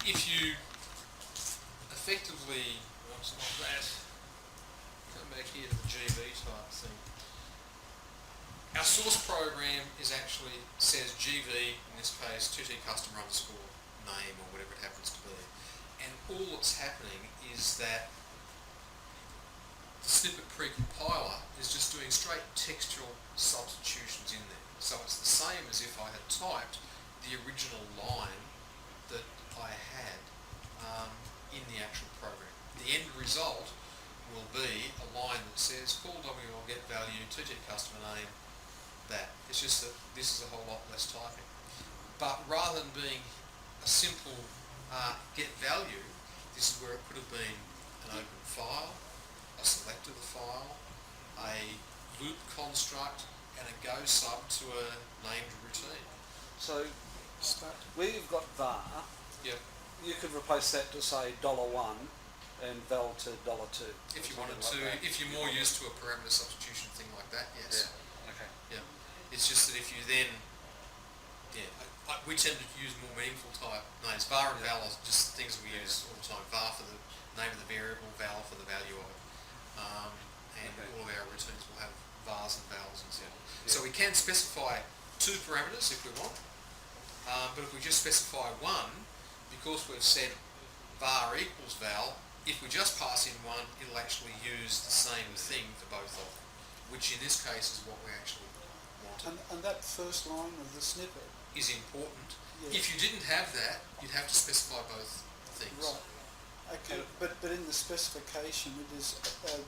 if you effectively, well, it's not that, come back here to the GV type thing. Our source program actually says GV, in this case, 2T customer underscore name or whatever it happens to be. And all that's happening is that the snippet pre-compiler is just doing straight textual substitutions in there. So it's the same as if I had typed the original line that I had in the actual program. The end result will be a line that says call WL get value, 2T customer name, that. It's just that this is a whole lot less typing. But rather than being a simple get value, this is where it could have been an open file, a select of the file, a loop construct, and a go sub to a named routine. So where you've got var, Yep. you could replace that to say $1 and val to $2. If you or wanted something to, like that. if you're more used to a parameter substitution thing like that, yes. Yeah. Okay. Yeah. It's just that if you then, we tend to use more meaningful type names. Var and val are just things we use all the time. Var for the name of the variable, val for the value of it. And all of our routines will have vars and vals and so on. So we can specify two parameters if we want, but if we just specify one, because we've said var equals val, if we just pass in one, it'll actually use the same thing for both of them, which in this case is what we actually wanted. And that first line of the snippet Is important. Yeah. If you didn't have that, you'd have to specify both things. Right. Okay, but in the specification it is the...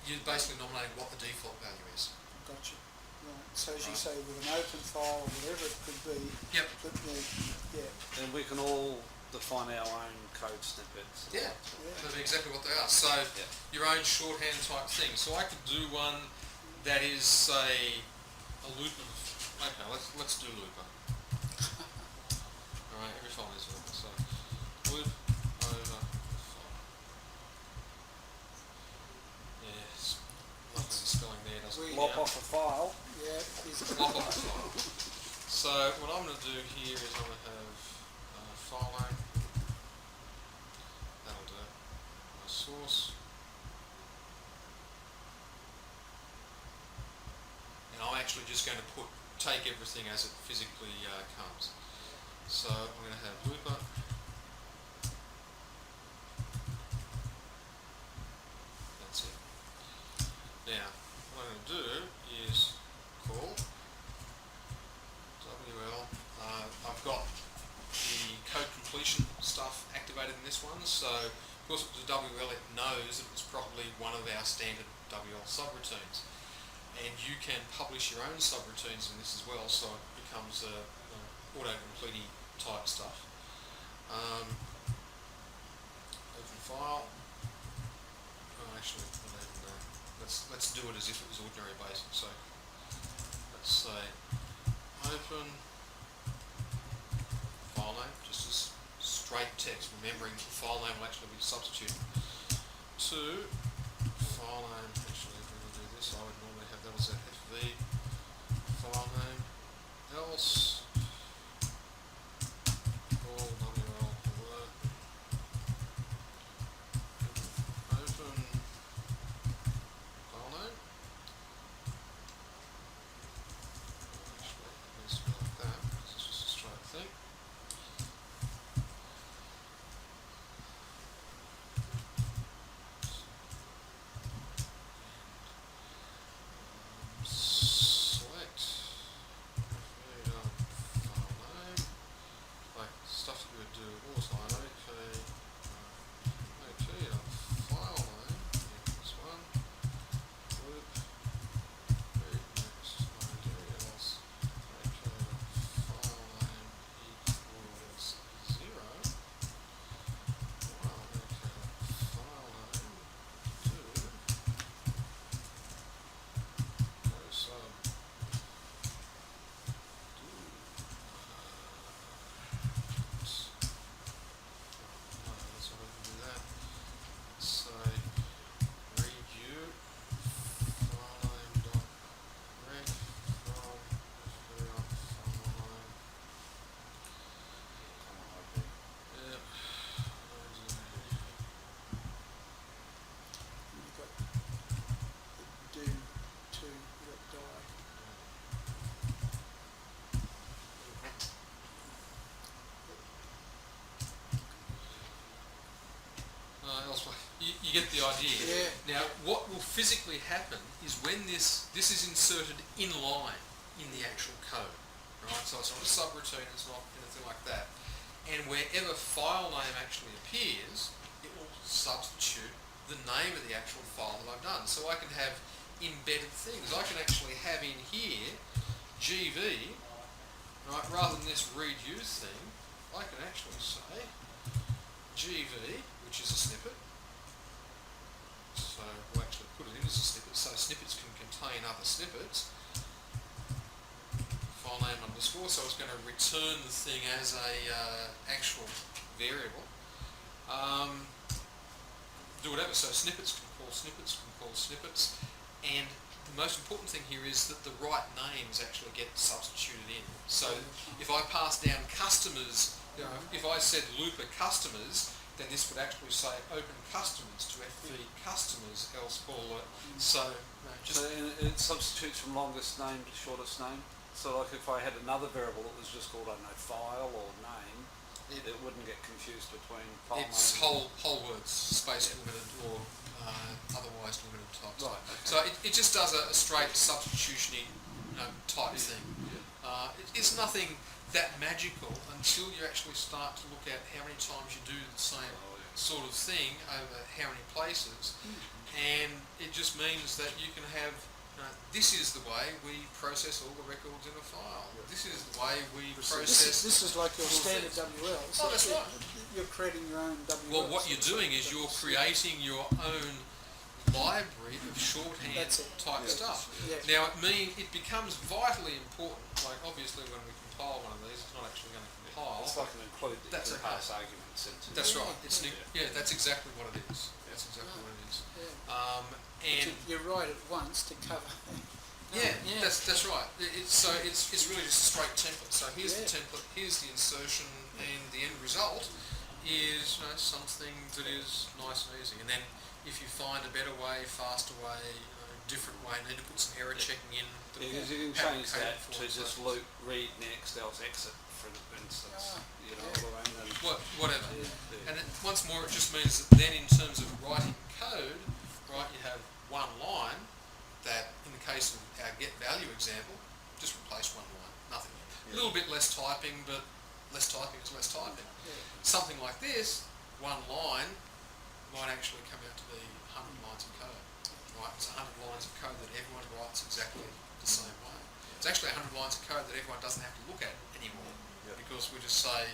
You're basically nominating what the default value is. Gotcha. Right. So as you Right. say, with an open file or whatever it could be, Yep. but yeah. And we can all define our own code snippets. Yeah. That'd be exactly what they are. So your own shorthand type thing. So I could do one that is, say, a loop of... Okay, let's do looper. Alright, every file is a looper. So loop over file. Yes. Nothing spelling there doesn't Lop off a file. Yeah, is Lop off the file. So what I'm going to do here is I'm going to have file name. That'll do. My source. And I'm actually just going to take everything as it physically comes. So I'm going to have looper. That's it. Now, what I'm going to do is call WL. I've got the code completion stuff activated in this one, so course, the WL, it knows that it's probably one of our standard WL subroutines. And you can publish your own subroutines in this as well, so it becomes auto-completing type stuff. Open file. Oh, actually, I don't even know. Let's do it as if it was ordinary basic. So let's say open file name, just as straight text, remembering the file name will actually be substituted to file name. Actually, if we will do this, I would normally have that as a FV file name, else all WL work, open file name. Actually, it needs to be like that, because it's just a straight thing. Select file name, like stuff that you would do all the time. File name equals 1, loop, read next ID else, file name equals 0, while file name do go sub do no, that's not even do that. Let's say read you file name dot ref from file name. Yep. You've got the do to, you've got die. Elsewhere. You get the idea. Yeah. Now, what will physically happen is when this is inserted in line in the actual code, right? So it's not a subroutine, it's not anything like that. And wherever file name actually appears, it will substitute the name of the actual file that I've done. So I can have embedded things. I can actually have in here GV, right? Rather than this read use thing, I can actually say GV, which is a snippet. So we'll actually put it in as a snippet, so snippets can contain other snippets. File name underscore, so it's going to return the thing as a actual variable. Do whatever, so snippets can call snippets, and the most important thing here is that the right names actually get substituted in. So if I pass down customers, if I said looper customers, then this would actually say open customers to FV customers, else call it. So just So it substitutes from longest name to shortest name. So like if I had another variable that was just called, I don't know, file or name, it wouldn't get confused between file it's name. whole words, space limited or otherwise limited type. Right, okay. So it just does a straight substitution type thing. It's nothing that magical until you actually start to look at how many times you do the same sort of thing over how many places, and it just means that you can have this is the way we process all the records in a file. This is the way we process. This is like your standard WL. Oh, that's right. You're creating your own WL. Well, what you're doing is you're creating your own library of shorthand That's it. type stuff. Yeah. Now, it becomes vitally important. Like obviously, when we compile one of these, it's not actually going to compile. It's like an include that That's you can okay. pass arguments into. That's Yeah. right. That's exactly what it is. That's exactly what it is. Yeah. And You write it once to cover. yeah, Yeah. that's right. So it's really just a straight template. So here's the Yeah. template, here's the insertion, and the end result is something that is nice and easy. And then if you find a better way, faster way, different way, need to put some error checking in. Because you can change that to just loop, read next, else exit, for instance. You know what I mean? Whatever. Yeah. And once more, it just means that then in terms of writing code, right, you have one line that, in the case of our get value example, just replace one line, nothing. A little bit less typing, but less typing is less typing. Yeah. Something like this, one line, might actually come out to be 100 lines of code, right? It's 100 lines of code that everyone writes exactly the same way. It's actually 100 lines of code that everyone doesn't have to look at anymore, because we just say,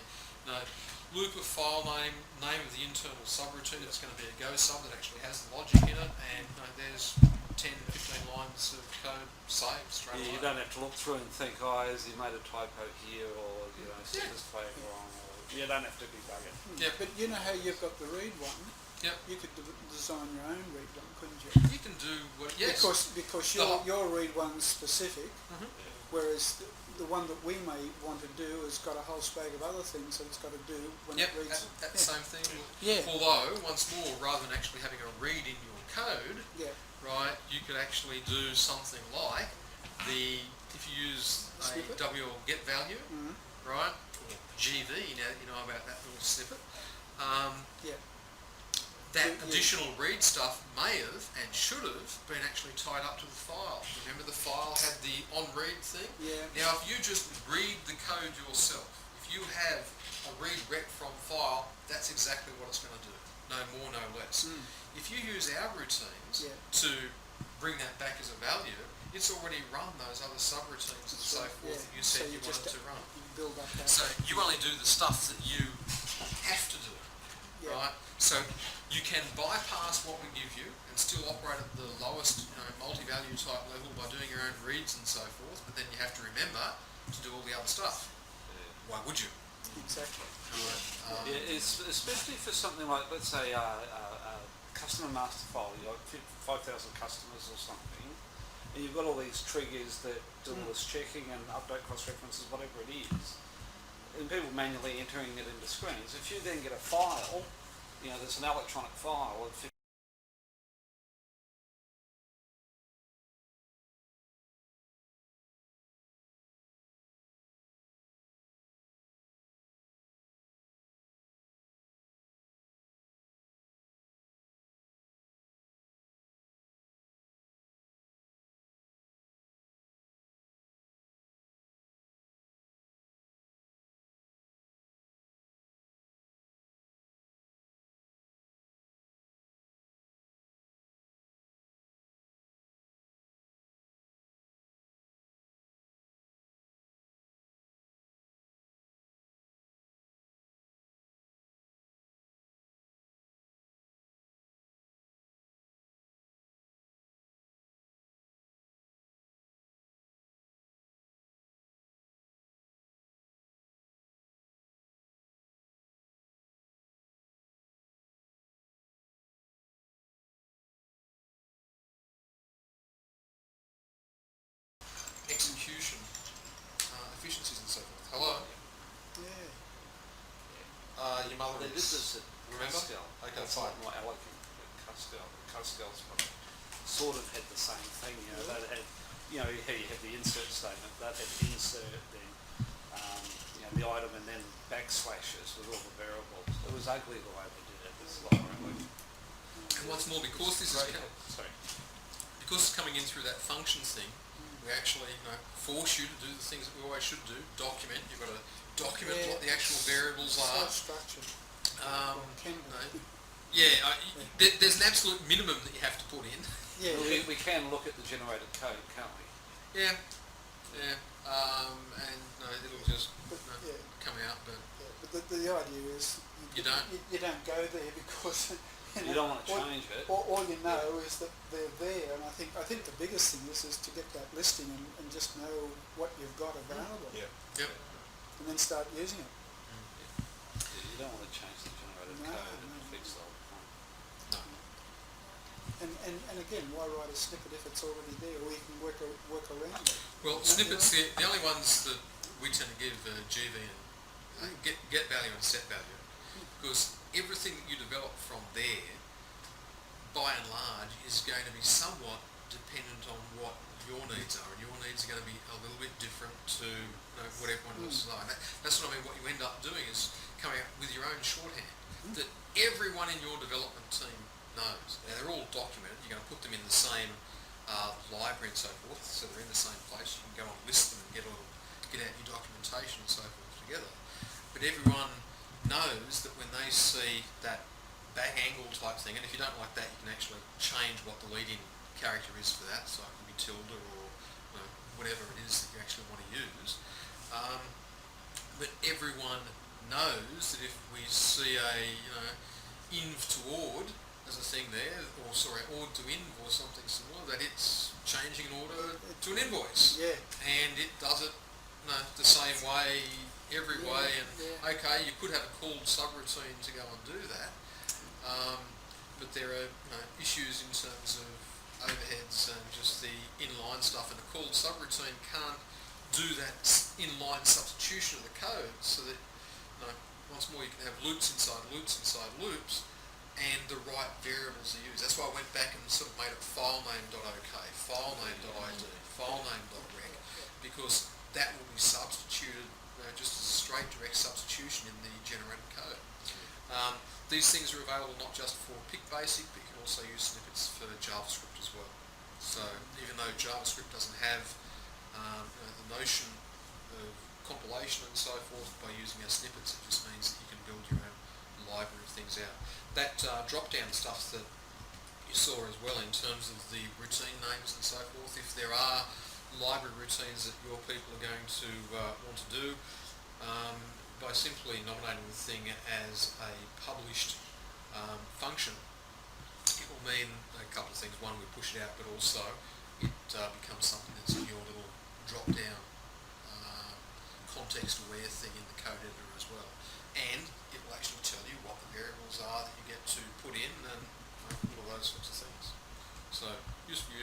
loop of file name of the internal subroutine. It's going to be a Go sub that actually has the logic in it, and there's 10 to 15 lines of code saved straight away. You don't have to look through and think, has he made a typo here, or set this flag wrong, or you don't have to be bugging. Yeah, But you know how you've got the read one? Yep. You could design your own read one, couldn't you? You can do what. Yes. Because your read one's specific, whereas the one that we may want to do has got a whole swag of other things that it's got to do when it reads. That same thing. Yeah. Although, once more, rather than actually having a read in your code, right, you could actually do something like if you use a WL get value, right, or GV, now you know about that little snippet. That additional read stuff may have and should have been actually tied up to the file. Remember the file had the on-read thing? Yeah. Now if you just read the code yourself, if you have a read rec from file, that's exactly what it's going to do. No more, no less. If you use our routines to bring that back as a value, it's already run those other subroutines and so forth that you said you wanted to run. Build up that. So you only do the stuff that you have to do, right? So you can bypass what we give you and still operate at the lowest multi-value type level by doing your own reads and so forth, but then you have to remember to do all the other stuff. Why would you? Exactly. It's especially for something like, let's say, a customer master file. You've got 5,000 customers or something, and you've got all these triggers that do all this checking and update cross-references, whatever it is, and people manually entering it into screens. If you then get a file, there's an electronic file of Execution, efficiencies and so forth. Hello? Yeah. Your mother they did is... this at Remember? Cuscal. Okay, That's fine. more elegant at Cuscal. Cuscal's sort of had the same thing. They had, you had the insert statement. That had insert, then the item, and then backslashes with all the variables. It was ugly the way they did it. It's a lot more elegant. And once more, because this is because it's coming in through that functions thing, we actually force you to do the things that we always should do. Document. You've got to document what the actual variables are. Structured. There's an absolute minimum that you have to put in. Yeah. We can look at the generated code, can't we? Yeah. It'll just come out, but the idea is you don't go there because you don't want to change it. All you know is that they're there, and I think the biggest thing is to get that listing and just know what you've got available. Yep. And then start using it. You don't want to change the generated code and fix the whole thing. No. And again, why write a snippet if it's already there, or you can work around it? Well, snippets, the only ones that we tend to give GV and get value and set value, because everything that you develop from there, by and large, is going to be somewhat dependent on what your needs are, and your needs are going to be a little bit different to what everyone else's are. That's what I mean. What you end up doing is coming up with your own shorthand that everyone in your development team knows. Now, they're all documented. You're going to put them in the same library and so forth, so they're in the same place. You can go and list them and get out your documentation and so forth together. But everyone knows that when they see that back angle type thing, and if you don't like that, you can actually change what the lead-in character is for that, so it can be tilde or whatever it is that you actually want to use. But everyone knows that if we see a inv to ord as a thing there, or sorry, ord to inv or something similar, that it's changing an order to an invoice. Yeah. And it does it the same way every way, and okay, you could have a called subroutine to go and do that, but there are issues in terms of overheads and just the inline stuff, and a called subroutine can't do that inline substitution of the code, so that once more you can have loops inside loops and the right variables are used. That's why I went back and sort of made it filename.ok, filename.id, filename.rec, because that will be substituted just as a straight direct substitution in the generated code. These things are available not just for PicBasic, but you can also use snippets for JavaScript as well. So even though JavaScript doesn't have the notion of compilation and so forth, by using our snippets, it just means that you can build your own library of things out. That drop-down stuff that you saw as well in terms of the routine names and so forth, if there are library routines that your people are going to want to do, by simply nominating the thing as a published function, it will mean a couple of things. One, we push it out, but also it becomes something that's in your little drop-down context-aware thing in the code editor as well. And it will actually tell you what the variables are that you get to put in and all of those sorts of things. So, useful.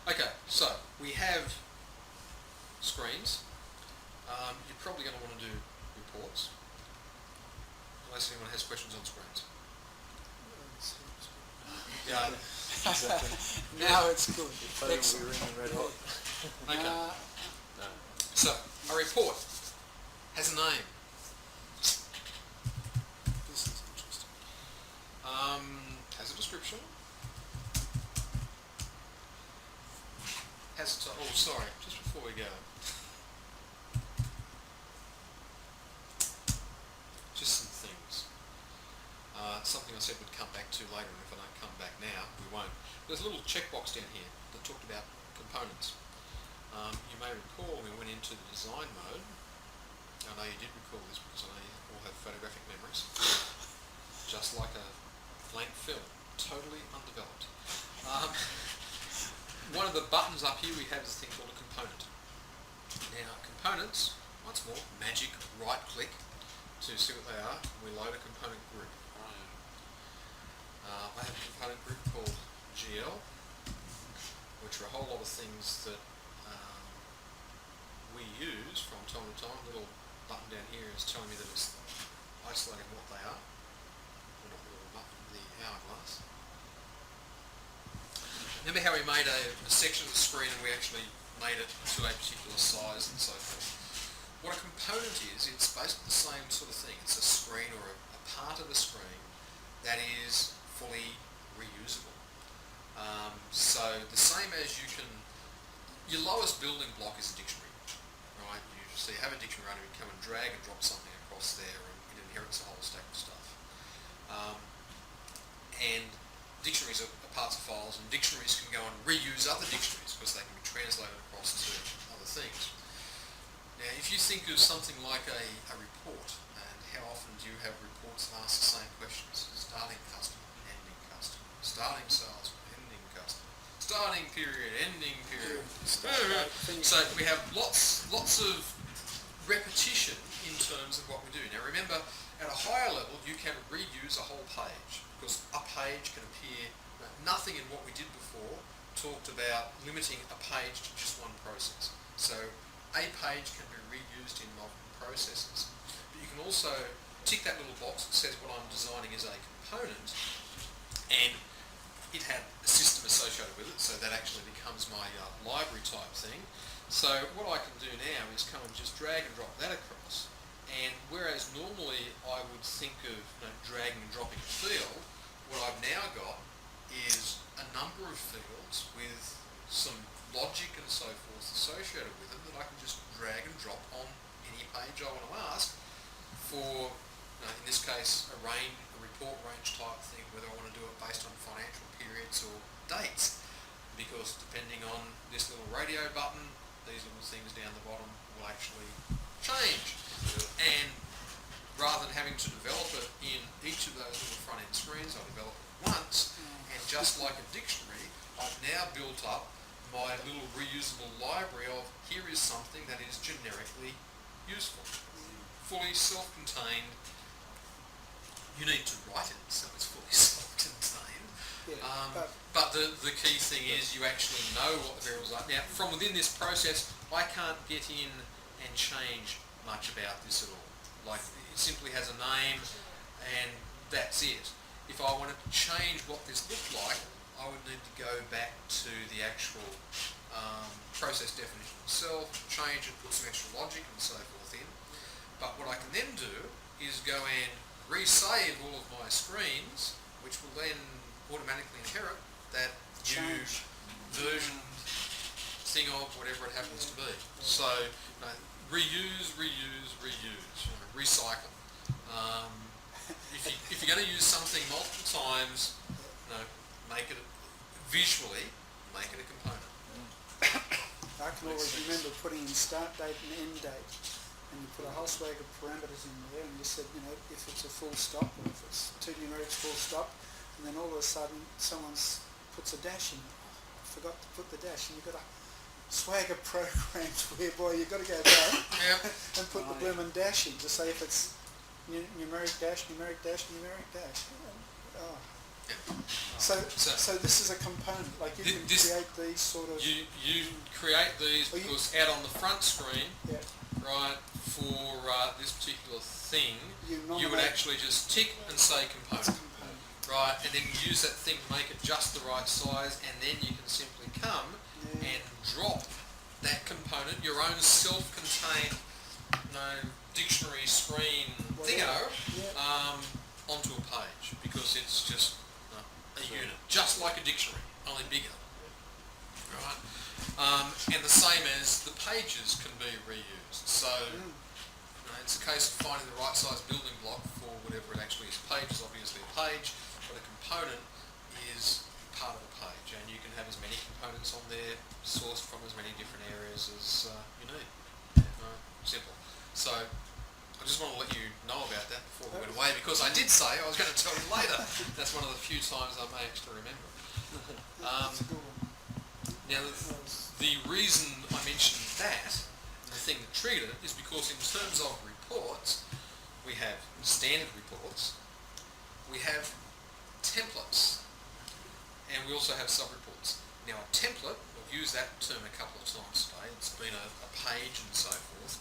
Okay, so we have screens. You're probably going to want to do reports, unless anyone has questions on screens. Yeah. Exactly. Now it's good. If only we were in the red hot. Okay. So, a report has a name. This is interesting. Has a description. Has to, just before we go. Just some things. Something I said we'd come back to later, and if I don't come back now, we won't. There's a little checkbox down here that talked about components. You may recall we went into the design mode. I know you did recall this because I know you all have photographic memories. Just like a blank film, totally undeveloped. One of the buttons up here we have is a thing called a component. Now, components, once more, magic right click to see what they are. We load a component group. I have a component group called GL, which are a whole lot of things that we use from time to time. The little button down here is telling me that it's isolating what they are. Or not the little button, the hourglass. Remember how we made a section of the screen and we actually made it to a particular size and so forth? What a component is, it's basically the same sort of thing. It's a screen or a part of a screen that is fully reusable. So the same as your lowest building block is a dictionary, right? So you have a dictionary runner, you come and drag and drop something across there and it inherits a whole stack of stuff. And dictionaries are parts of files, and dictionaries can go and reuse other dictionaries because they can be translated across to other things. Now, if you think of something like a report, and how often do you have reports that ask the same questions? Starting customer, ending customer, starting salesman, ending customer, starting period, ending period. So we have lots of repetition in terms of what we do. Now remember, at a higher level, you can reuse a whole page, because a page can appear, nothing in what we did before talked about limiting a page to just one process. So a page can be reused in multiple processes. But you can also tick that little box that says what I'm designing is a component, and it had a system associated with it, so that actually becomes my library type thing. So what I can do now is come and just drag and drop that across, and whereas normally I would think of dragging and dropping a field, what I've now got is a number of fields with some logic and so forth associated with them that I can just drag and drop on any page I want to ask for, in this case, a range a report range type thing, whether I want to do it based on financial periods or dates, because depending on this little radio button, these little things down the bottom will actually change. And rather than having to develop it in each of those little front end screens, I develop it once, and just like a dictionary, I've now built up my little reusable library of here is something that is generically useful, fully self-contained. You need to write it so it's fully self-contained. But the key thing is you actually know what the variables are. Now, from within this process, I can't get in and change much about this at all. Like, it simply has a name and that's it. If I wanted to change what this looked like, I would need to go back to the actual process definition itself, change it, put some extra logic and so forth in. But what I can then do is go and resave all of my screens, which will then automatically inherit that new version thing of whatever it happens to be. So reuse, recycle. If you're going to use something multiple times, make it visually, make it a component. I can always remember putting in start date and end date, and you put a whole swag of parameters in there, and you said, if it's a full stop, or if it's two numerics full stop, and then all of a sudden someone puts a dash in. I forgot to put the dash, and you've got a swag of programs whereby you've got to go back and put the blooming dash in to say if it's numeric dash, numeric dash, numeric dash. Oh. So this is a component, like you can create these sort of... You create these because out on the front screen, right, for this particular thing, you would actually just tick and say component. Right, and then use that thing to make it just the right size, and then you can simply come and drop that component, your own self-contained dictionary screen thingo, onto a page, because it's just a unit, just like a dictionary, only bigger. Right, and the same as the pages can be reused. So it's a case of finding the right size building block for whatever it actually is. Page is obviously a page, but a component is part of a page, and you can have as many components on there, sourced from as many different areas as you need. Simple. So I just want to let you know about that before we went away, because I did say I was going to tell you later. That's one of the few times I may actually remember. Now, the reason I mentioned that, and the thing that triggered it, is because in terms of reports, we have standard reports, we have templates, and we also have sub-reports. Now, a template, we've used that term a couple of times today, it's been a page and so forth.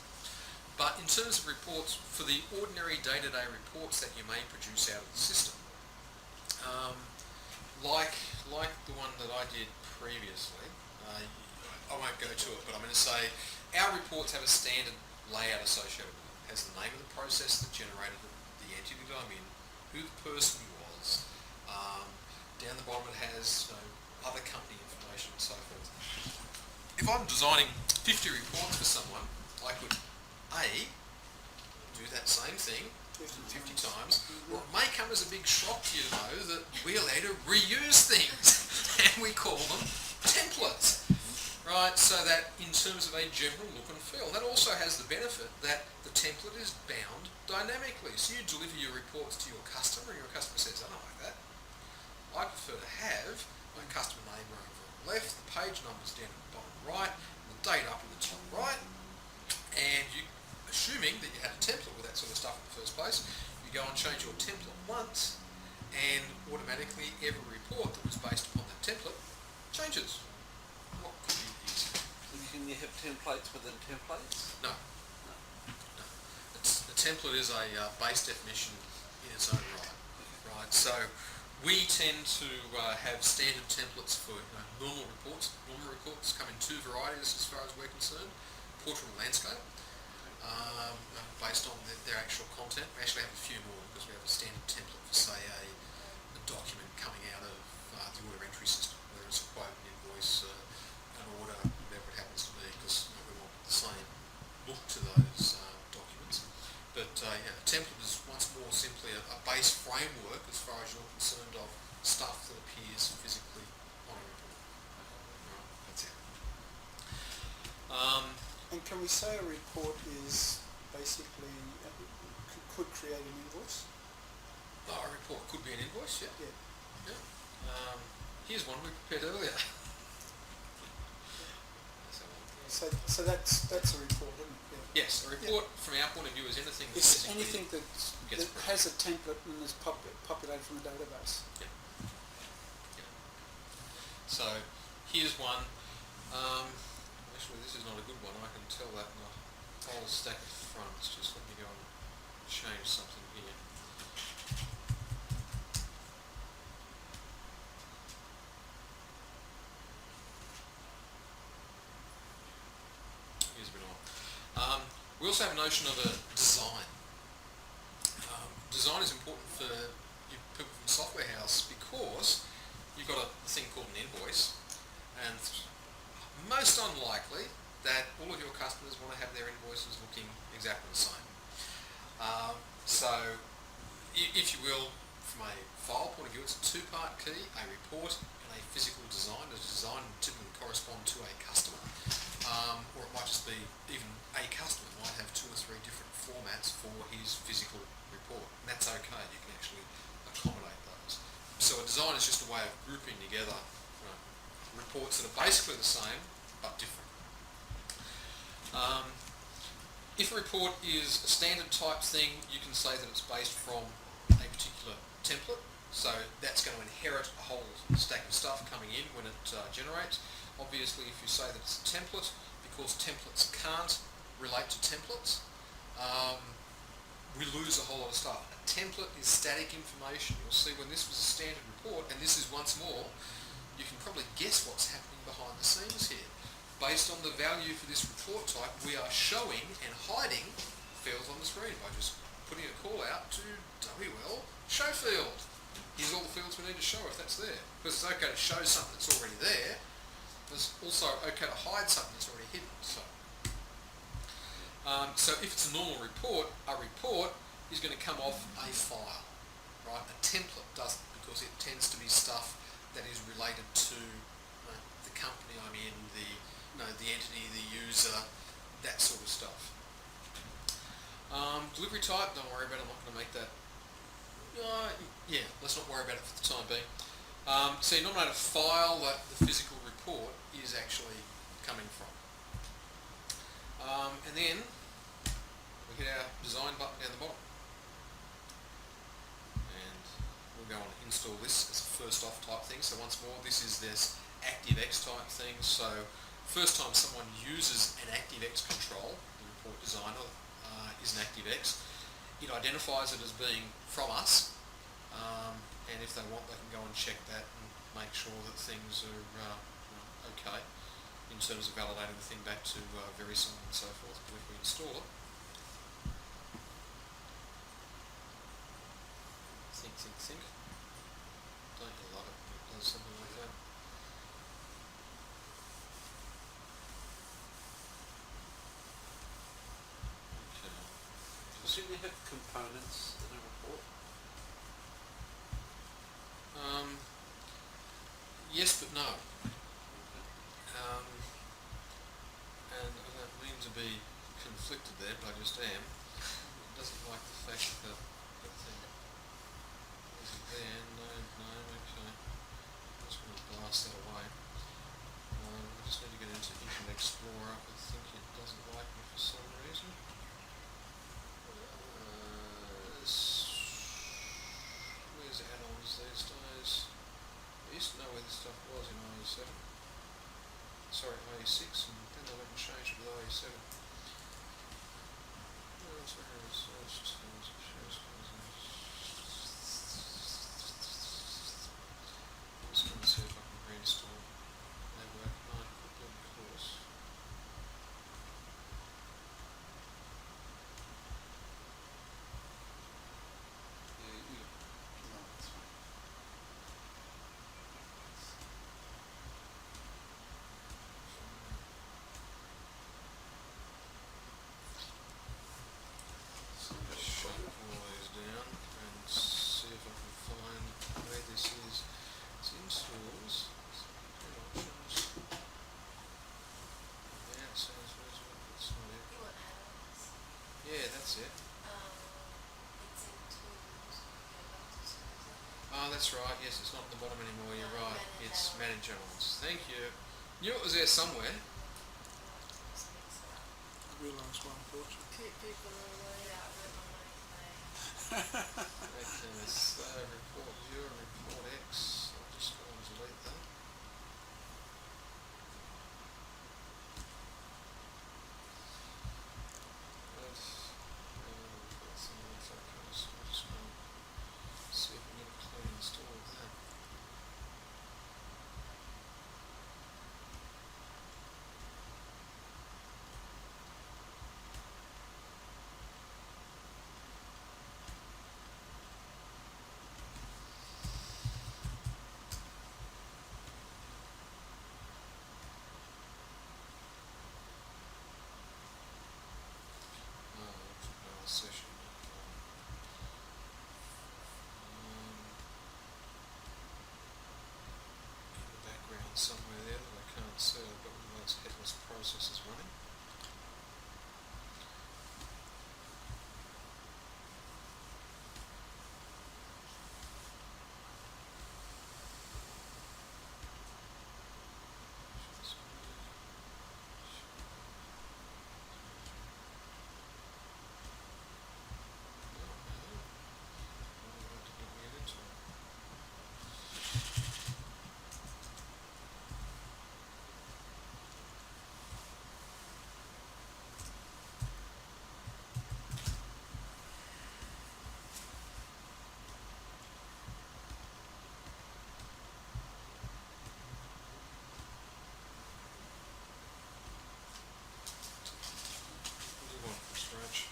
But in terms of reports, for the ordinary day-to-day reports that you may produce out of the system, like the one that I did previously, I won't go to it, but I'm going to say our reports have a standard layout associated with it. It has the name of the process that generated the entity that I'm in, who the person was. Down the bottom it has other company information and so forth. If I'm designing 50 reports for someone, I could do that same thing 50 times, or it may come as a big shock to you to know that we allow to reuse things, and we call them templates, right? So that in terms of a general look and feel, that also has the benefit that the template is bound dynamically. So you deliver your reports to your customer, and your customer says, I don't like that. I prefer to have my customer name over on the left, the page numbers down at the bottom right, and the date up in the top right, and you, assuming that you had a template with that sort of stuff in the first place, you go and change your template once, and automatically every report that was based upon that template changes. What could be easier? Can you have templates within templates? No. The template is a base definition in its own right. Right. So we tend to have standard templates for normal reports. Normal reports come in two varieties as far as we're concerned: portrait and landscape. Based on their actual content. We actually have a few more because we have a standard template for, say, a document coming out of the order entry system, whether it's a quote, an invoice, an order, whatever it happens to be, because we want the same look to those documents. But a template is once more simply a base framework can we say a report is basically could create an invoice? Oh, a report could be an invoice, yeah. Yeah. Yeah. Here's one we prepared earlier. So that's a report, isn't it? Yeah. Yes, a report from our point of view is anything that It's physically anything that gets has a template and is populated from a database. Yeah. Yeah. So here's one. Actually, this is not a good one. I can tell that in a whole stack of fronts. Just let me go and change something here. Here's a bit more. We also have a notion of a design. Design is important for you people from the software house because you've got a thing called an invoice, and most unlikely that all of your customers want to have their invoices looking exactly the same. So, if you will, from a file point of view, it's a two-part key, a report and a physical design. The design would typically correspond to a customer, or it might just be even a customer might have 2 or 3 different formats for his physical report, and that's okay. You can actually accommodate those. So a design is just a way of grouping together reports that are basically the same but different. If a report is a standard type thing, you can say that it's based from a particular template. So that's going to inherit a whole stack of stuff coming in when it generates. Obviously, if you say that it's a template, because templates can't relate to templates, we lose a whole lot of stuff. A template is static information. You'll see when this was a standard report, and this is once more, you can probably guess what's happening behind the scenes here. Based on the value for this report type, we are showing and hiding fields on the screen by just putting a call out to WL show field. Here's all the fields we need to show if that's there. Because it's okay to show something that's already there. It's also okay to hide something that's already hidden. So if it's a normal report, a report is going to come off a file, right? A template doesn't, because it tends to be stuff that is related to the company I'm in, the entity, the user, that sort of stuff. Delivery type, don't worry about it. I'm not going to make that. Yeah, let's not worry about it for the time being. So you nominate a file that the physical report is actually coming from. And then we hit our design button down the bottom. And we'll go on and install this as a first off type thing. So once more, this is this ActiveX type thing. So first time someone uses an ActiveX control, the report designer is an ActiveX, it identifies it as being from us, and if they want they can go and check that and make sure that things are okay in terms of validating the thing back to VeriSign and so forth. But if we install it, think, don't you love it when it does something like that? Shouldn't you have components in a report? Yes, but no. Okay. And I don't mean to be conflicted there, but I just am. It doesn't like the fact that that thing isn't there. No, okay. I'm just going to blast that away. I just need to get into Internet Explorer. I think it doesn't like me for some reason. Where's add-ons these days? I used to know where this stuff was in IE7. Sorry, IE6, and then they went and changed it with IE7. I'm just going to see if I can reinstall Network 9 quickly, of course. No, that's fine. Show that's right. Yes, it's not at the bottom anymore. You're No, right. manage It's elements. manage elements. Thank you. Knew it was there somewhere. I realised why, unfortunately. People are away. Yeah, I wrote my mind today. Okay, so report 0 and report X. I'll just go and delete that. Good. Report something else. Okay, so I'm just going to see if we can get a clean install of that. Session. In the background somewhere there that I can't see, I've got one of those headless processes running. Stretch.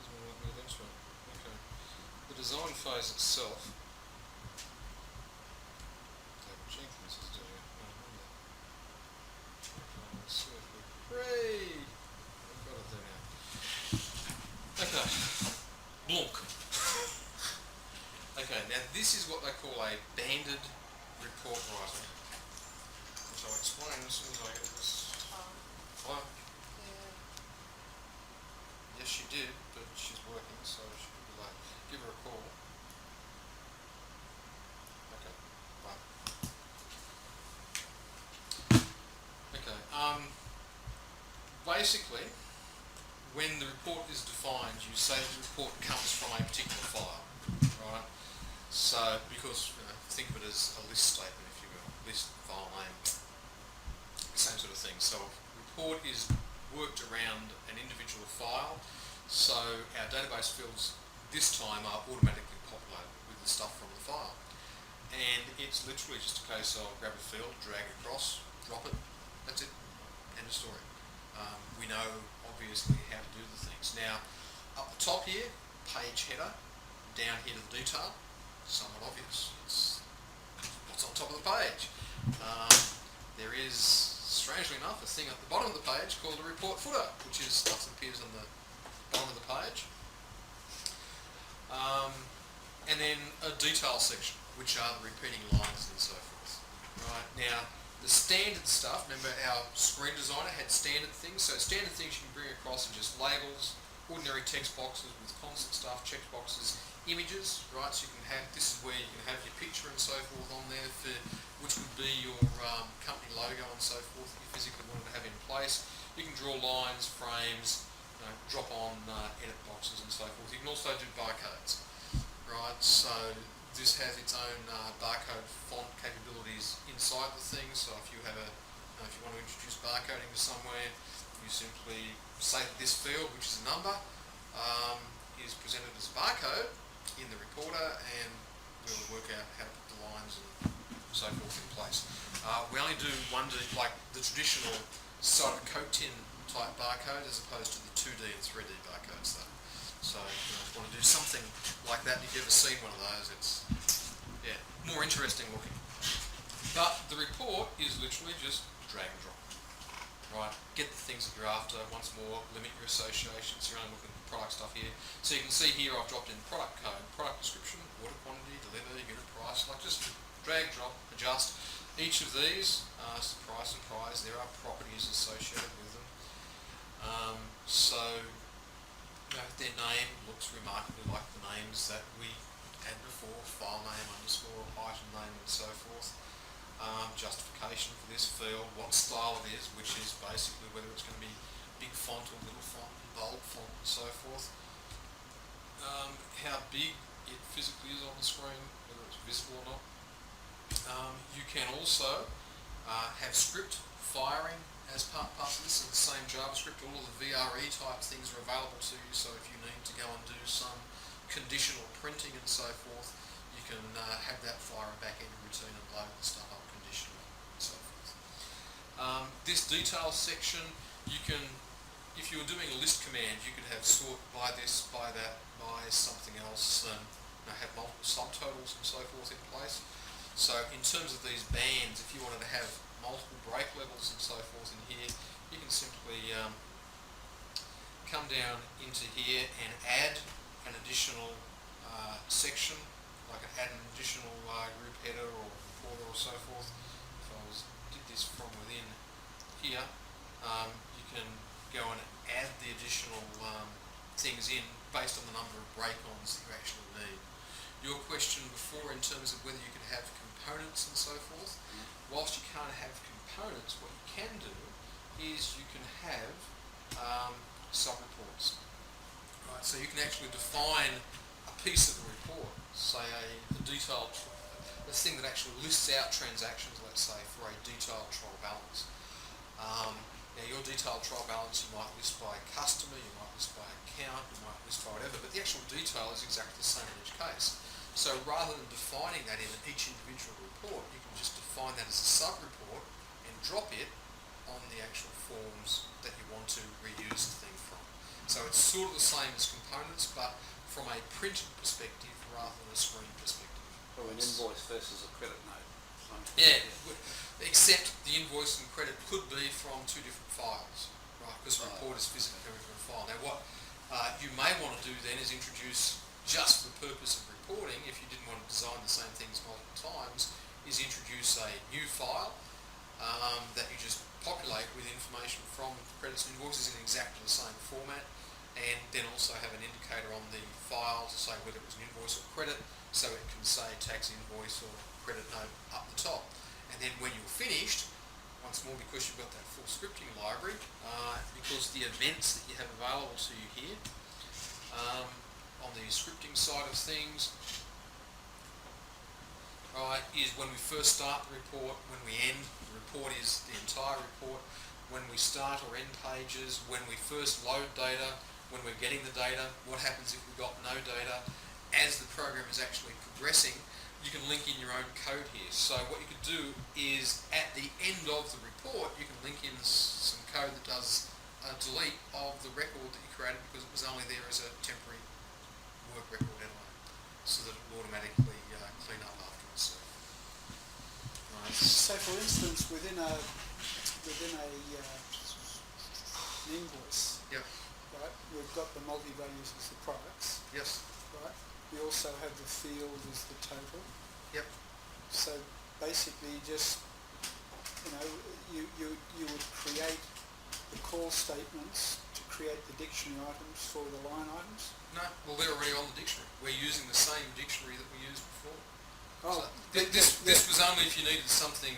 Doesn't want to let me into it. Okay. The design phase itself. David Jenkins is doing it. I remember. Okay, let's see if we. Hooray! I've got it there now. Okay. Blunk. Okay, now this is what they call a banded report writer. Which I'll explain as soon as I get this. Oh, Yeah. yes, she did, but she's working, so she could be late. Give her a call. Okay, bye. Okay, basically, when the report is defined, you say the report comes from a particular file, right? So, because, think of it as a list statement, if you will, list, file name, same sort of thing. So, report is worked around an individual file, so our database fields this time are automatically populated with the stuff from the file. And it's literally just a case of grab a field, drag it across, drop it, that's it, end of story. We know, obviously, how to do the things. Now, up the top here, page header, down here to the detail, somewhat obvious. It's what's on top of the page. There is, strangely enough, a thing at the bottom of the page called a report footer, which is stuff that appears on the bottom of the page. And then a detail section, which are the repeating lines and so forth. Right, now, the standard stuff, remember our screen designer had standard things, so standard things you can bring across are just labels, ordinary text boxes with constant stuff, check boxes, images, right, so you can have, this is where you can have your picture and so forth on there, for which would be your company logo and so forth that you physically wanted to have in place. You can draw lines, frames, drop on edit boxes and so forth. You can also do barcodes, right, so this has its own barcode font capabilities inside the thing, so if you have if you want to introduce barcoding to somewhere, you simply say that this field, which is a number, is presented as a barcode in the reporter, and we'll work out how to put the lines and so forth in place. We only do like the traditional soda Coke tin type barcode as opposed to the 2D and 3D barcodes though. So if you want to do something like that, if you've ever seen one of those, it's, more interesting looking. But the report is literally just drag and drop. Right, get the things that you're after. Once more, limit your associations. You're only looking at the product stuff here. So you can see here I've dropped in product code, product description, order quantity, deliver, unit price. Like just drag, drop, adjust. Each of these, price and price, there are properties associated with them. Their name looks remarkably like the names that we had before, file name, underscore, item name and so forth. Justification for this field, what style it is, which is basically whether it's going to be big font or little font, bold font and so forth. How big it physically is on the screen, whether it's visible or not. You can also have script firing as part of this in the same JavaScript. All of the VRE type things are available to you, so if you need to go and do some conditional printing and so forth, you can have that fire a back-end routine and load the stuff up conditionally and so forth. This details section, you can, if you were doing a list command, you could have sort by this, by that, by something else, and have multiple subtotals and so forth in place. So in terms of these bands, if you wanted to have multiple break levels and so forth in here, you can simply come down into here and add an additional section, like add an additional group header or reporter or so forth. If I did this from within here, you can go and add the additional things in based on the number of break-ons that you actually need. Your question before in terms of whether you could have components and so forth, whilst you can't have components, what you can do is you can have sub-reports. Right, so you can actually define a piece of the report, say a detailed, the thing that actually lists out transactions, let's say, for a detailed trial balance. Now your detailed trial balance you might list by customer, you might list by account, you might list by whatever, but the actual detail is exactly the same in each case. So rather than defining that in each individual report, you can just define that as a sub-report and drop it on the actual forms that you want to reuse the thing from. So it's sort of the same as components, but from a printed perspective rather than a screen perspective. Or an invoice versus a credit note. Yeah, except the invoice and credit could be from two different files, right? Because the report is physically coming from a file. Now what you may want to do then is introduce, just for the purpose of reporting, if you didn't want to design the same things multiple times, is introduce a new file that you just populate with information from credits and invoices in exactly the same format, and then also have an indicator on the file to say whether it was an invoice or credit, so it can say tax invoice or credit note up the top. And then when you're finished, once more because you've got that full scripting library, because the events that you have available to you here, on the scripting side of things, right, is when we first start the report, when we end, the report is the entire report, when we start or end pages, when we first load data, when we're getting the data, what happens if we've got no data. As the program is actually progressing, you can link in your own code here. So what you could do is at the end of the report, you can link in some code that does a delete of the record that you created because it was only there as a temporary work record anyway, so that it will automatically clean up afterwards. Right. So for instance, within an invoice, Yep. right, we've got the multi-values as the products, Yes. right? We also have the field as the total. Yep. So basically just, you would create the call statements to create the dictionary items for the line items. No, well they're already on the dictionary. We're using the same dictionary that we used before. Oh, So this was only if you needed something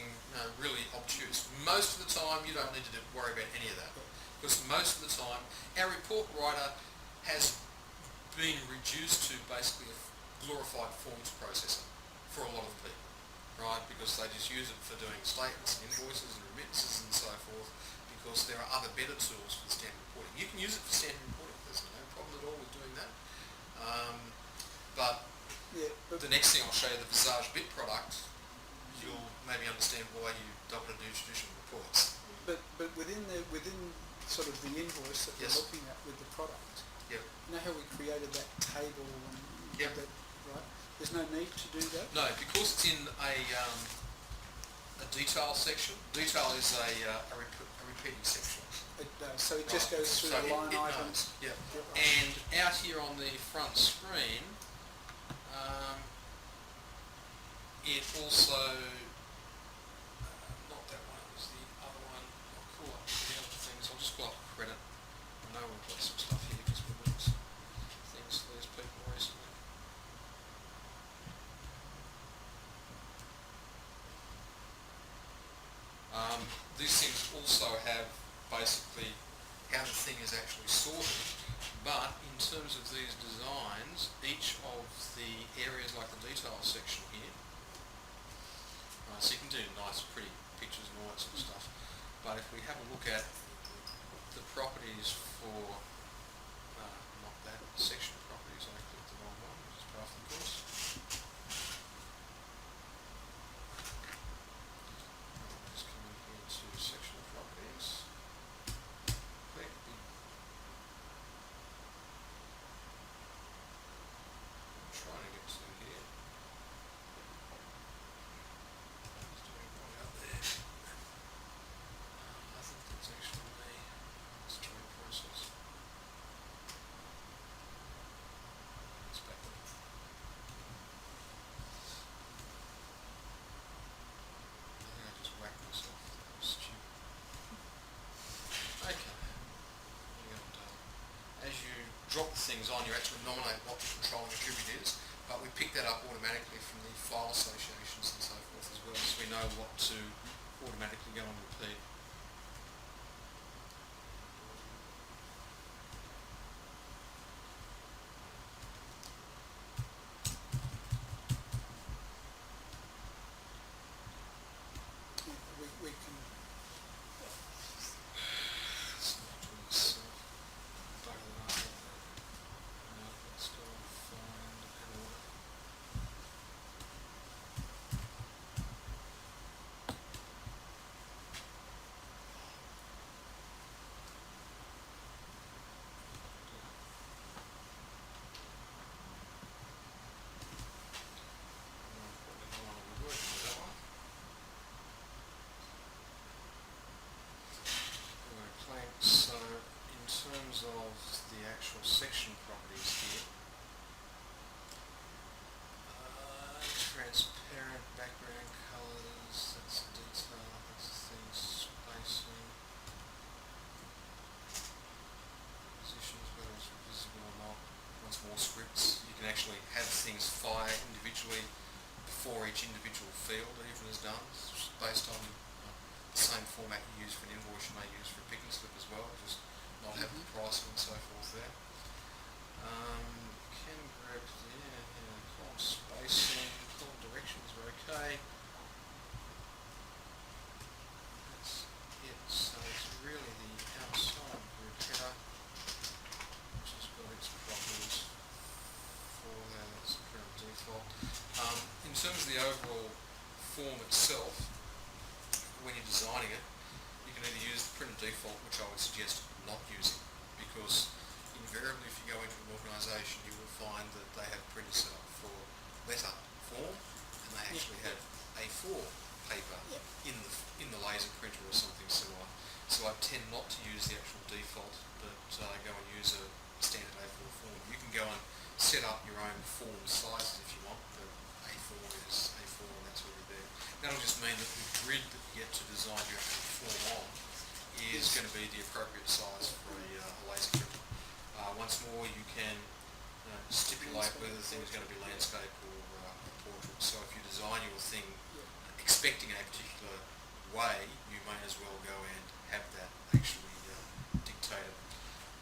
really obtuse. Most of the time you don't need to worry about any of that, because most of the time our report writer has been reduced to basically a glorified forms processor for a lot of people, right? Because they just use it for doing statements and invoices and remittances and so forth, because there are other better tools for the standard reporting. You can use it for standard reporting, there's no problem at all with doing that. But the next thing I'll show you, the Visage bit product, you'll maybe understand why you don't want to do traditional reports. But within sort of the invoice that Yes. we're looking at with the product, Yep. you know how we created that table and Yep. that, right? There's no need to do that. No, because it's in a a detail section. Detail is a repeating section. It does. So it just Right. goes through So the line it items. knows, yeah. Yeah, right. And out here on the front screen, it also, not that one, it was the other one. I'll call up the other things. I'll just pull up credit. I know we've got some stuff here because we've got some things for these people recently. These things also have basically how the thing is actually sorted, but in terms of these designs, each of the areas like the detail section here, so you can do nice pretty pictures and all that sort of stuff, but if we have a look at the properties for, not that section of properties, I clicked the wrong one, just path the course. Just come in here to section of properties. Click the. I'm trying to get to here. It's doing right up there. I think that's actually me. Let's try and process. It's back up. I think I just whacked myself. That was stupid. Okay. You got, as you drop the things on, you actually nominate what the controlling attribute is, but we pick that up automatically from the file associations and so forth as well, so we know what to automatically go and repeat. We can. Let's not do this, bugger that up. No, let's go and find an order. Probably not want to work with that one. Right, so in terms of the actual section properties here, transparent background colours, that's the detail, that's the thing, spacing, positions, whether it's visible or not. Once more scripts, you can actually have things fire individually before each individual field even is done, it's based on the same format you use for an invoice you may use for a picking slip as well, just not have the pricing and so forth there. Can grab column spacing, column directions are okay. That's it, so it's really the outside group header which has got its properties for that, that's the current default. In terms of the overall form itself, when you're designing it, you can either use the printed default, which I would suggest not using, because invariably if you go into an organisation you will find that they have printers set up for letter form, and they actually have A4 paper in the laser printer or something similar. So I tend not to use the actual default, but go and use a standard A4 form. You can go and set up your own form sizes if you want, but A4 is A4 and that's already there. That'll just mean that the grid that you get to design your actual form on is going to be the appropriate size for a laser printer. Once more, you can stipulate whether the thing is going to be landscape or portrait. So if you design your thing expecting a particular way, you may as well go and have that actually dictated.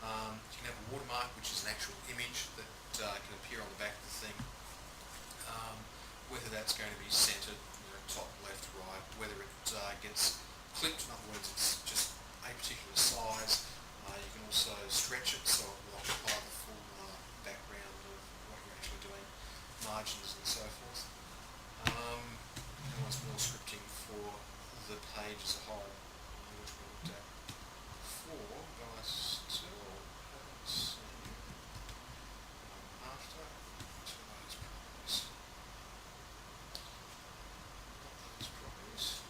You can have a watermark, which is an actual image that can appear on the back of the thing. Whether that's going to be centered, top, left, right, whether it gets clipped, in other words, it's just a particular size. You can also stretch it so it will occupy the full background of what you're actually doing, margins and so forth. And once more scripting for the page as a whole, which we looked at before, but I still haven't seen after to those properties. Not those properties.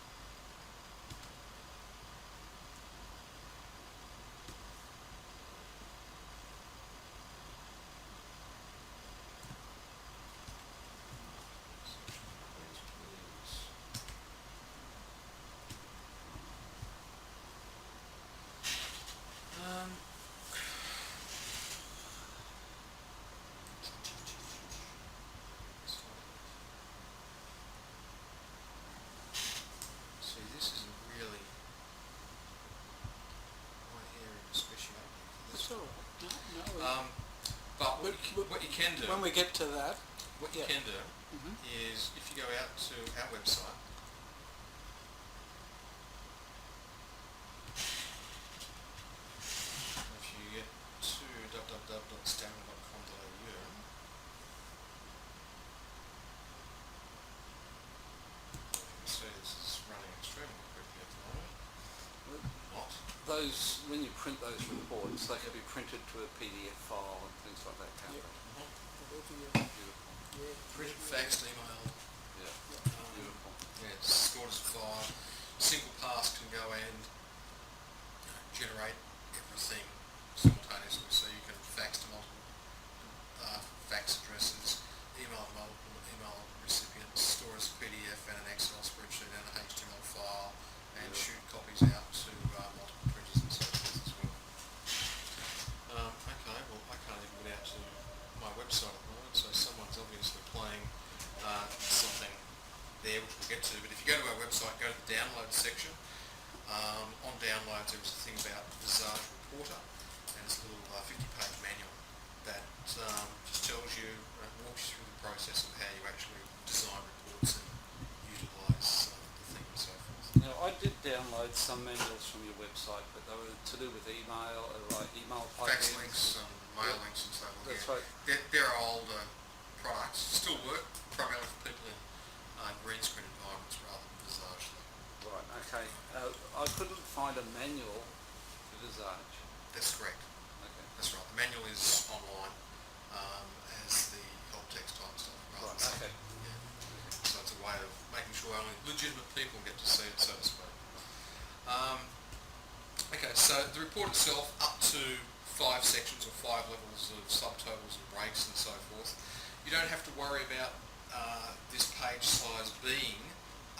But But- what you can do, When we get to that, what you yeah. can do Mhm. is if you go out to our website, if you get to www.stanley.com.au, you can see this is running extremely quickly at the moment. Not. Those, when you print those reports, they can be printed to a PDF file and things like that, can't Yeah. they? Whatever you- Beautiful. yeah, Printed, yeah. faxed, emailed. Yeah. Yeah. Beautiful. Yeah, it's stored as a file. Single pass can go and generate everything simultaneously. So you can fax to multiple fax addresses, email to multiple email recipients, store as a PDF and an Excel spreadsheet and an HTML file, and shoot copies out to multiple printers and so forth as well. Okay, well I can't even get out to my website at the moment, so someone's obviously playing something there, which we'll get to. But if you go to our website, go to the download section. On downloads, there was a thing about Visage Reporter, and it's a little 50-page manual that just tells you, walks you through the process of how you actually design reports and utilise the thing and so forth. Now, I did download some manuals from your website, but they were to do with email, like email Fax plugins. links, mail links and so forth. That's Yeah. right. They're older products, still work primarily for people in green screen environments rather than Visage. Right, okay. I couldn't find a manual for Visage. That's correct. Okay. That's right. The manual is online as the help text type stuff rather Right, than okay. yeah. So it's a way of making sure only legitimate people get to see it, so to speak. Okay, so the report itself, up to 5 sections or 5 levels of subtotals and breaks and so forth. You don't have to worry about this page size being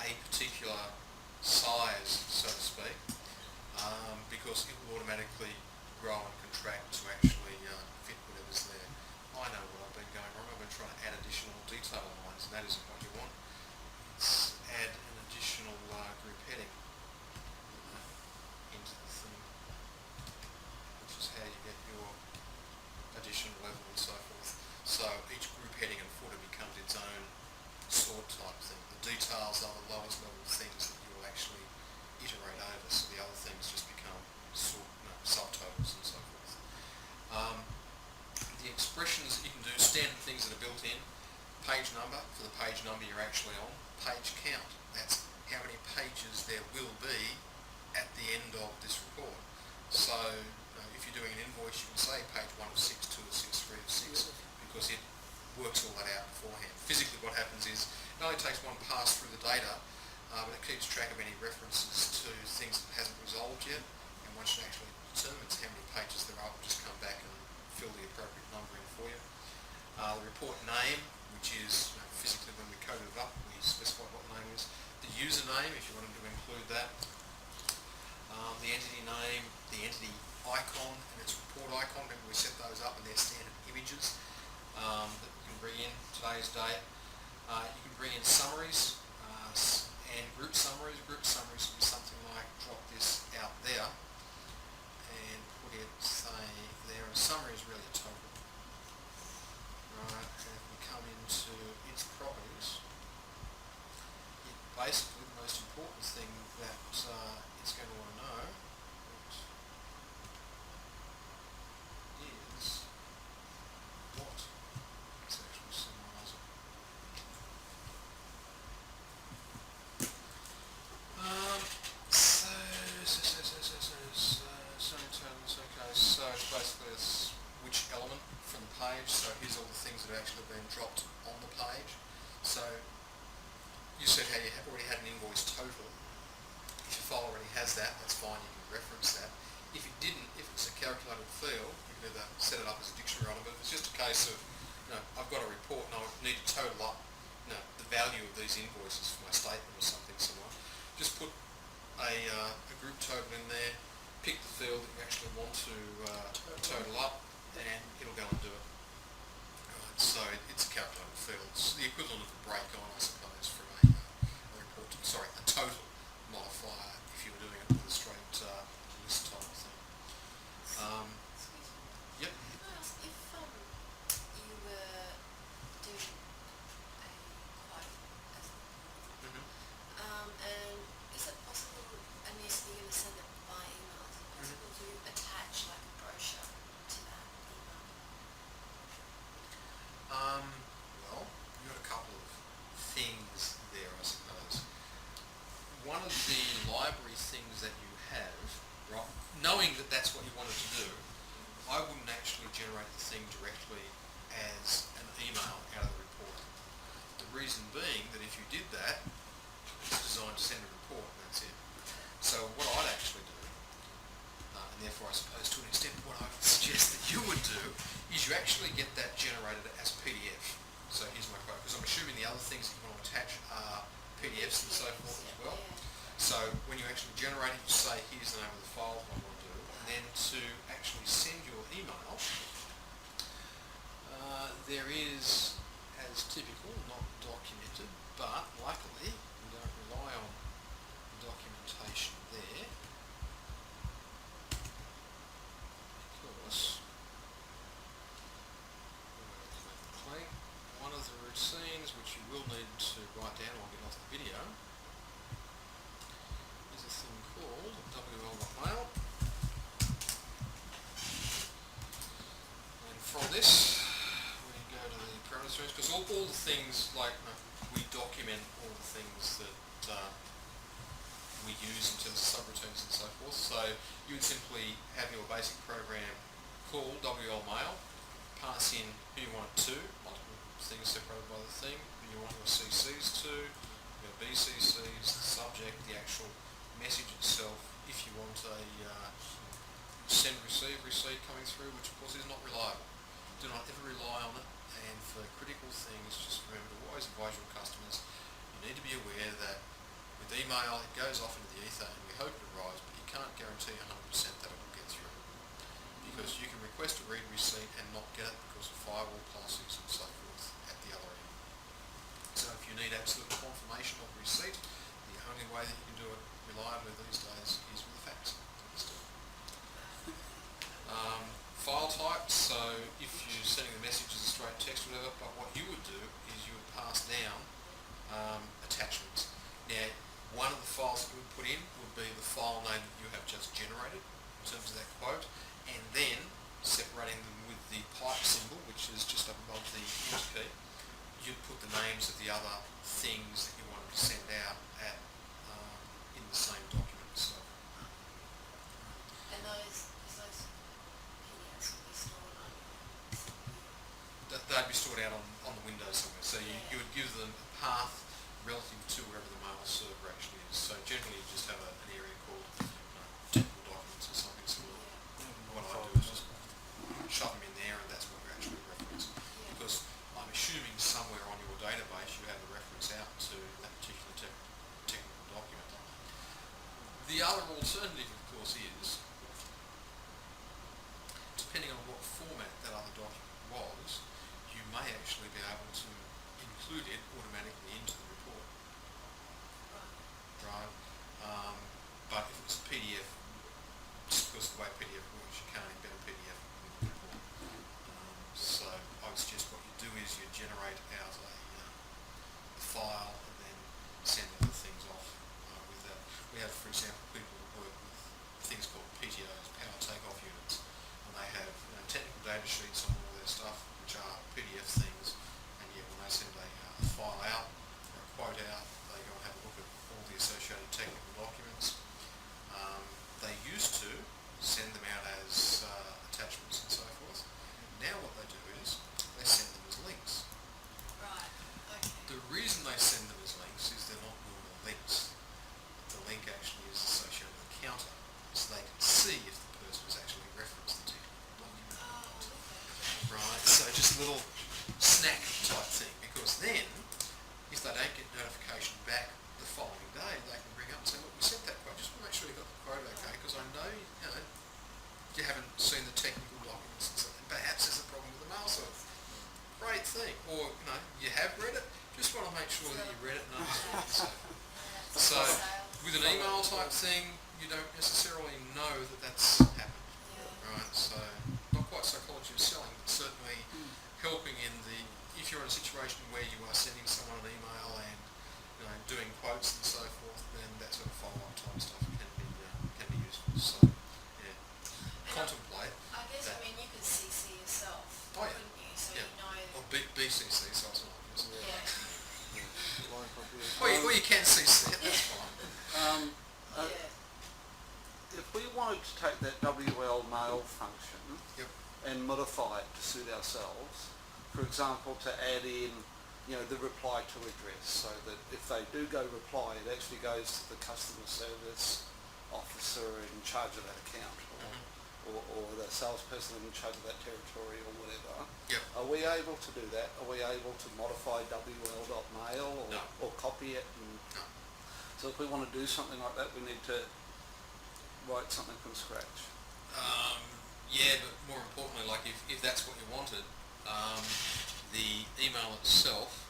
a particular size, so to speak, because it will automatically grow and contract to actually fit whatever's there. I know what I've been going wrong. I've been trying to add additional detail lines, and that isn't what you want. It's add an additional group heading into the thing, which is how you get your additional level and so forth. So each group heading and footer becomes its own sort type thing. The details are the lowest level things that you'll actually iterate over, so the other things just become subtotals and so forth. The expressions that you can do, standard things that are built in, page number for the page number you're actually on, page count, that's how many pages there will be at the end of this report. So if you're doing an invoice, you can say page 1 of 6, 2 of 6, 3 of 6, because it works all that out beforehand. Physically what happens is it only takes one pass through the data, but it keeps track of any references to things that it hasn't resolved yet, and once it actually determines how many pages there are, it will just come back and fill the appropriate number in for you. The report name, which is physically when we coded it up, we specified what the name is. The username, if you wanted to include that. The entity name, the entity icon, and its report icon. Remember we set those up and they're standard images that you can bring in today's date. You can bring in summaries and group summaries. Group summaries would be something like drop this out there and put it, say, there. A summary is really a total. Right, and if we come into its properties, it basically, the most important thing that it's going to want to know is what it's actually summarising. Okay, so basically it's which element from the page, so here's all the things that have actually been dropped on the page. So you said how you already had an invoice total. If your file already has that, that's fine, you can reference that. If it didn't, if it's a calculated field, you can either set it up as a dictionary item, but if it's just a case of, I've got a report and I need to total up, the value of these invoices for my statement or something similar, just put a group total in there, pick the field that you actually want to total up, and it'll go and do it. Right, so it's a calculated field. It's the equivalent of a break on, I suppose, from a report, a total modifier if you were doing it with a straight list type of thing. Yep. Can I ask a generate the thing directly as an email out of the report. The reason being that if you did that, it's designed to send a report and that's it. So what I'd actually do, and therefore I suppose to an extent what I would suggest that you would do, is you actually get that generated as PDF. So here's my quote, because I'm assuming the other things that you want to attach are PDFs and so forth as well. So when you actually generate it, you say, here's the name of the file that I want to do, and then to actually send your email, there is, as typical, not documented, but luckily we don't rely on documentation there, because one of the routines which you will need to write down or get off the video is a thing called WL.mail. And from this, we go to the parameter streams, because all the things, like we document all the things that we use in terms of subroutines and so forth. So you would simply have your basic program call WL.mail, pass in who you want it to, multiple things separated by the thing, who you want your CCs to, your BCCs, the subject, the actual message itself, if you want a send, receive, receipt coming through, which of course is not reliable. Do not ever rely on it, and for critical things, just remember to always advise your customers, you need to be aware that with email, it goes off into the ether and we hope it arrives, but you can't guarantee 100% that it will get through. Because you can request a read receipt and not get it because of firewall policies and so forth at the other end. So if you need absolute confirmation of receipt, the only way that you can do it reliably these days is with a fax. File type, so if you're sending the message as a straight text or whatever, but what you would do is you would pass down attachments. Now, one of the files that you would put in would be the file name that you have just generated in terms of that quote, and then separating them with the pipe symbol, which is just up above the enter key, you'd put the names of the other things that you wanted to send out at in the same document itself. And those PDFs will be stored on They'd be stored out on the Windows somewhere. So you would give them a path relative to wherever the mail server actually is. So generally you just have an area called technical documents or something similar. What I do is just shove them in there, and that's what we actually reference. Because I'm assuming somewhere on your database you have a reference out to that particular technical document. The other alternative, of course, is, depending on what format that other document was, you may actually be able to include it automatically into the report. Right? But if it's a PDF, just because of the way PDF works, you can't embed a PDF in the report. So I would suggest what you do is you generate out a file and then send other things off with that. We have, for example, people who work with things called PTOs, power takeoff units, and they have technical data sheets on all their stuff, which are PDF things, and yet when they send a file out or a quote out, they go and have a look at all the associated technical documents. They used to send them out as attachments and so forth. Now what they do is they send them as links. Right, okay. The reason they send them as links is they're not normal links. The link actually is associated with a counter, so they can see if the person has actually referenced the technical document. Oh, okay. Right, so just a little snack type thing, because then, if they don't get notification back the following day, they can ring up and say, look, we sent that quote, just want to make sure you got the quote okay, because I know, you haven't seen the technical documents and so perhaps there's a problem with the mail server. Great thing. Or, you have read it, just want to make sure that you read it and understood it. So, with an email type thing, you don't necessarily know that that's happened. Right, so not quite psychology of selling, but certainly helping in if you're in a situation where you are sending someone an email and doing quotes and so forth, then that sort of follow-up type stuff can be useful. So yeah, contemplate. I guess that. you could CC yourself, Oh, yeah. couldn't you? So Yeah. you know. Or BCC, so it's not obvious. Yeah. Or you can CC it, that's fine. If we wanted to take that WL mail function Yep. and modify it to suit ourselves. For example, to add in, the reply to address, so that if they do go reply, it actually goes to the customer service officer in charge of that account, or the salesperson in charge of that territory, or whatever. Yep. Are we able to do that? Are we able to modify wl.mail No. or copy it? And No. so if we want to do something like that, we need to write something from scratch. Yeah, but more importantly, like if that's what you wanted, the email itself,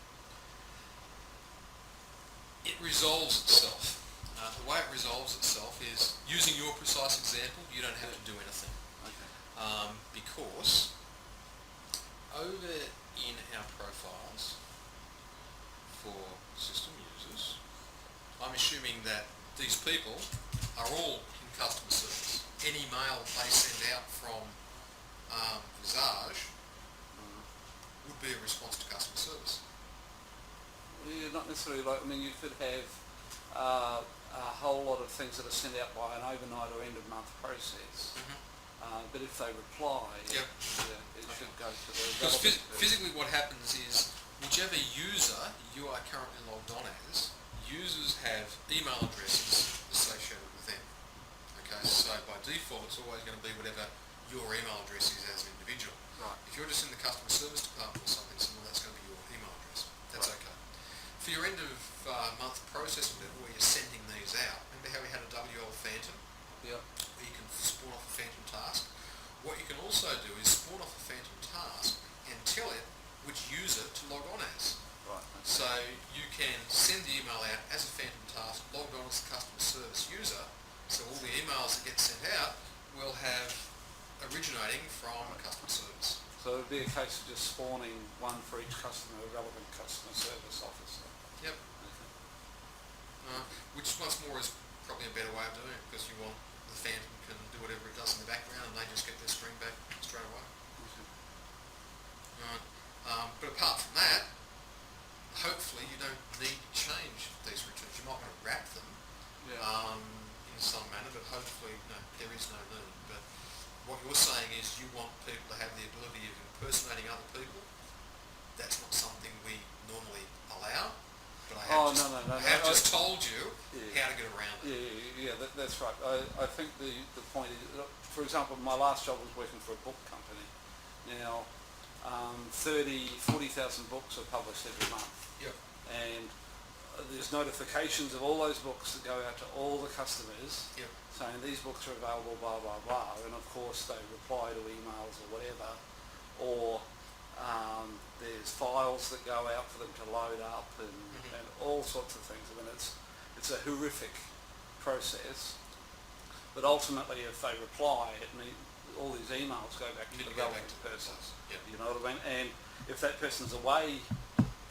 it resolves itself. The way it resolves itself is, using your precise example, you don't have to do anything. Okay. Because over in our profiles for system users, I'm assuming that these people are all in customer service. Any mail they send out from Visage would be a response to customer service. Yeah, not necessarily. You could have a whole lot of things that are sent out by an overnight or end of month process. But if they reply, Yep. it should go to the Because relevant person. physically what happens is, whichever user you are currently logged on as, users have email addresses associated with them. Okay, so by default it's always going to be whatever your email address is as an individual. Right. If you're just in the customer service department or something similar, that's going to be your email address. That's Right. okay. For your end of month processing level where you're sending these out, remember how we had a WL Phantom? Yeah. Where you can spawn off a Phantom task? What you can also do is spawn off a Phantom task and tell it which user to log on as. Right. Okay. So you can send the email out as a Phantom task, logged on as a customer service user, so all the emails that get sent out will have originating from customer service. So it would be a case of just spawning one for each customer, a relevant customer service officer. Yep. Okay. Which once more is probably a better way of doing it, because you want the Phantom can do whatever it does in the background and they just get their screen back straight away. Okay. But apart from that, hopefully you don't need to change these returns. You might want to wrap them Yeah. in some manner, but hopefully there is no need. But what you're saying is you want people to have the ability of impersonating other people. That's not something we normally allow, but I have just told you how to get around it. Yeah, that's right. I think the point is, for example, my last job was working for a book company. Now, 40,000 books are published every month. Yep. And there's notifications of all those books that go out to all the customers. Yep. Saying these books are available, blah, blah, blah. And of course they reply to emails or whatever. Or there's files that go out for them to load up and all sorts of things. I mean, it's a horrific process. But ultimately, if they reply, all these emails go back to the relevant person. Yep. You know what I mean? And if that person's away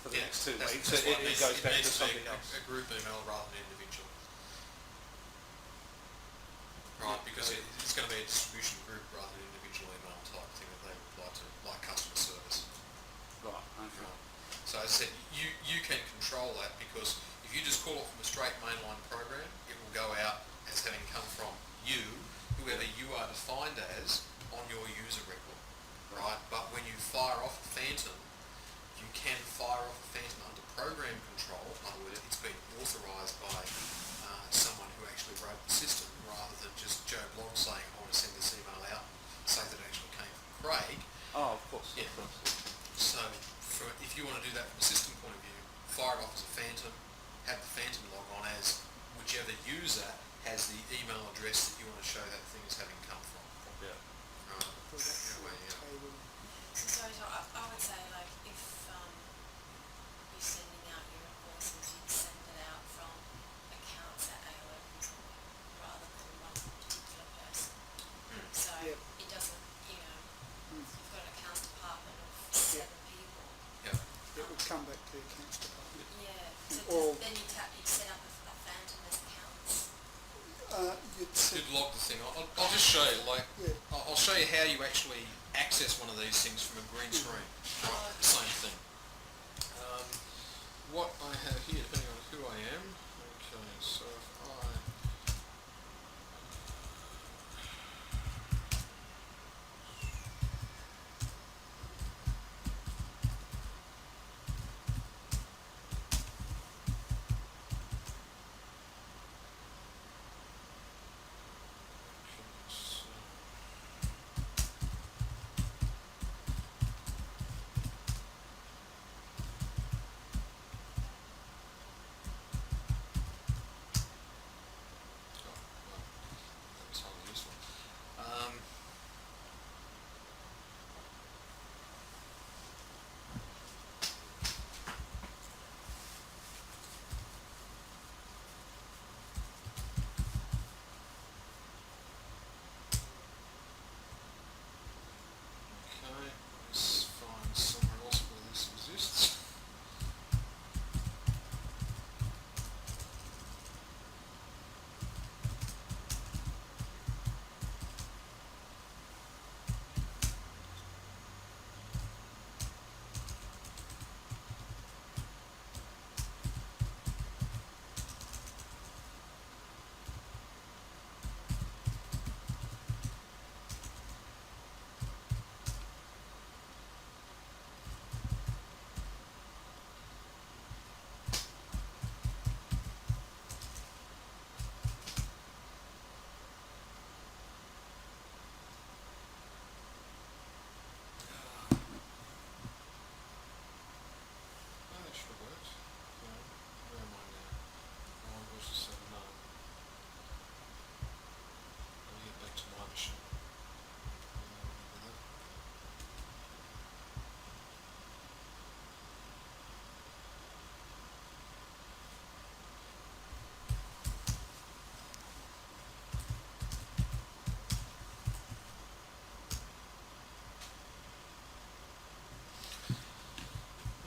for the next 2 weeks, that's why it goes back to needs somebody be else. a group email rather than individual. Right, because it's going to be a distribution group rather than individual email type thing that they reply to, like customer service. Right, okay. Right. So as I said, you can control that, because if you just call it from a straight mainline program, it will go out as having come from you, whoever you are defined as, on your user record. Right? But when you fire off a Phantom, you can fire off a Phantom under program control. In other words, it's been authorised by someone who actually wrote the system, rather than just Joe Blogg saying, I want to send this email out, say that it actually came from Craig. Oh, of course. Yeah. Of course. So if you want to do that from a system point of view, fire it off as a Phantom, have the Phantom log on as whichever user has the email address that you want to show that thing as having come from. Yeah. Right. Yeah. So I would say, like, if you're sending out your invoices, you'd send it out from accounts at AOL rather than one particular person. So Yep. it doesn't, you've got an accounts department of Yep. 7 people. It would come back to the accounts department. Yeah. So Or- then you'd set up a Phantom as accounts. You'd set, You'd log the thing. I'll just show you. Like, yeah, I'll show you how you actually access one of these things from a green screen. Right. Same thing. What I have here, depending on who I am. Okay, so if I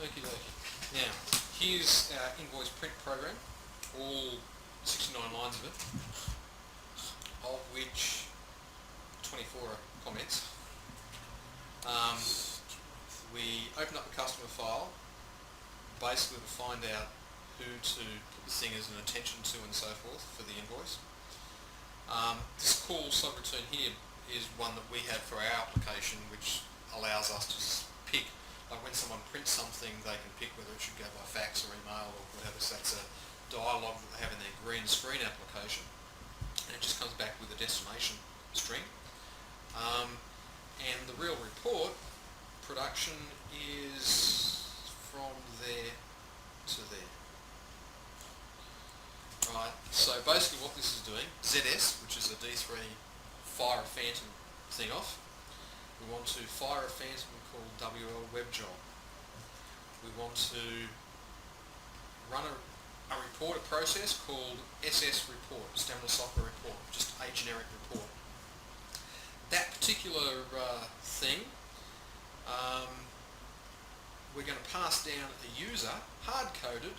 Okie dokie. Now, here's our invoice print program, all 69 lines of it, of which 24 are comments. We open up the customer file, basically to find out who to put the thing as an attention to and so forth for the invoice. This call subroutine here is one that we have for our application, which allows us to pick, like when someone prints something, they can pick whether it should go by fax or email or whatever. So that's a dialogue that they have in their green screen application, and it just comes back with a destination string. And the real report production is from there to there. Right, so basically what this is doing, ZS, which is a D3 fire a phantom thing off, we want to fire a phantom called WL web job. We want to run a report, a process called SS report, stamina software report, just a generic report. That particular thing, we're going to pass down a user, hard-coded,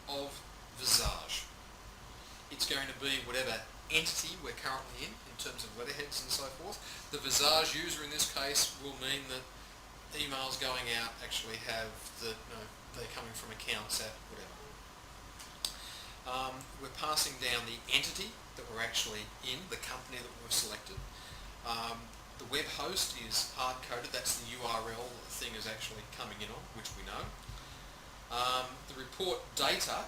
of Visage. It's going to be whatever entity we're currently in terms of letterheads and so forth. The Visage user in this case will mean that emails going out actually have they're coming from accounts at whatever. We're passing down the entity that we're actually in, the company that we've selected. The web host is hard-coded, that's the URL that the thing is actually coming in on, which we know. The report data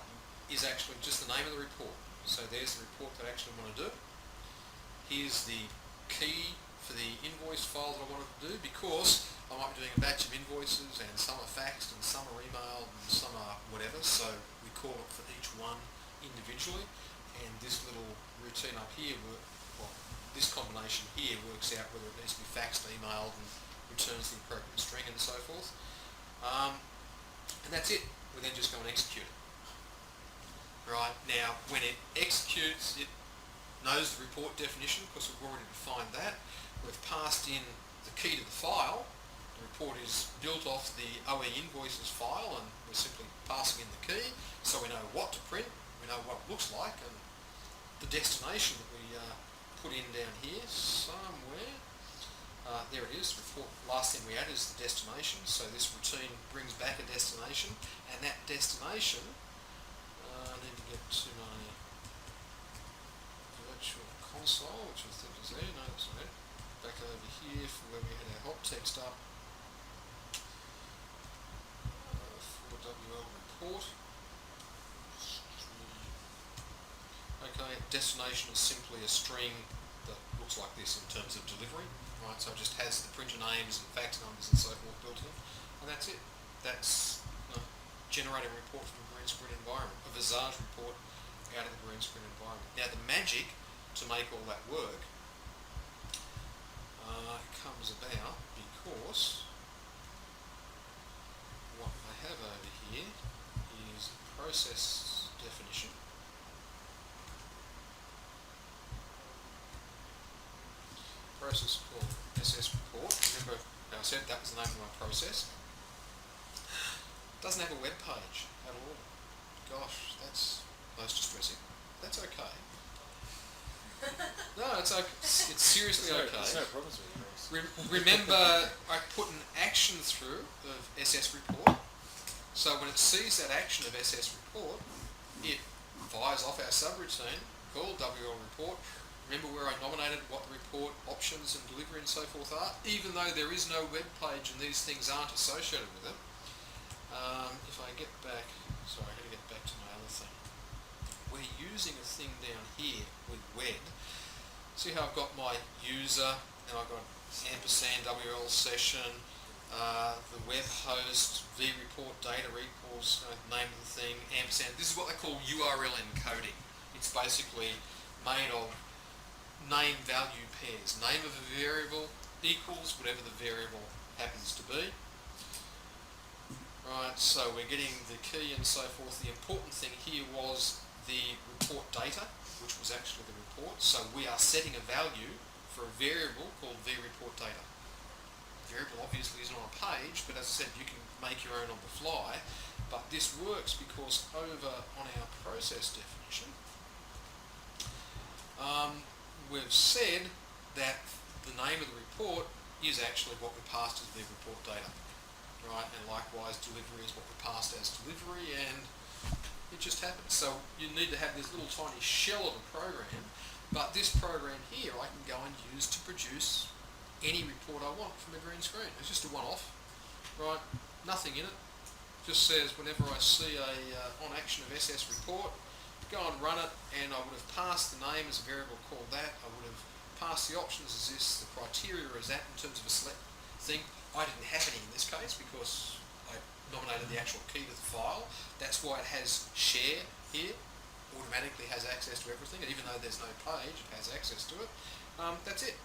is actually just the name of the report. So there's the report that I actually want to do. Here's the key for the invoice file that I wanted to do, because I might be doing a batch of invoices and some are faxed and some are emailed and some are whatever, so we call it for each one individually, and this little routine up here, this combination here works out whether it needs to be faxed, emailed, and returns the appropriate string and so forth. And that's it. We then just go and execute it. Right, now when it executes, it knows the report definition because we've already defined that. We've passed in the key to the file. The report is built off the OE invoices file, and we're simply passing in the key, so we know what to print, we know what it looks like, and the destination that we put in down here somewhere. There it is. Report. Last thing we add is the destination. So this routine brings back a destination, and that destination, I need to get to my virtual console, which I think is there. No, it's not. Back over here for where we had our hot text up. For WL report. Okay, destination is simply a string that looks like this in terms of delivery, right? So it just has the printer names and fax numbers and so forth built in, and that's it. That's generating a report from a green screen environment, a Visage report out of the green screen environment. Now the magic to make all that work comes about because what I have over here is process definition. Process called SS report. Remember how I said that was the name of my process. Doesn't have a web page at all. Gosh, that's most distressing. That's okay. No, it's okay. It's seriously okay. There's no problems with it. Remember, I put an action through of SS report. So when it sees that action of SS report, it fires off our subroutine called WL report. Remember where I nominated what the report options and delivery and so forth are, even though there is no web page and these things aren't associated with it. If I get back, sorry, I got to get back to my other thing. We're using a thing down here with web. See how I've got my user and I've got ampersand WL session, the web host, vReport data equals name of the thing, ampersand. This is what they call URL encoding. It's basically made of name value pairs. Name of a variable equals whatever the variable happens to be. Right, so we're getting the key and so forth. The important thing here was the report data, which was actually the report. So we are setting a value for a variable called vReport data. variable obviously isn't on a page, but as I said, you can make your own on the fly. But this works because over on our process definition, we've said that the name of the report is actually what we passed as the report data, right? And likewise, delivery is what we passed as delivery, and it just happens. So you need to have this little tiny shell of a program, but this program here I can go and use to produce any report I want from a green screen. It's just a one-off, right? Nothing in it. Just says whenever I see a on action of SS report, go and run it, and I would have passed the name as a variable called that. I would have passed the options as this, the criteria as that in terms of a select thing. I didn't have any in this case because I nominated the actual key to the file. That's why it has share here, automatically has access to everything, and even though there's no page, it has access to it. That's it.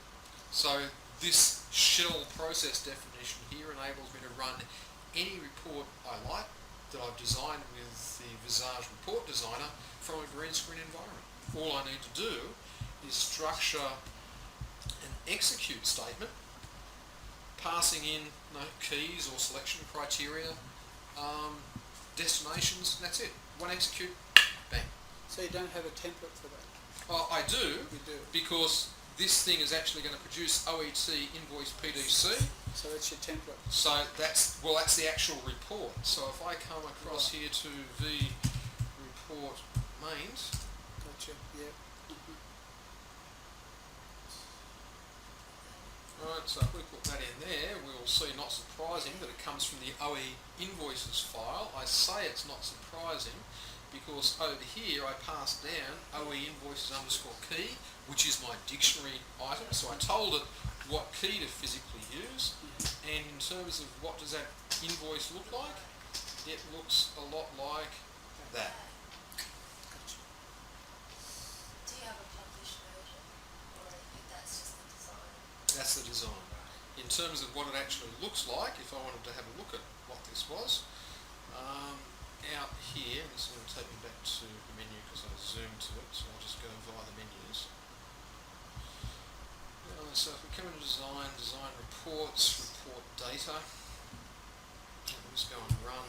So this shell process definition here enables me to run any report I like that I've designed with the Visage report designer from a green screen environment. All I need to do is structure an execute statement, passing in keys or selection criteria, destinations, and that's it. One execute, bang. So you don't have a template for that? Oh, I do, You do. because this thing is actually going to produce OET invoice PDC. So that's your template. So that's the actual report. So if I come across here to V report mains, Gotcha, yeah. right, so if we put that in there, we'll see, not surprising, that it comes from the OE invoices file. I say it's not surprising because over here I passed down OE invoices underscore key, which is my dictionary item. So I told it what key to physically use, and in terms of what does that invoice look like, it looks a lot like that. Gotcha. Do you have a published version, or that's just the design? That's the design. In terms of what it actually looks like, if I wanted to have a look at what this was, out here, this is going to take me back to the menu because I zoomed to it, so I'll just go via the menus. So if we come into design, design reports, report data, and we'll just go and run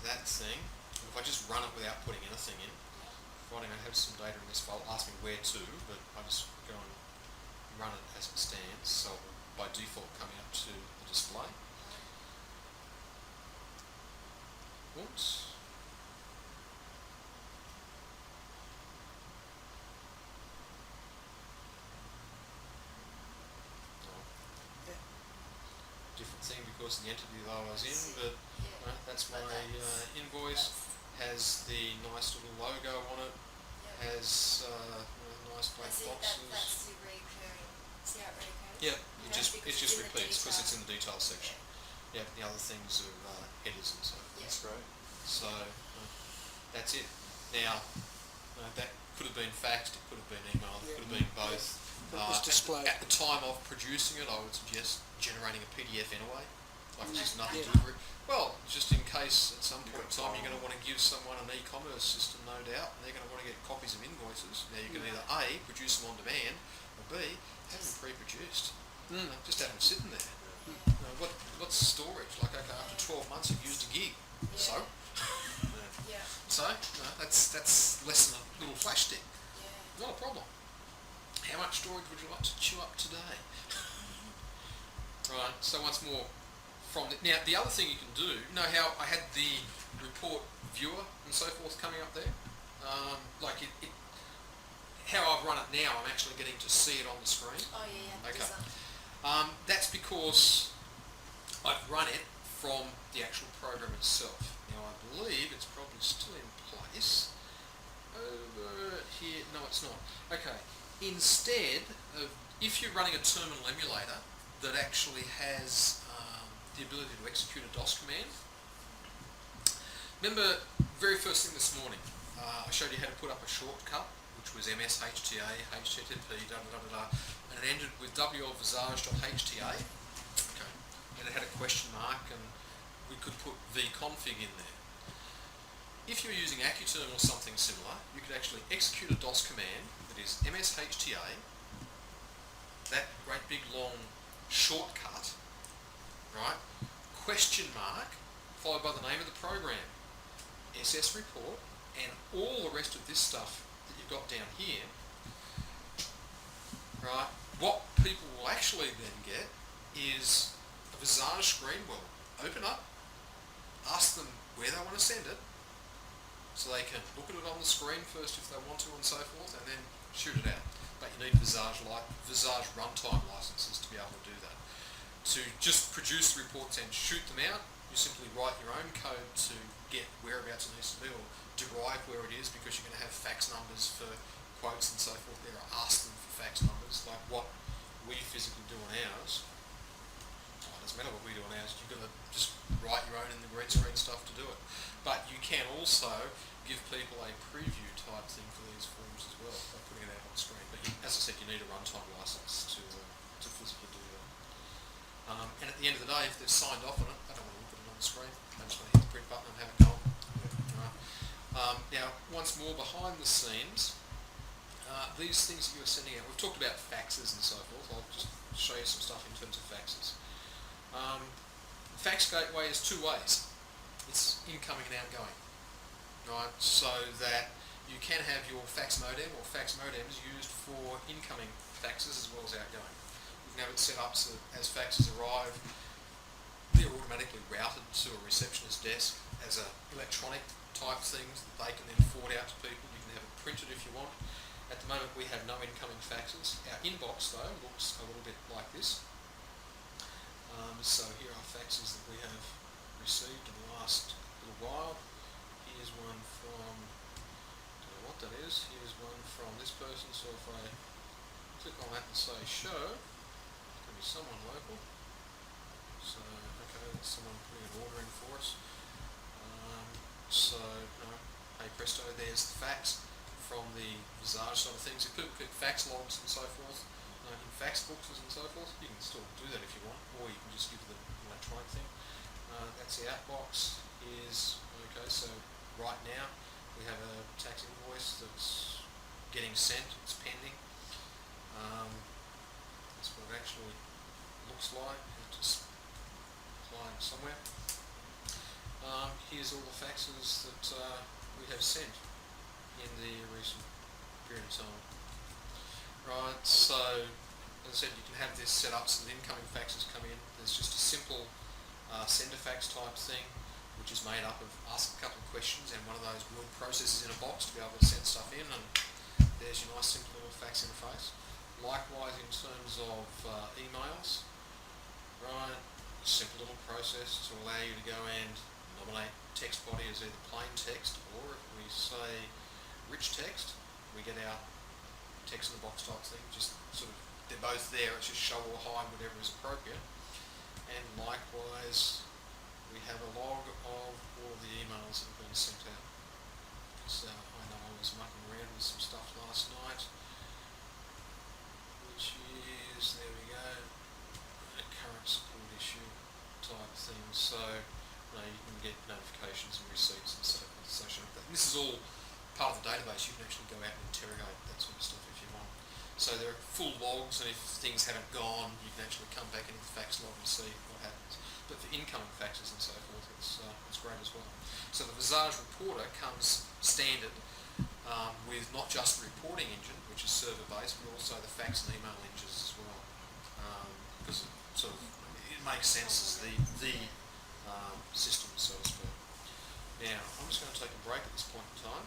that thing. And if I just run it without putting anything in, providing I have some data in this file, ask me where to, but I just go and run it as it stands, so by default coming up to the display. Oops. Different thing because the entity that I was in, but that's my invoice, has the nice little logo on it, has nice black boxes. That's the recurring, see how it recurs? Yeah, it just in the repeats because it's in detail. the details section. Yeah, the other things are headers and so forth. That's great. So that's it. Now, that could have been faxed, it could have been emailed, it could have been both. That was displayed. At the time of producing it, I would suggest generating a PDF anyway. Like it's just nothing Yeah. to do. Well, just in case at some point in time you're going to want to give someone an e-commerce system, no doubt, and they're going to want to get copies of invoices. Now you can either A, produce them on demand, or B, have them pre-produced. Just have them sitting there. What's the storage? Like, okay, after 12 months you've used a gig. So? Yeah, So? That's less than a little flash stick. yeah. Not a problem. How much storage would you like to chew up today? Right, so once more from now the other thing you can do, you know how I had the report viewer and so forth coming up there? How I've run it now, I'm actually getting to see it on the screen. Oh yeah, Okay. design. That's because I've run it from the actual program itself. Now I believe it's probably still in place. Over here, no it's not. Okay, instead of, if you're running a terminal emulator that actually has the ability to execute a DOS command, remember very first thing this morning, I showed you how to put up a shortcut, which was mshta, http, and it ended with wlvisage.hta. Okay, and it had a question mark, and we could put vconfig in there. If you're using Accuterm or something similar, you could actually execute a DOS command that is mshta, that great big long shortcut, right? Question mark, followed by the name of the program, SS report, and all the rest of this stuff that you've got down here, right? What people will actually then get is a Visage screen. Will open up, ask them where they want to send it, so they can look at it on the screen first if they want to and so forth, and then shoot it out. But you need Visage runtime licenses to be able to do that. To just produce the reports and shoot them out, you simply write your own code to get whereabouts it needs to be, or derive where it is, because you're going to have fax numbers for quotes and so forth there, or ask them for fax numbers, like what we physically do on ours. It doesn't matter what we do on ours, you've got to just write your own in the green screen stuff to do it. But you can also give people a preview type thing for these forms as well by putting it out on the screen. But as I said, you need a runtime license to physically do that. And at the end of the day, if they've signed off on it, they don't want to look at it on the screen. They just want to hit the print button and have it go. Right. Now, once more behind the scenes, these things that you are sending out, we've talked about faxes and so forth. I'll just show you some stuff in terms of faxes. Fax gateway is two ways. It's incoming and outgoing, right? So that you can have your fax modem or fax modems used for incoming faxes as well as outgoing. You can have it set up so that as faxes arrive, they're automatically routed to a receptionist desk as an electronic type thing that they can then forward out to people. You can have it printed if you want. At the moment we have no incoming faxes. Our inbox though looks a little bit like this. So here are faxes that we have received in the last little while. Here's one from, don't know what that is, here's one from this person, so if I click on that and say show, it's going to be someone local. So, okay, that's someone putting an order in for us. Hey presto, there's the fax from the Visage side of things. If people click fax logs and so forth, in fax books and so forth, you can still do that if you want, or you can just give the electronic thing. That's the outbox. Okay, so right now we have a tax invoice that's getting sent, it's pending. That's what it actually looks like. It's just applying somewhere. Here's all the faxes that we have sent in the recent period of time. Right, so as I said, you can have this set up so that incoming faxes come in. There's just a simple sender fax type thing, which is made up of ask a couple of questions and one of those word processors in a box to be able to send stuff in, and there's your nice simple little fax interface. Likewise in terms of emails, right, simple little process to allow you to go and nominate text body as either plain text, or if we say rich text, we get our text in the box type thing, just sort of, they're both there, it's just show or hide whatever is appropriate. And likewise, we have a log of all of the emails that have been sent out. So I know I was mucking around with some stuff last night, which is, there we go, a current support issue type thing. So you can get notifications and receipts and so forth associated with that. And this is all part of the database. You can actually go out and interrogate that sort of stuff if you want. So there are full logs, and if things haven't gone, you can actually come back into the fax log and see what happens. But for incoming faxes and so forth, it's great as well. So the Visage reporter comes standard with not just the reporting engine, which is server-based, but also the fax and email engines as well. Because it makes sense as the system, so to speak. Now, I'm just going to take a break at this point in time.